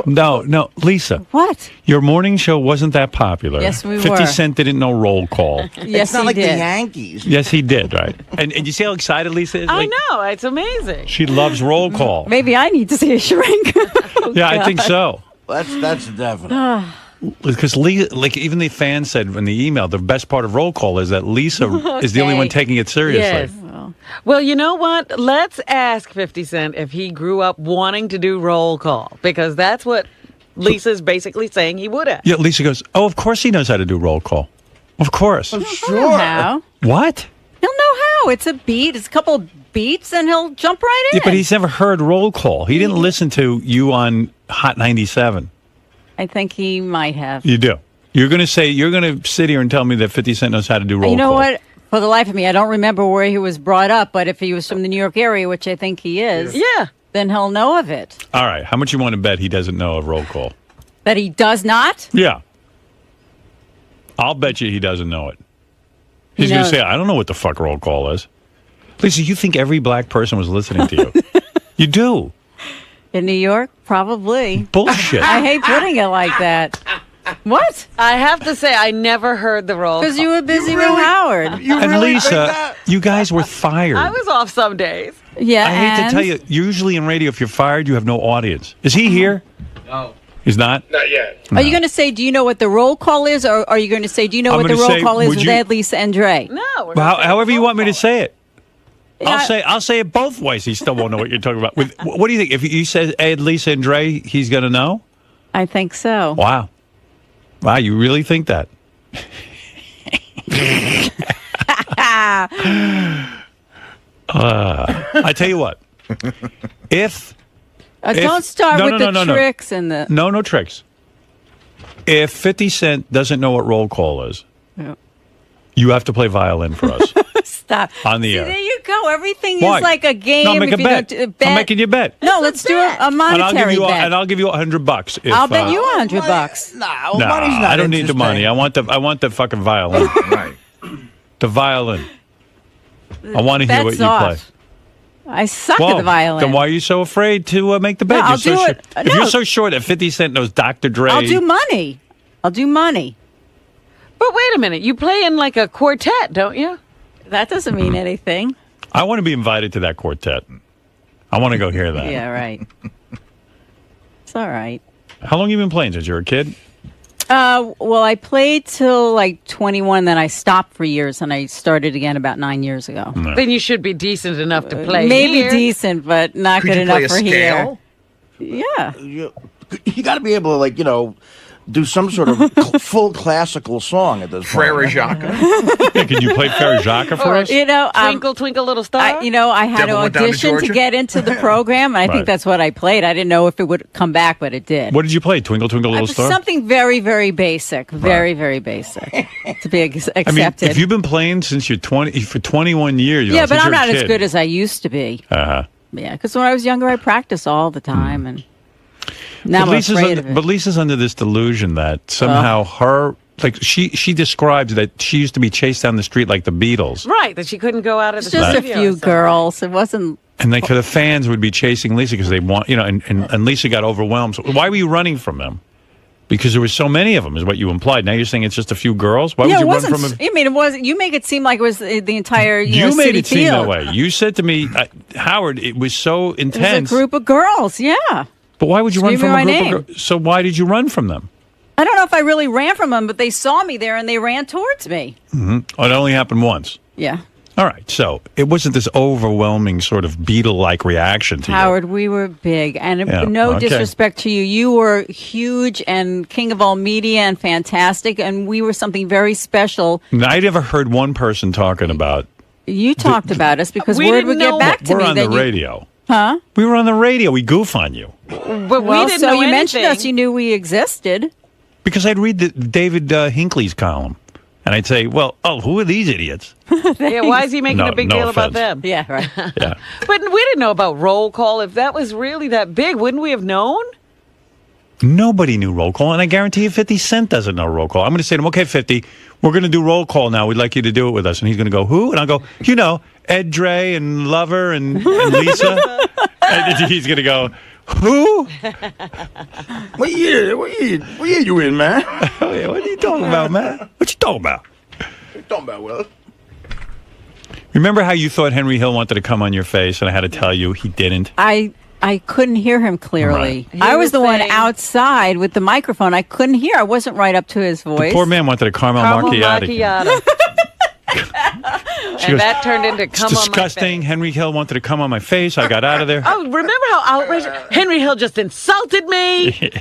No, Lisa. What? Your morning show wasn't that popular. Yes, we 50 were. Cent didn't know roll call. Yes, it's not he like did. the Yankees. Yes, he did, right? And you see how excited Lisa is? I know, it's amazing. She loves roll call. Maybe I need to see a shrink. Yeah, I think so. That's definite. Because like even the fans said in the email, the best part of roll call is that Lisa is the only one taking it seriously. Yes. Well, you know what? Let's ask 50 Cent if he grew up wanting to do roll call, because that's what Lisa's basically saying he would have. Yeah, Lisa goes, oh, of course he knows how to do roll call. Of course. Oh, sure. How? What? He'll know how. It's a beat. It's a couple of beats, and he'll jump right in. Yeah, but he's never heard roll call. He didn't listen to you on Hot 97. I think he might have. You do. You're going to sit here and tell me that 50 Cent knows how to do roll call. You know what? For the life of me, I don't remember where he was brought up, but if he was from the New York area, which I think he is, then he'll know of it. All right. How much you want to bet he doesn't know of roll call? That he does not? Yeah. I'll bet you he doesn't know it. He's going to say, I don't know what the fuck roll call is. Lisa, you think every black person was listening to you. You do. In New York? Probably. Bullshit. I hate putting it like that. What? I have to say, I never heard the roll. Because you were busy with Howard. And Lisa, you guys were fired. I was off some days. Yeah. I hate to tell you, usually in radio, if you're fired, you have no audience. Is he here? No. He's not? Not yet. Are you going to say, do you know what the roll call is? Or are you going to say, do you know I'm what the gonna roll say, call is would with you- Ed, Lisa, and Dre? No. However you want me to say it. Yeah. I'll say it both ways. He still won't know what you're talking about. What do you think? If you said Ed, Lisa, and Dre, he's going to know? I think so. Wow. Wow, you really think that? I tell you what. If don't start no, with no, the no, tricks and the. No tricks. If 50 Cent doesn't know what roll call is, Yeah. you have to play violin for us Stop. on the See, air. there you go. Everything Why? is like a game. No, make if a you bet. don't I'm making you a bet. No, let's do a monetary bet. And I'll give you $100 if I'll bet you $100. No, No, money's not I don't need the interesting. money. I want the fucking violin. Right. The violin. I want to hear what Bet's you play. off. I suck Well, at the violin. Then why are you so afraid to make the bet? No, I'll You're so do sure. it. If No. you're so sure that 50 Cent knows Dr. Dre, I'll do money. I'll do money. But wait a minute. You play in like a quartet, don't you? That doesn't mean anything. I want to be invited to that quartet. I want to go hear that. Yeah, right. It's all right. How long have you been playing since you were a kid? Well, I played till like 21, then I stopped for years, and I started again about 9 years ago. Then you should be decent enough to play. Maybe here. decent, but not Could good you enough play a for scale? here. Yeah. You got to be able to, like, do some sort of full classical song at this point. Frere Jacques. Yeah, can you play Frere Jacques for us? Twinkle, twinkle, little star. I had Devil to Went Down to audition to Georgia? get into the program, and I Right. think that's what I played. I didn't know if it would come back, but it did. What did you play? Twinkle, Twinkle, Little Star? Something very, very basic. Very, very basic to be accepted. I mean, if you've been playing since you're 20 for 21 years, yeah, but since I'm you're a not as kid. good as I used to be. Uh-huh. Yeah, because when I was younger, I practiced all the time, and now But I'm afraid of it. But Lisa's under this delusion that somehow her, like she describes that she used to be chased down the street like the Beatles. Right, that she couldn't go out of It's the just a studio few or something. girls. It wasn't. And like the fans would be chasing Lisa because they want, and Lisa got overwhelmed. So why were you running from them? Because there were so many of them, is what you implied. Now you're saying it's just a few girls. Why would Yeah, you it run wasn't. from them? I mean, it was. You make it seem like it was the entire. You made city it seem field. that way. You said to me, Howard, it was so It was a intense. group of girls. Yeah. But why would you run Screaming from a my group name. of girls? So why did you run from them? I don't know if I really ran from them, but they saw me there and they ran towards me. Mm-hmm. Oh, it only happened once. Yeah. All right. So it wasn't this overwhelming sort of Beatle-like reaction to you. Howard, we were big, and Yeah, no okay. disrespect to you, you were huge and king of all media and fantastic, and we were something very special. I never heard one person talking about. You talked about us because We word didn't would get know- back to We're me on that the you, radio. huh? We were on the radio. We goof on you But Well, we didn't so know you mentioned anything. us, you knew we existed. because I'd read the David Hinckley's column, and I'd say, "Well, who are these idiots?" Yeah, why is he making No- a big no deal about offense. them? Yeah, right. Yeah. But we didn't know about roll call. If that was really that big, wouldn't we have known? Nobody knew roll call, and I guarantee you 50 Cent doesn't know roll call. I'm going to say to him, okay, 50, we're going to do roll call now. We'd like you to do it with us. And he's going to go, who? And I'll go, Ed, Dre, and Lover, and Lisa. And he's going to go, who? What year you in, man? Oh, yeah, what are you talking about, man? What you talking about? What you talking about, Will? Remember how you thought Henry Hill wanted to come on your face, and I had to tell you he didn't? I couldn't hear him clearly. Right. I was the one saying- outside with the microphone. I couldn't hear. I wasn't right up to his The voice. poor man wanted a caramel macchiato. She And goes, that turned into It's come on my disgusting. Henry Hill wanted to come on my face. I got out of there. Oh, remember how outrageous Henry Hill just insulted me?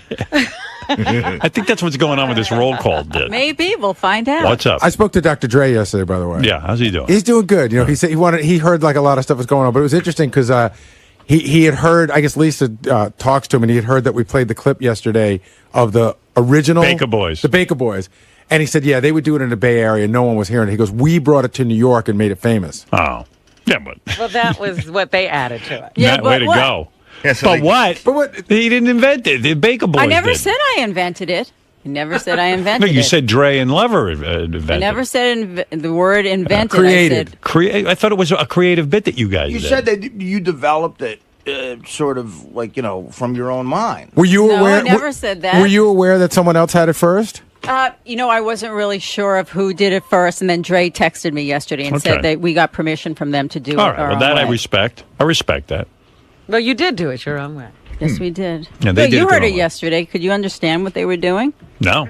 I think that's what's going on with this roll call bit. Maybe we'll find out. What's up? I spoke to Dr. Dre yesterday, by the way. Yeah, how's he doing? He's doing good. He said he heard like a lot of stuff was going on, but it was interesting because he had heard. I guess Lisa talks to him, and he had heard that we played the clip yesterday of the original Baker Boys. the Baker Boys, and he said, yeah, they would do it in the Bay Area. No one was hearing it. He goes, we brought it to New York and made it famous. Oh, yeah, but Well, that was what they added to it. Yeah, Matt, way to what? go. Yeah, so But they- what? But what? He didn't invent it. The Baker Boys I never did. said I invented it. I never said I No, invented it. you said Dre and Lover invented I never said the word invented. Created. I thought it was a creative bit that you guys You did. said that you developed it sort of like, from your own mind. Were you No, aware? I never said that. Were you aware that someone else had it first? I wasn't really sure of who did it first, and then Dre texted me yesterday and Okay. said that we got permission from them to do All it right, our well, own that I way. respect. I respect that. Well, you did do it your own way. Yes, we did. Yeah, they Bill, did you it heard their it own way. yesterday. Could you understand what they were doing? No.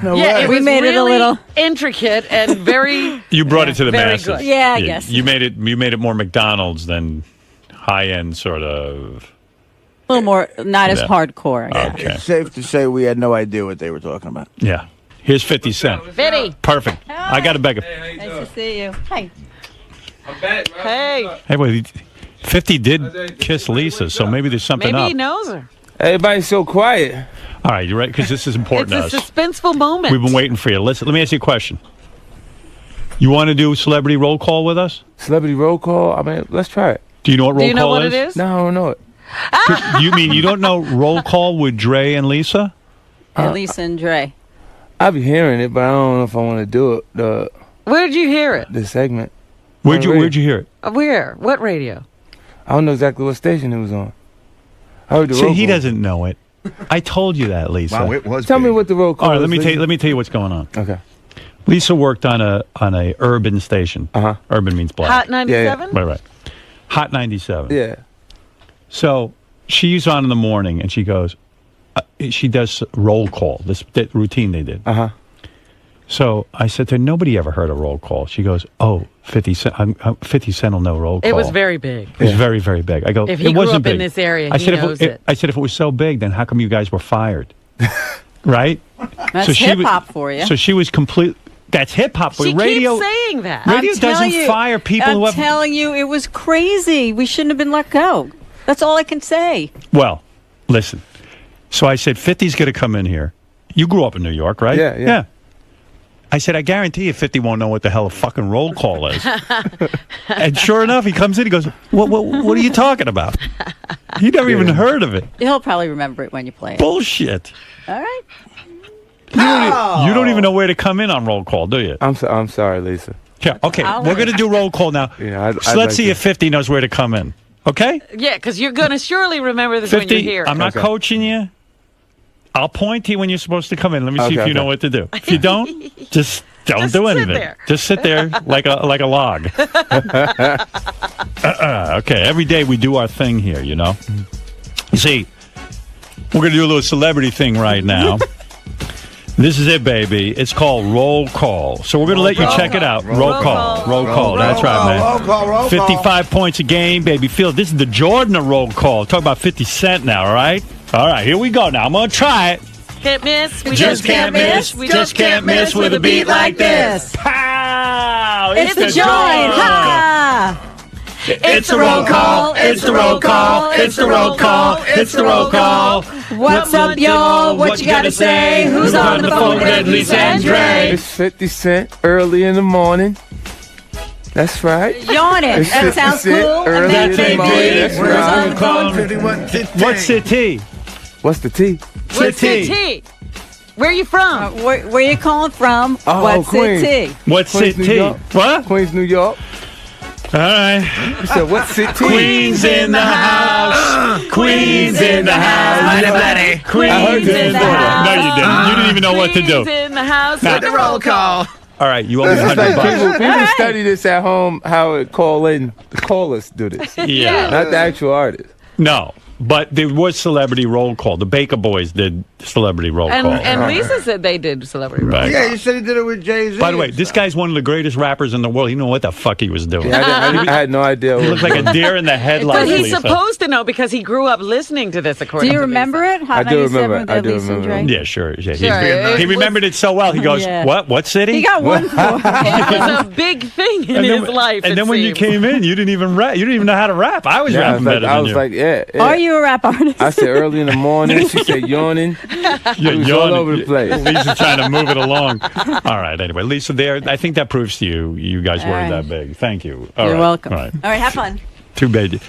Yeah, it We was made it a really little- intricate and very. You brought it to the very masses. good. Yeah, I guess. You made it more McDonald's than high-end sort of. A little more, not as Yeah. hardcore. Yeah. Okay. It's safe to say we had no idea what they were talking about. Yeah. Here's 50 Cent. 50. Perfect. I got to beg him. Nice to see you. Hi. Hey. Hey, wait. 50 did kiss Lisa, so maybe there's something Maybe up. he knows her. Everybody's so quiet. All right, you ready? Because this is important It's to a us. suspenseful moment. We've been waiting for you. Listen, let me ask you a question. You want to do celebrity roll call with us? Celebrity roll call? I mean, let's try it. Do you know what roll Do you know call what is? it is? No, I don't know it. You mean you don't know roll call with Dre and Lisa? And Lisa and Dre. I'll be hearing it, but I don't know if I want to do it. Where'd you hear it? The segment. Where'd you hear it? Where? What radio? I don't know exactly what station it was on. I heard the See, roll he call. doesn't know it. I told you that, Lisa. Wow, it was Tell me big. what the roll call All right, is. let me tell you what's going on. Okay. Lisa worked on a urban station. Uh-huh. Urban means black. Hot 97? Right. Hot 97. Yeah. So she's on in the morning, and she goes, she does roll call, that routine they did. Uh-huh. So I said to her, nobody ever heard a roll call. She goes, oh, 50 Cent, 50 Cent will know roll call. It was very big. It was very, very big. I go, If he it grew wasn't up big. in this area, I he said, knows if it. I said, if it was so big, then how come you guys were fired? Right? That's hip-hop for you. So she was complete. That's hip-hop. She Radio, keeps saying that. radio I'm telling doesn't you- fire people I'm who have... telling you, it was crazy. We shouldn't have been let go. That's all I can say. Well, listen. So I said, 50's going to come in here. You grew up in New York, right? Yeah. I said, I guarantee you 50 won't know what the hell a fucking roll call is. And sure enough, he comes in, he goes, what are you talking about? He never even heard of it. He'll probably remember it when you play it. Bullshit. All right. You don't even know where to come in on roll call, do you? I'm sorry, Lisa. Yeah, okay. We're going to do roll call now. Yeah, So let's see if 50 knows where to come in. Okay? Yeah, because you're going to surely remember this when 50, you're here. I'm not coaching you. I'll point to you when you're supposed to come in. Let me see if you know what to do. If you don't, just don't Just do sit anything. there. Just sit there like a log. Okay, every day we do our thing here, you know. You see, we're going to do a little celebrity thing right now. This is it, baby. It's called Roll Call. So we're going to let you check it out. Roll call. Roll call. That's right, man. Roll call. 55 points a game, baby. Phil, this is the Jordan of Roll Call. Talk about 50 Cent now, all right? All right, here we go now. I'm going to try it. Can't miss. We Just can't miss. We Just can't miss with a beat like this. Pow! It's the joint. Ha! It's the roll call. It's the roll call. It's the roll call. It's the roll call. What's up, y'all? What you got to say? Who's on the phone with Lisa and Dre? It's 50 Cent early in the morning. That's right. Yawning. It's That 50 sounds Cent cool. early And in that's the morning. That's Who's on the right. phone? What's the T? What's the T? What's the T? Where are you from? Where you calling from? Oh, What's Queens. the T? What's Queens, New City? York. What? Queens, New York. All right. I said, what's city? Queens in the house. Queens in the house. I Queens heard in this the before. house. No, you didn't. You didn't even know what to do. Queens in the house Now- with the roll call. All right, you owe me This is like $100. people study this at home, how it the callers do this. Yeah. Not the actual artist. No, but there was celebrity roll call. The Baker Boys did celebrity roll call. And Lisa said they did celebrity roll Right. call. Yeah, you said he did it with Jay-Z. By the way, this guy's one of the greatest rappers in the world. He knew what the fuck he was doing. Yeah, I had no idea. He looked like a deer in the headlights. But he's Lisa. supposed to know because he grew up listening to this, Do according you to remember Lisa. it? Hot I do 97 remember it. I with do Lisa and remember Dre? Yeah, sure. Yeah. Sure, He it remembered it so well. He goes, Yeah. "What? What city?" He got one for It was a big thing in And his then, life. and it then when you seemed. came in, you didn't even rap. You didn't even know how to rap. I was Yeah, rapping better I than was you. like, yeah. Are you a rap artist? I said early in the morning. She said yawning. You're It was all over the place. Lisa's trying to move it along. All right. Anyway, Lisa, there. I think that proves to you guys All weren't right. that big. Thank you. All You're right. welcome. All right. All right, have fun. Too bad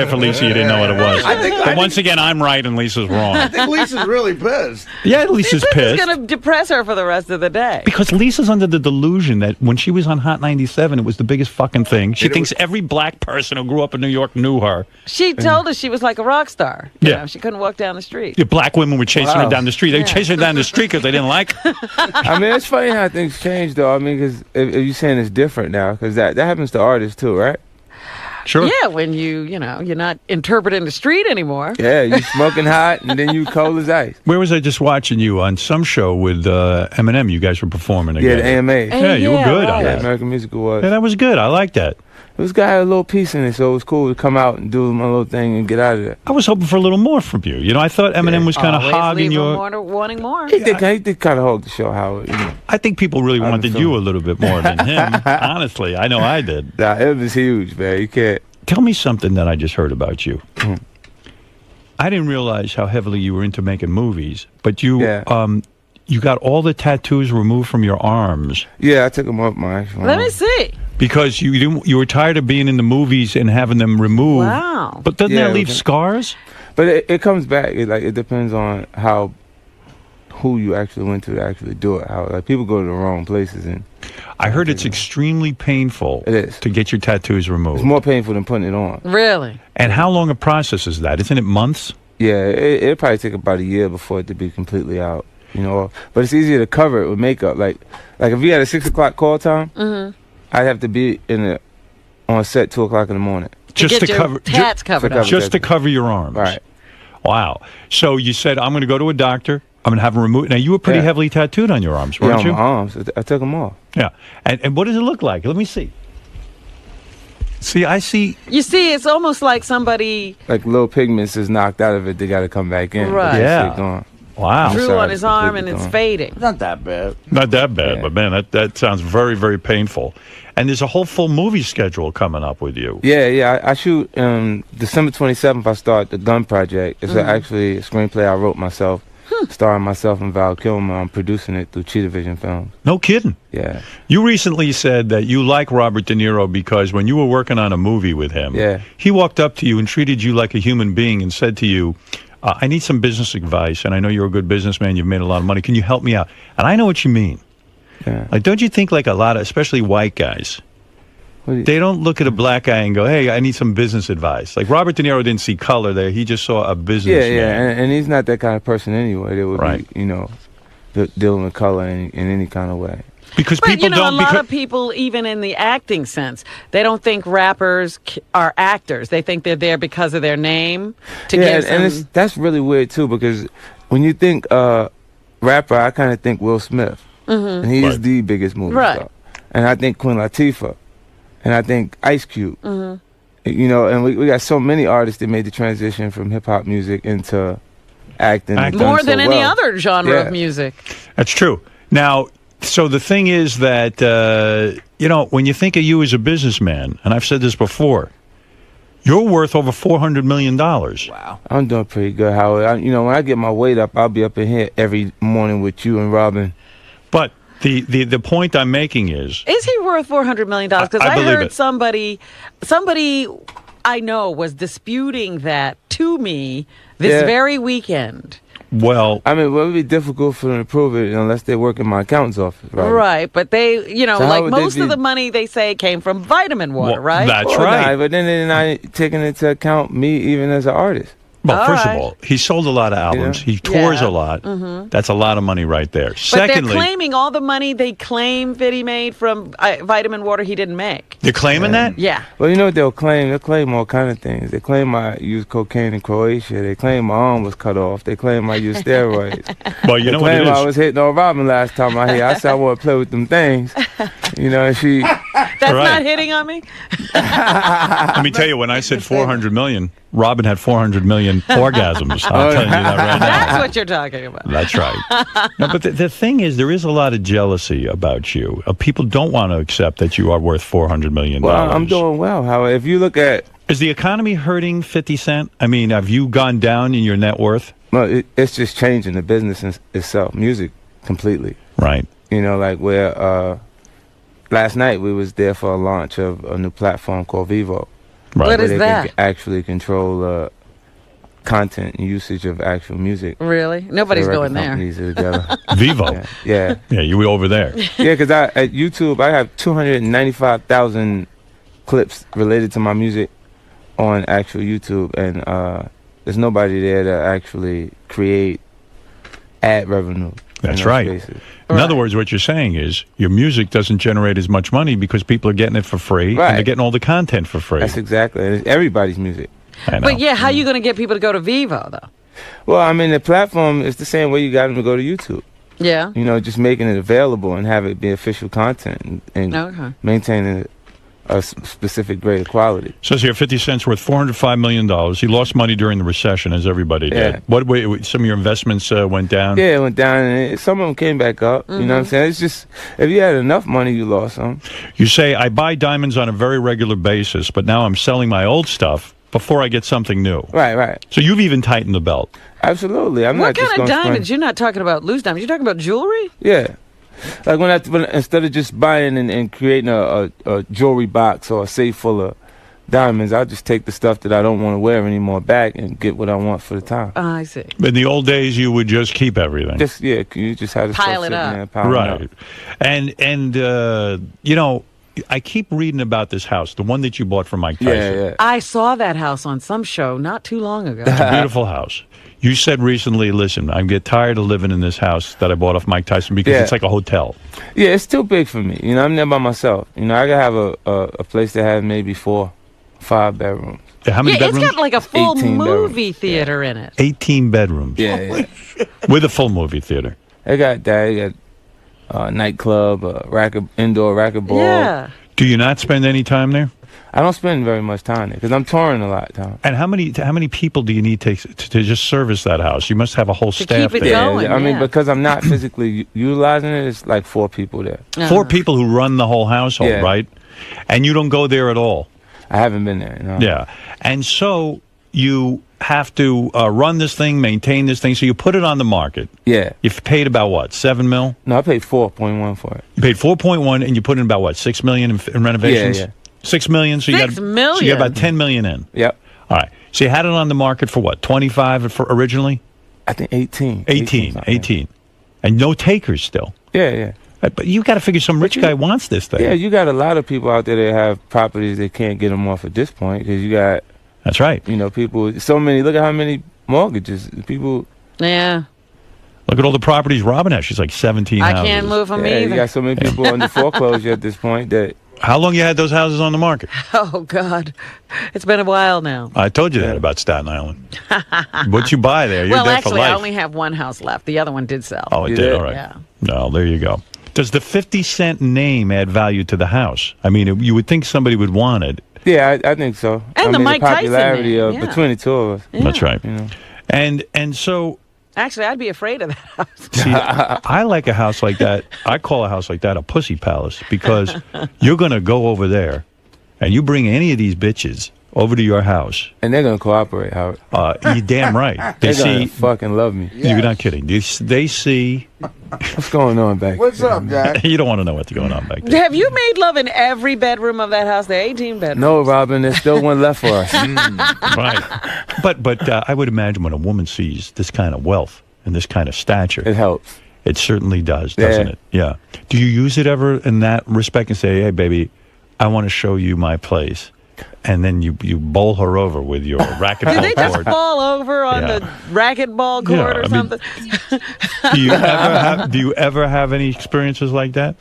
for Lisa. You didn't know what it was. I But once again, I'm right and Lisa's wrong. I think Lisa's really pissed. Yeah, Lisa's This is pissed. going to depress her for the rest of the day. Because Lisa's under the delusion that when she was on Hot 97, it was the biggest fucking thing. She thinks every black person who grew up in New York knew her. She told us she was like a rock star. You Yeah. know, she couldn't walk down the street. The black women were chasing her Wow. down the street. They were chasing her down the street because they didn't like her. I mean, it's funny how things change, though. I mean, because if you're saying it's different now, because that happens to artists too, right? Sure. Yeah, when you're not interpreting the street anymore. Yeah, you smoking hot and then you cold as ice. Where was I just watching you on some show with Eminem? You guys were performing Yeah, together. the AMA. Yeah, you were good on Yeah, that. American Music Awards. Yeah, that was good. I like that. It was got a little piece in it, so it was cool to come out and do my little thing and get out of there. I was hoping for a little more from you. You know, I thought Eminem was kind of Always hogging leave your. them wanting more. He did kind of hog the show, Howard. You know. I think people really wanted you a little bit more than him. Honestly, I know I did. Nah, it was huge, man. You can't. Tell me something that I just heard about you. I didn't realize how heavily you were into making movies, but you you got all the tattoos removed from your arms. Yeah, I took them off my actual. Let me see. Because you were tired of being in the movies and having them removed. Wow. But doesn't that leave scars? But it comes back. It depends on who you actually went to actually do it. How people go to the wrong places and. I heard it's extremely painful. It is. To get your tattoos removed. It's more painful than putting it on. Really? And how long a process is that? Isn't it months? Yeah, it'll probably take about a year before it to be completely out. You know, but it's easier to cover it with makeup. Like if you had a 6 o'clock call time. Mm-hmm. I'd have to be on set 2 o'clock in the morning. Just to cover tats covered up. Just to cover your arms. Right. Wow. So you said, I'm going to go to a doctor. I'm going to have them removed. Now, you were pretty heavily tattooed on your arms, weren't you? Yeah, on my arms. I took them off. Yeah. And what does it look like? Let me see. See, I see. You see, it's almost like somebody. Like little pigments is knocked out of it. They got to come back in. Right. Yeah. Wow. Drew on his arm and it's fading. Not that bad. Not that bad, but man, that sounds very, very painful. And there's a whole full movie schedule coming up with you. Yeah. I shoot December 27th. I start the Gun Project. It's actually a screenplay I wrote myself, starring myself and Val Kilmer. I'm producing it through Cheetah Vision Films. No kidding. Yeah. You recently said that you like Robert De Niro because when you were working on a movie with him, yeah, he walked up to you and treated you like a human being and said to you, I need some business advice, and I know you're a good businessman. You've made a lot of money. Can you help me out? And I know what you mean. Yeah. Like, don't you think like a lot of, especially white guys, they don't look at a black guy and go, hey, I need some business advice. Like Robert De Niro didn't see color there. He just saw a businessman. Yeah, and he's not that kind of person anyway. That would be, dealing with color in any kind of way. Because people don't. A lot of people, even in the acting sense, they don't think rappers are actors. They think they're there because of their name. That's really weird too. Because when you think rapper, I kind of think Will Smith, and he is the biggest movie star. And I think Queen Latifah, and I think Ice Cube. You know, and we got so many artists that made the transition from hip hop music into acting. More than any other genre of music. That's true. Now. So the thing is that, when you think of you as a businessman, and I've said this before, you're worth over $400 million. Wow. I'm doing pretty good, Howard. When I get my weight up, I'll be up in here every morning with you and Robin. But the point I'm making is he worth $400 million? Because I heard somebody I know was disputing that to me this very weekend. Well, it would be difficult for them to prove it unless they work in my accountant's office, right? Right, but they, most of the money they say came from vitamin water, right? That's right. But then they're not taking into account me even as an artist. Well, first of all, he sold a lot of albums. He tours a lot. That's a lot of money right there. But Secondly, they're claiming all the money they claim that he made from vitamin water he didn't make. They're claiming that? Yeah. Well, you know what they'll claim? They'll claim all kind of things. They claim I used cocaine in Croatia. They claim my arm was cut off. They claim I used steroids. Well, you know what it is? They claim I was hitting on Robin last time I hit. I said I want to play with them things. And she... That's not hitting on me? Let me tell you, when I said 400 million, Robin had 400 million orgasms. I'm telling you that right now. That's what you're talking about. That's right. No, but the thing is, there is a lot of jealousy about you. People don't want to accept that you are worth $400 million. Well, I'm doing well. However, if you look at... Is the economy hurting 50 Cent? I mean, have you gone down in your net worth? Well, it's just changing the business itself, music, completely. Right. Where... last night we was there for a launch of a new platform called Vivo. Right. What is they that? Can actually control content and usage of actual music. Really? Nobody's going there. Vivo. Yeah. Yeah, you were over there. Yeah, because at YouTube I have 295,000 clips related to my music on actual YouTube, and there's nobody there to actually create ad revenue. That's right. Spaces. In other words, what you're saying is your music doesn't generate as much money because people are getting it for free Right. and they're getting all the content for free. That's exactly. It's everybody's music. I know. But yeah, how are you going to get people to go to Vivo though? Well, I mean, the platform is the same way you got them to go to YouTube. Yeah. You know, just making it available and have it be official content and Okay. maintaining a specific grade of quality. Says here, 50 Cent's worth $405 million. He lost money during the recession, as everybody did. Yeah. What way? Some of your investments went down. Yeah, it went down, and some of them came back up. You know what I'm saying? It's just, if you had enough money, you lost some. You say, I buy diamonds on a very regular basis, but now I'm selling my old stuff before I get something new. Right, right. So you've even tightened the belt. Absolutely. I'm What not just kind of gonna diamonds? spend- You're not talking about loose diamonds. You're talking about jewelry? Yeah. Like when instead of just buying and creating a jewelry box or a safe full of diamonds, I'll just take the stuff that I don't want to wear anymore back and get what I want for the time. I see. In the old days, you would just keep everything. Just you just had to Pile it up. There, pile it Right. up. And you know, I keep reading about this house, the one that you bought from Mike Tyson. Yeah. I saw that house on some show not too long ago. It's a beautiful house. You said recently, listen, I get tired of living in this house that I bought off Mike Tyson because Yeah. it's like a hotel. Yeah, it's too big for me. You know, I'm there by myself. You know, I gotta have a place that has maybe 4, 5 bedrooms. Yeah, how many Yeah, bedrooms? it's got like a full 18 movie theater in it. 18 bedrooms. Yeah. With a full movie theater. They got that. They got nightclub, indoor racquetball. Yeah. Do you not spend any time there? I don't spend very much time there because I'm touring a lot, Tom. And how many people do you need to just service that house? You must have a whole staff keep it there. going. I mean, yeah. because I'm not physically utilizing it, it's like 4 people there. 4 people who run the whole household, Yeah. right? And you don't go there at all. I haven't been there. No. Yeah. And so you have to run this thing, maintain this thing. So you put it on the market. Yeah. You've paid about what, $7 million? No, I paid 4.1 for it. You paid 4.1, and you put in about what, $6 million in renovations? Yeah. $6 million. So you got $6 million? So you got about $10 million in. Yep. All right. So you had it on the market for what, 25 for originally? I think 18. 18. And no takers still. Yeah. But you got to figure some rich guy wants this thing. Yeah, you got a lot of people out there that have properties they can't get them off at this point because you got. That's right. You know, people. So many. Look at how many mortgages people. Yeah. Look at all the properties Robin has. She's like 17 I houses. can't move them Yeah, either. you got so many people under foreclosure at this point that. How long you had those houses on the market? Oh, God. It's been a while now. I told you that about Staten Island. What you buy there, you're Well, there actually, for life. I only have one house left. The other one did sell. Oh, it did? All right. Yeah. No, there you go. Does the 50 Cent name add value to the house? I mean, you would think somebody would want it. Yeah, I think so. And the Mike Tyson popularity name, of yeah. between the two of us. Yeah. That's right. You know. And so, Actually, I'd be afraid of that house. see, I like a house like that. I call a house like that a pussy palace because you're going to go over there and you bring any of these bitches over to your house. And they're gonna cooperate, Howard. You're damn right. They They're gonna see. fucking love me. You're not kidding. They see. What's going on back What's up, Jack? You don't want to know what's going on back there. Have you made love in every bedroom of that house? There are 18 bedrooms. No, Robin, there's still one left for us. Right. But I would imagine when a woman sees this kind of wealth and this kind of stature, It helps. it certainly does, doesn't Yeah. it? Yeah. Do you use it ever in that respect and say, hey, baby, I want to show you my place? And then you bowl her over with your Do racquetball they just court. fall over on Yeah. the racquetball court Yeah, or I mean- something? Do you ever have any experiences like that?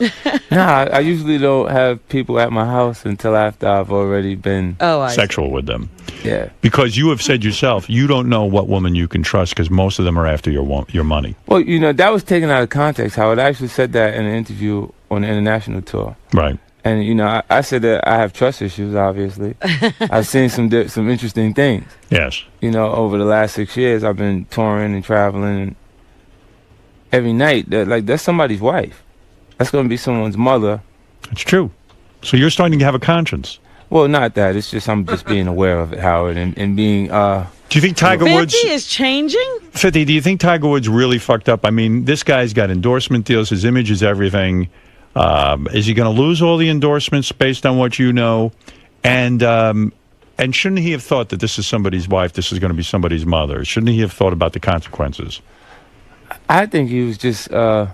Nah, I usually don't have people at my house until after I've already been Sexual with them? Yeah. Because you have said yourself, you don't know what woman you can trust because most of them are after your money. Well, you know, that was taken out of context. Howard actually said that in an interview on the international tour. Right. And, you know, I said that I have trust issues, obviously. I've seen some interesting things. Yes. You know, over the last 6 years, I've been touring and traveling. And every night, that's somebody's wife. That's going to be someone's mother. It's true. So you're starting to have a conscience. Well, not that. It's just I'm just being aware of it, Howard, and being... Do you think Tiger 50 Woods... is changing? 50, do you think Tiger Woods really fucked up? I mean, this guy's got endorsement deals. His image is everything. Is he going to lose all the endorsements based on what you know? And shouldn't he have thought that this is somebody's wife, this is going to be somebody's mother? Shouldn't he have thought about the consequences? I think he was just... and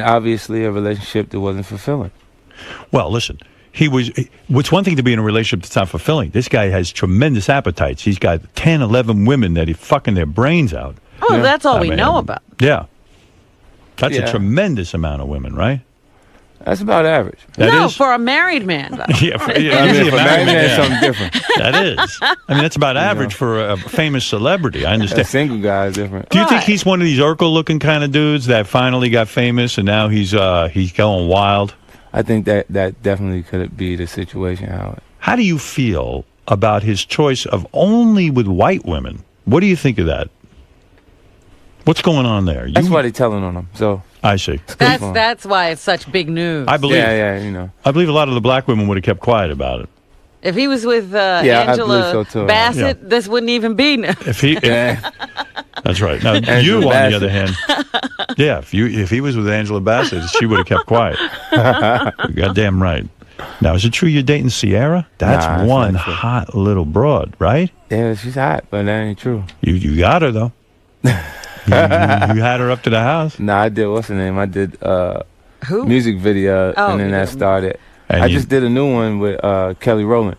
obviously a relationship that wasn't fulfilling. Well, listen, it's one thing to be in a relationship that's not fulfilling. This guy has tremendous appetites. He's got 10, 11 women that he's fucking their brains out. Well, that's all we know about. Yeah. That's a Yeah. tremendous amount of women, right? That's about average. That is? For a married man, though. Yeah, I mean, for a married man, it's something different. That is. I mean, that's about average for a famous celebrity. I understand. A single guy is different. Do you think he's one of these Urkel-looking kind of dudes that finally got famous and now he's going wild? I think that definitely could be the situation, Howard. How do you feel about his choice of only with white women? What do you think of that? What's going on there? That's why they're telling on him. So I see. That's why it's such big news. I believe. Yeah, you know. I believe a lot of the black women would have kept quiet about it. If he was with I believe Angela so, too. Bassett, this wouldn't even be. If he, that's right. Now you, on the other hand, if he was with Angela Bassett, she would have kept quiet. You're goddamn right. Now, is it true you're dating Sierra? That's one hot little broad, right? Yeah, she's hot, but that ain't true. You got her though. You had her up to the house. Nah, I did. What's her name? I did Who? music video, Oh, and then yeah. that started. And I you- just did a new one with Kelly Rowland.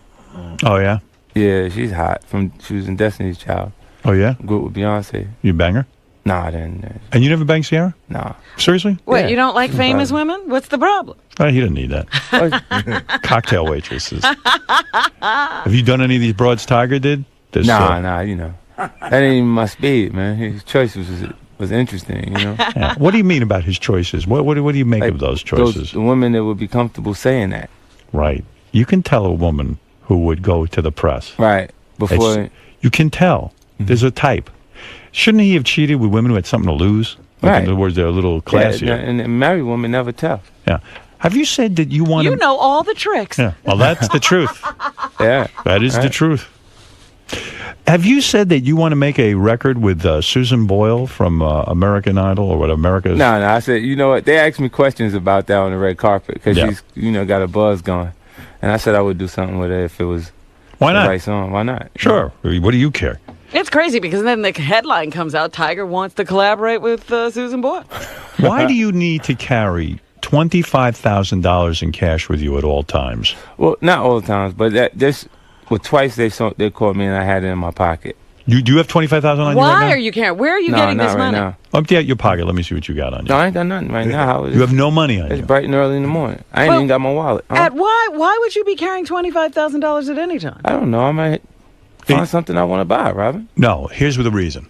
Oh yeah. Yeah, she's hot. She was in Destiny's Child. Oh yeah. Group with Beyonce. You bang her? Nah, I didn't. And you never banged Sierra? Nah. Seriously? Wait, Yeah. you don't like famous women? What's the problem? Oh, he didn't need that. Cocktail waitresses. Have you done any of these broads Tiger did? This, Nah, you know. That ain't even my speed, man. His choice was interesting, you know. Yeah. What do you mean about his choices? What do you make of those choices? The women that would be comfortable saying that. Right. You can tell a woman who would go to the press. Right. Before. You can tell. There's a type. Shouldn't he have cheated with women who had something to lose? Like, Right. in other words, they're a little classier. Yeah, and married women never tell. Yeah. Have you said that you want You to... know all the tricks. Yeah. Well, that's the truth. Yeah. That is the Right. truth. Have you said that you want to make a record with Susan Boyle from American Idol or what America's... No, I said, you know what? They asked me questions about that on the red carpet because Yeah. she's, got a buzz going. And I said I would do something with her if it was Why not? the right song. Why not? Sure. What do you care? It's crazy because then the headline comes out, Tiger wants to collaborate with Susan Boyle. Why do you need to carry $25,000 in cash with you at all times? Well, not all the times, but twice they called me and I had it in my pocket. Do you have $25,000 on you right Why now? are you caring? Where are you No, getting not this right money? now. Empty out your pocket. Let me see what you got on you. No, I ain't got nothing right now. You have no money on It's you. bright and early in the morning. I ain't Well, even got my wallet. Why would you be carrying $25,000 at any time? I don't know. I might find something I want to buy, Robin. No, here's the reason.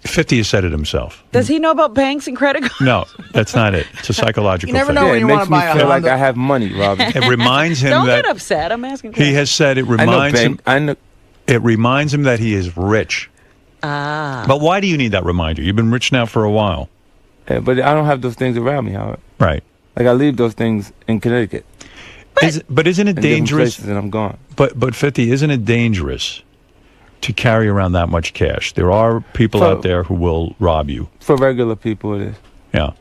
50 has said it himself. Does he know about banks and credit cards? No, that's not it. It's a psychological You never thing. know when it you makes want to me buy a feel like Honda. I have money, Robin. It reminds him Don't that get upset. I'm asking he questions. has said it I know, reminds him. I know. It reminds him that he is rich. Ah. But why do you need that reminder? You've been rich now for a while. Yeah, but I don't have those things around me, Howard. Right. Like I leave those things in Connecticut. But isn't it in different dangerous? places and I'm gone. But 50, isn't it dangerous to carry around that much cash? There are people out there who will rob you. For regular people, it is. Yeah.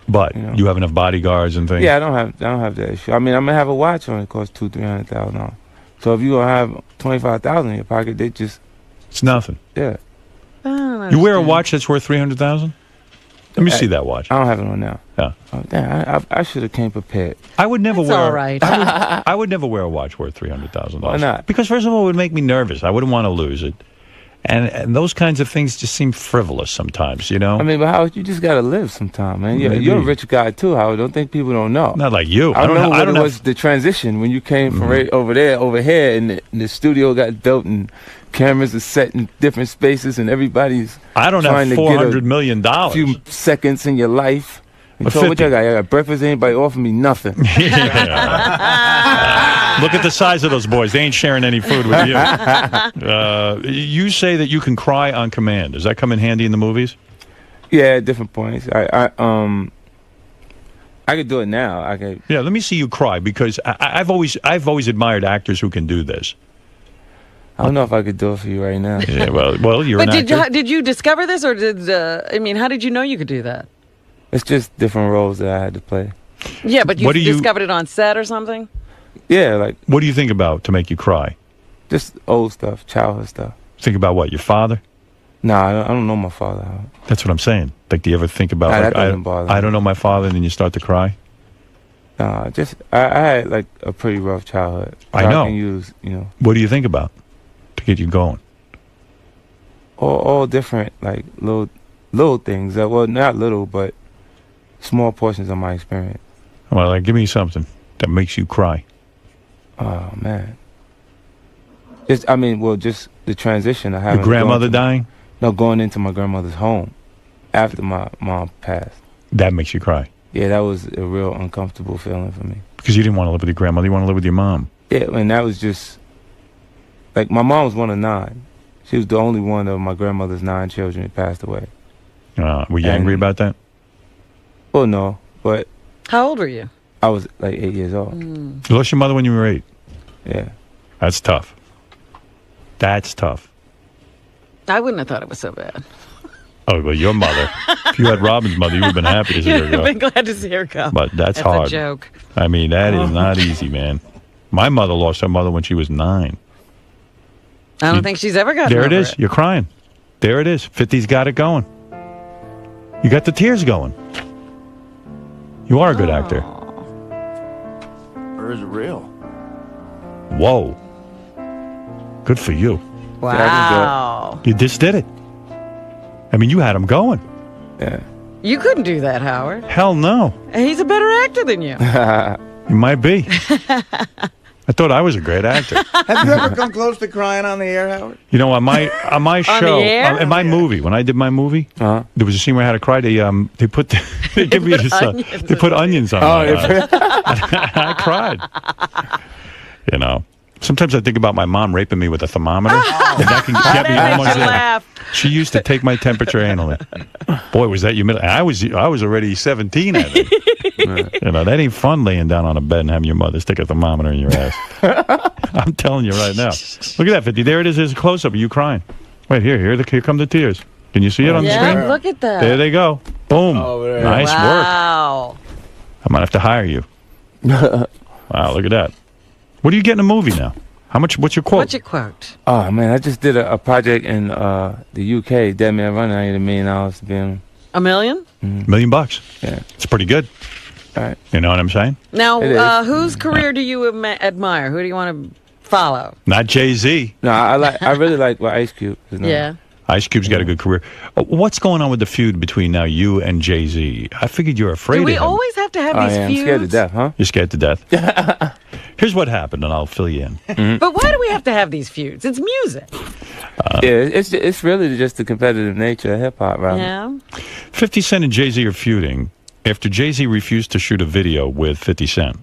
But you have enough bodyguards and things. Yeah, I don't have that issue. I mean, I'm gonna have a watch on it costs $200,000-$300,000. So if you gonna have $25,000 in your pocket, it's nothing. Yeah. You wear a watch that's worth $300,000? Let me see that watch. I don't have it on now. Yeah. Oh, damn, I should have came prepared. I would never That's wear. all right. I would never wear a watch worth $300,000. Why not? Because first of all, it would make me nervous. I wouldn't want to lose it, and those kinds of things just seem frivolous sometimes. You know. I mean, but Howard, you just gotta live sometime, man. Maybe. You're a rich guy too, Howard. Don't think people don't know. Not like you. I don't know what I don't it have- was the transition when you came from right over here, and the studio got built and cameras are set in different spaces, and everybody's I don't trying have to get $400 million. a few seconds in your life. And But so what 50. you got? I got breakfast. Anybody offer me nothing? Look at the size of those boys. They ain't sharing any food with you. You say that you can cry on command. Does that come in handy in the movies? Yeah, at different points. I could do it now. I could. Yeah, let me see you cry because I've always admired actors who can do this. I don't know if I could do it for you right now. Yeah, well, you're But an actor. did you discover this, or how did you know you could do that? It's just different roles that I had to play. Yeah, but What do you- discovered it on set or something? Yeah, like What do you think about to make you cry? just old stuff, childhood stuff. Think about what? Your father? Nah, I don't know my father. That's what I'm saying. Like, do you ever think about? Nah, like, that doesn't bother me. I don't know my father, and then you start to cry. Nah, just I had like a pretty rough childhood. I know. I can use, What do you think about to get you going? all different, like little things. Well, not little, but small portions of my experience. Well, like, give me something that makes you cry. Oh man. Just the transition of having Your grandmother dying? No, going into my grandmother's home after my mom passed. That makes you cry. Yeah, that was a real uncomfortable feeling for me. Because you didn't want to live with your grandmother, you want to live with your mom. Yeah, and that was just like my mom was one of 9. She was the only one of my grandmother's 9 children that passed away. Were you angry about that? Well, no, but How old were you? I was like 8 years old. You lost your mother when you were 8. Yeah. That's tough. That's tough. I wouldn't have thought it was so bad. Oh, well, your mother. If you had Robin's mother, you would have been happy to see her You'd go. have been glad to see her go. But that's a hard. joke. I mean, that is not easy, man. My mother lost her mother when she was 9. I don't think she's ever gotten There over it is. You're crying. There it is. 50's got it going. You got the tears going. You are a good actor. Or is it real? Whoa. Good for you. Wow. You just did it. I mean, you had him going. Yeah. You couldn't do that, Howard. Hell no. He's a better actor than you. You might be. I thought I was a great actor. Have you ever come close to crying on the air, Howard? You know, on my show, the air? in my movie, when I did my movie, there was a scene where I had to cry. They put they give me this, they put onions on my eyes. I cried. You know, sometimes I think about my mom raping me with a thermometer, and that can get me almost there. She used to take my temperature anally. Boy, was that humiliating! I was already 17, I think. You know, that ain't fun laying down on a bed and having your mother stick a thermometer in your ass. I'm telling you right now. Look at that, 50. There it is. There's a close-up of you crying. Wait, here come the tears. Can you see it on the screen? Yeah, look at that. There they go. Boom. Nice work. Wow. I might have to hire you. Wow, look at that. What do you get in a movie now? What's your quote? What's your quote? Oh man, I just did a project in the UK. Dead Man Running. I need $1 million to be in. $1 million? $1 million. Yeah. It's pretty good. All right. You know what I'm saying? Now, whose career do you admire? Who do you want to follow? Not Jay-Z. No, I really like what Ice Cube is doing. Yeah. Ice Cube's got a good career. What's going on with the feud between now you and Jay-Z? I figured you're afraid Do of we him. always have to have these feuds? I'm scared to death, huh? You're scared to death? Here's what happened, and I'll fill you in. But why do we have to have these feuds? It's music. Yeah, it's really just the competitive nature of hip-hop, right? Yeah. 50 Cent and Jay-Z are feuding after Jay-Z refused to shoot a video with 50 Cent.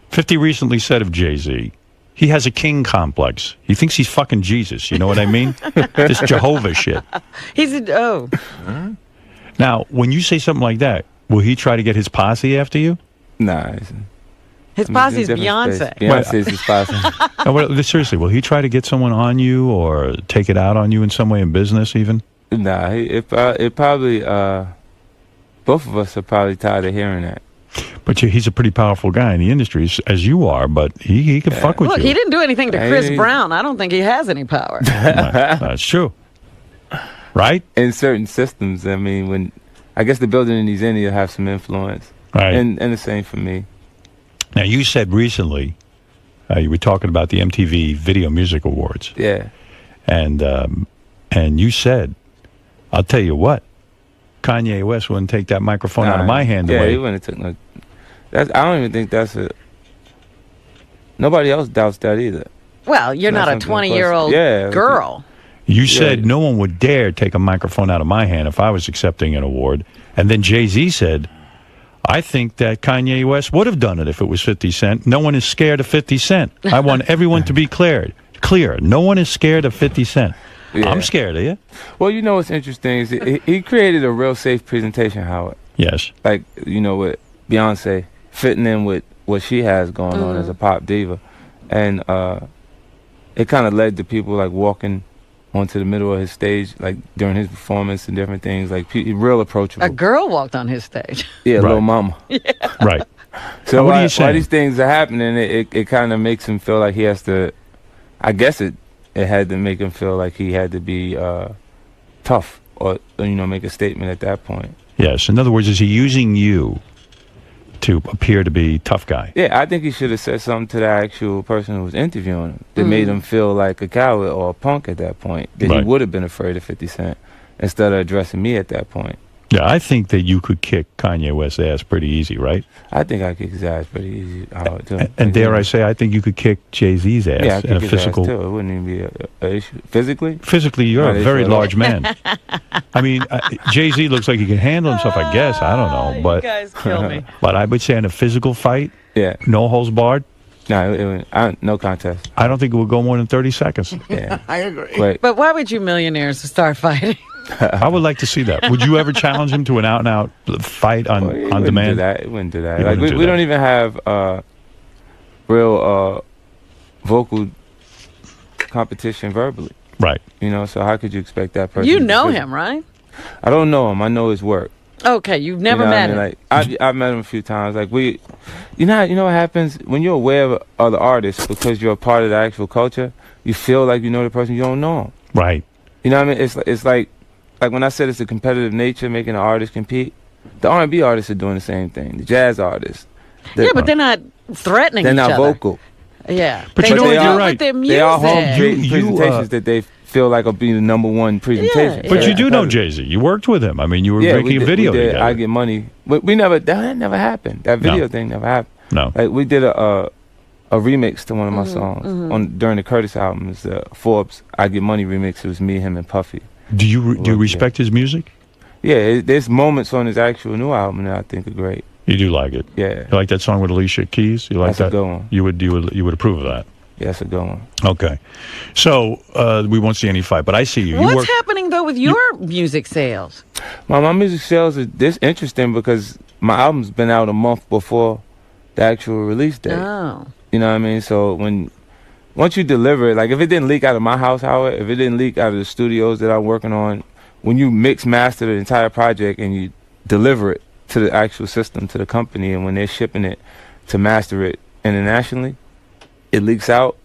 50 recently said of Jay-Z, he has a king complex. He thinks he's fucking Jesus. You know what I mean? This Jehovah shit. Now, when you say something like that, will he try to get his posse after you? Nah. His posse's Beyonce. Beyonce's his posse. Seriously, will he try to get someone on you or take it out on you in some way in business even? Nah, it probably, both of us are probably tired of hearing that. But he's a pretty powerful guy in the industry, as you are, but he can fuck with Look, you. he didn't do anything to Chris Brown. I don't think he has any power. That's true. Right? In certain systems, I mean, I guess the building in he's in, he'll have some influence. Right. And the same for me. Now, you said recently, you were talking about the MTV Video Music Awards. Yeah. And you said, I'll tell you what, Kanye West wouldn't take that microphone out of my hand away. Yeah, he wouldn't have took I don't even think that's nobody else doubts that either. Well, you're not a 20-year-old girl. You said no one would dare take a microphone out of my hand if I was accepting an award. And then Jay-Z said, I think that Kanye West would have done it if it was 50 Cent. No one is scared of 50 Cent. I want everyone to be clear. No one is scared of 50 Cent. Yeah. I'm scared of you. Well, you know what's interesting is he created a real safe presentation, Howard. Yes. Like, with Beyonce fitting in with what she has going on as a pop diva. And it kind of led to people, like, walking onto the middle of his stage, like, during his performance and different things. Like, real approachable. A girl walked on his stage. Yeah, Lil Mama. Yeah. Right. So why these things are happening, it kind of makes him feel like he has to, I guess it had to make him feel like he had to be tough or make a statement at that point. Yes. In other words, is he using you to appear to be tough guy. Yeah, I think he should have said something to the actual person who was interviewing him that made him feel like a coward or a punk at that point. That he would have been afraid of 50 Cent instead of addressing me at that point. Yeah, I think that you could kick Kanye West's ass pretty easy, right? I think I kick his ass pretty easy. And dare I say, I think you could kick Jay-Z's ass yeah, I in kick a his physical. ass too. It wouldn't even be an issue. Physically? Physically, you're a very large man. I mean, Jay-Z looks like he can handle himself, I guess. I don't know. But, you guys kill me. But I would say in a physical fight, no holds barred. No, no contest. I don't think it would go more than 30 seconds. Yeah, I agree. But why would you millionaires start fighting? I would like to see that. Would you ever challenge him to an out-and-out fight on demand? He wouldn't do that. Like, we don't even have real vocal competition verbally. Right. You know, so how could you expect that person? You know him, right? I don't know him. I know his work. Okay, you've never met him. Like I've met him a few times. Like you know what happens when you're aware of other artists because you're a part of the actual culture. You feel like you know the person. You don't know him. Right. You know what I mean? It's like when I said it's a competitive nature making the artists compete. The R&B artists are doing the same thing. The jazz artists. Yeah, but they're not threatening they're each not other. vocal. Yeah. But you know what? You're right. They are home creating presentations that they feel like will be the #1 presentation. But you do know Jay-Z. You worked with him. I mean, you were making a video together. I get money. We never. That never happened. That video thing never happened. No. Like we did a remix to one of my songs during the Curtis album. It's the Forbes I Get Money remix. It was me, him, and Puffy. Do you respect his music? Yeah, there's moments on his actual new album that I think are great. You do like it? Yeah. You like that song with Alicia Keys? You like That's that? a good one. You would approve of that? Yeah, that's a good one. Okay. So we won't see any fight, but I see you. What's happening, though, with your music sales? My music sales is this interesting because my album's been out a month before the actual release date. Oh. You know what I mean? So once you deliver it, like if it didn't leak out of my house, Howard, if it didn't leak out of the studios that I'm working on, when you mix master the entire project and you deliver it to the actual system, to the company, and when they're shipping it to master it internationally, it leaks out,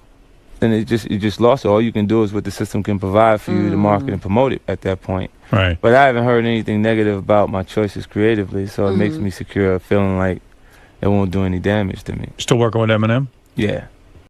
then you just lost it. All you can do is what the system can provide for you to market and promote it at that point. Right. But I haven't heard anything negative about my choices creatively, so it makes me secure, feeling like it won't do any damage to me. Still working with Eminem? Yeah.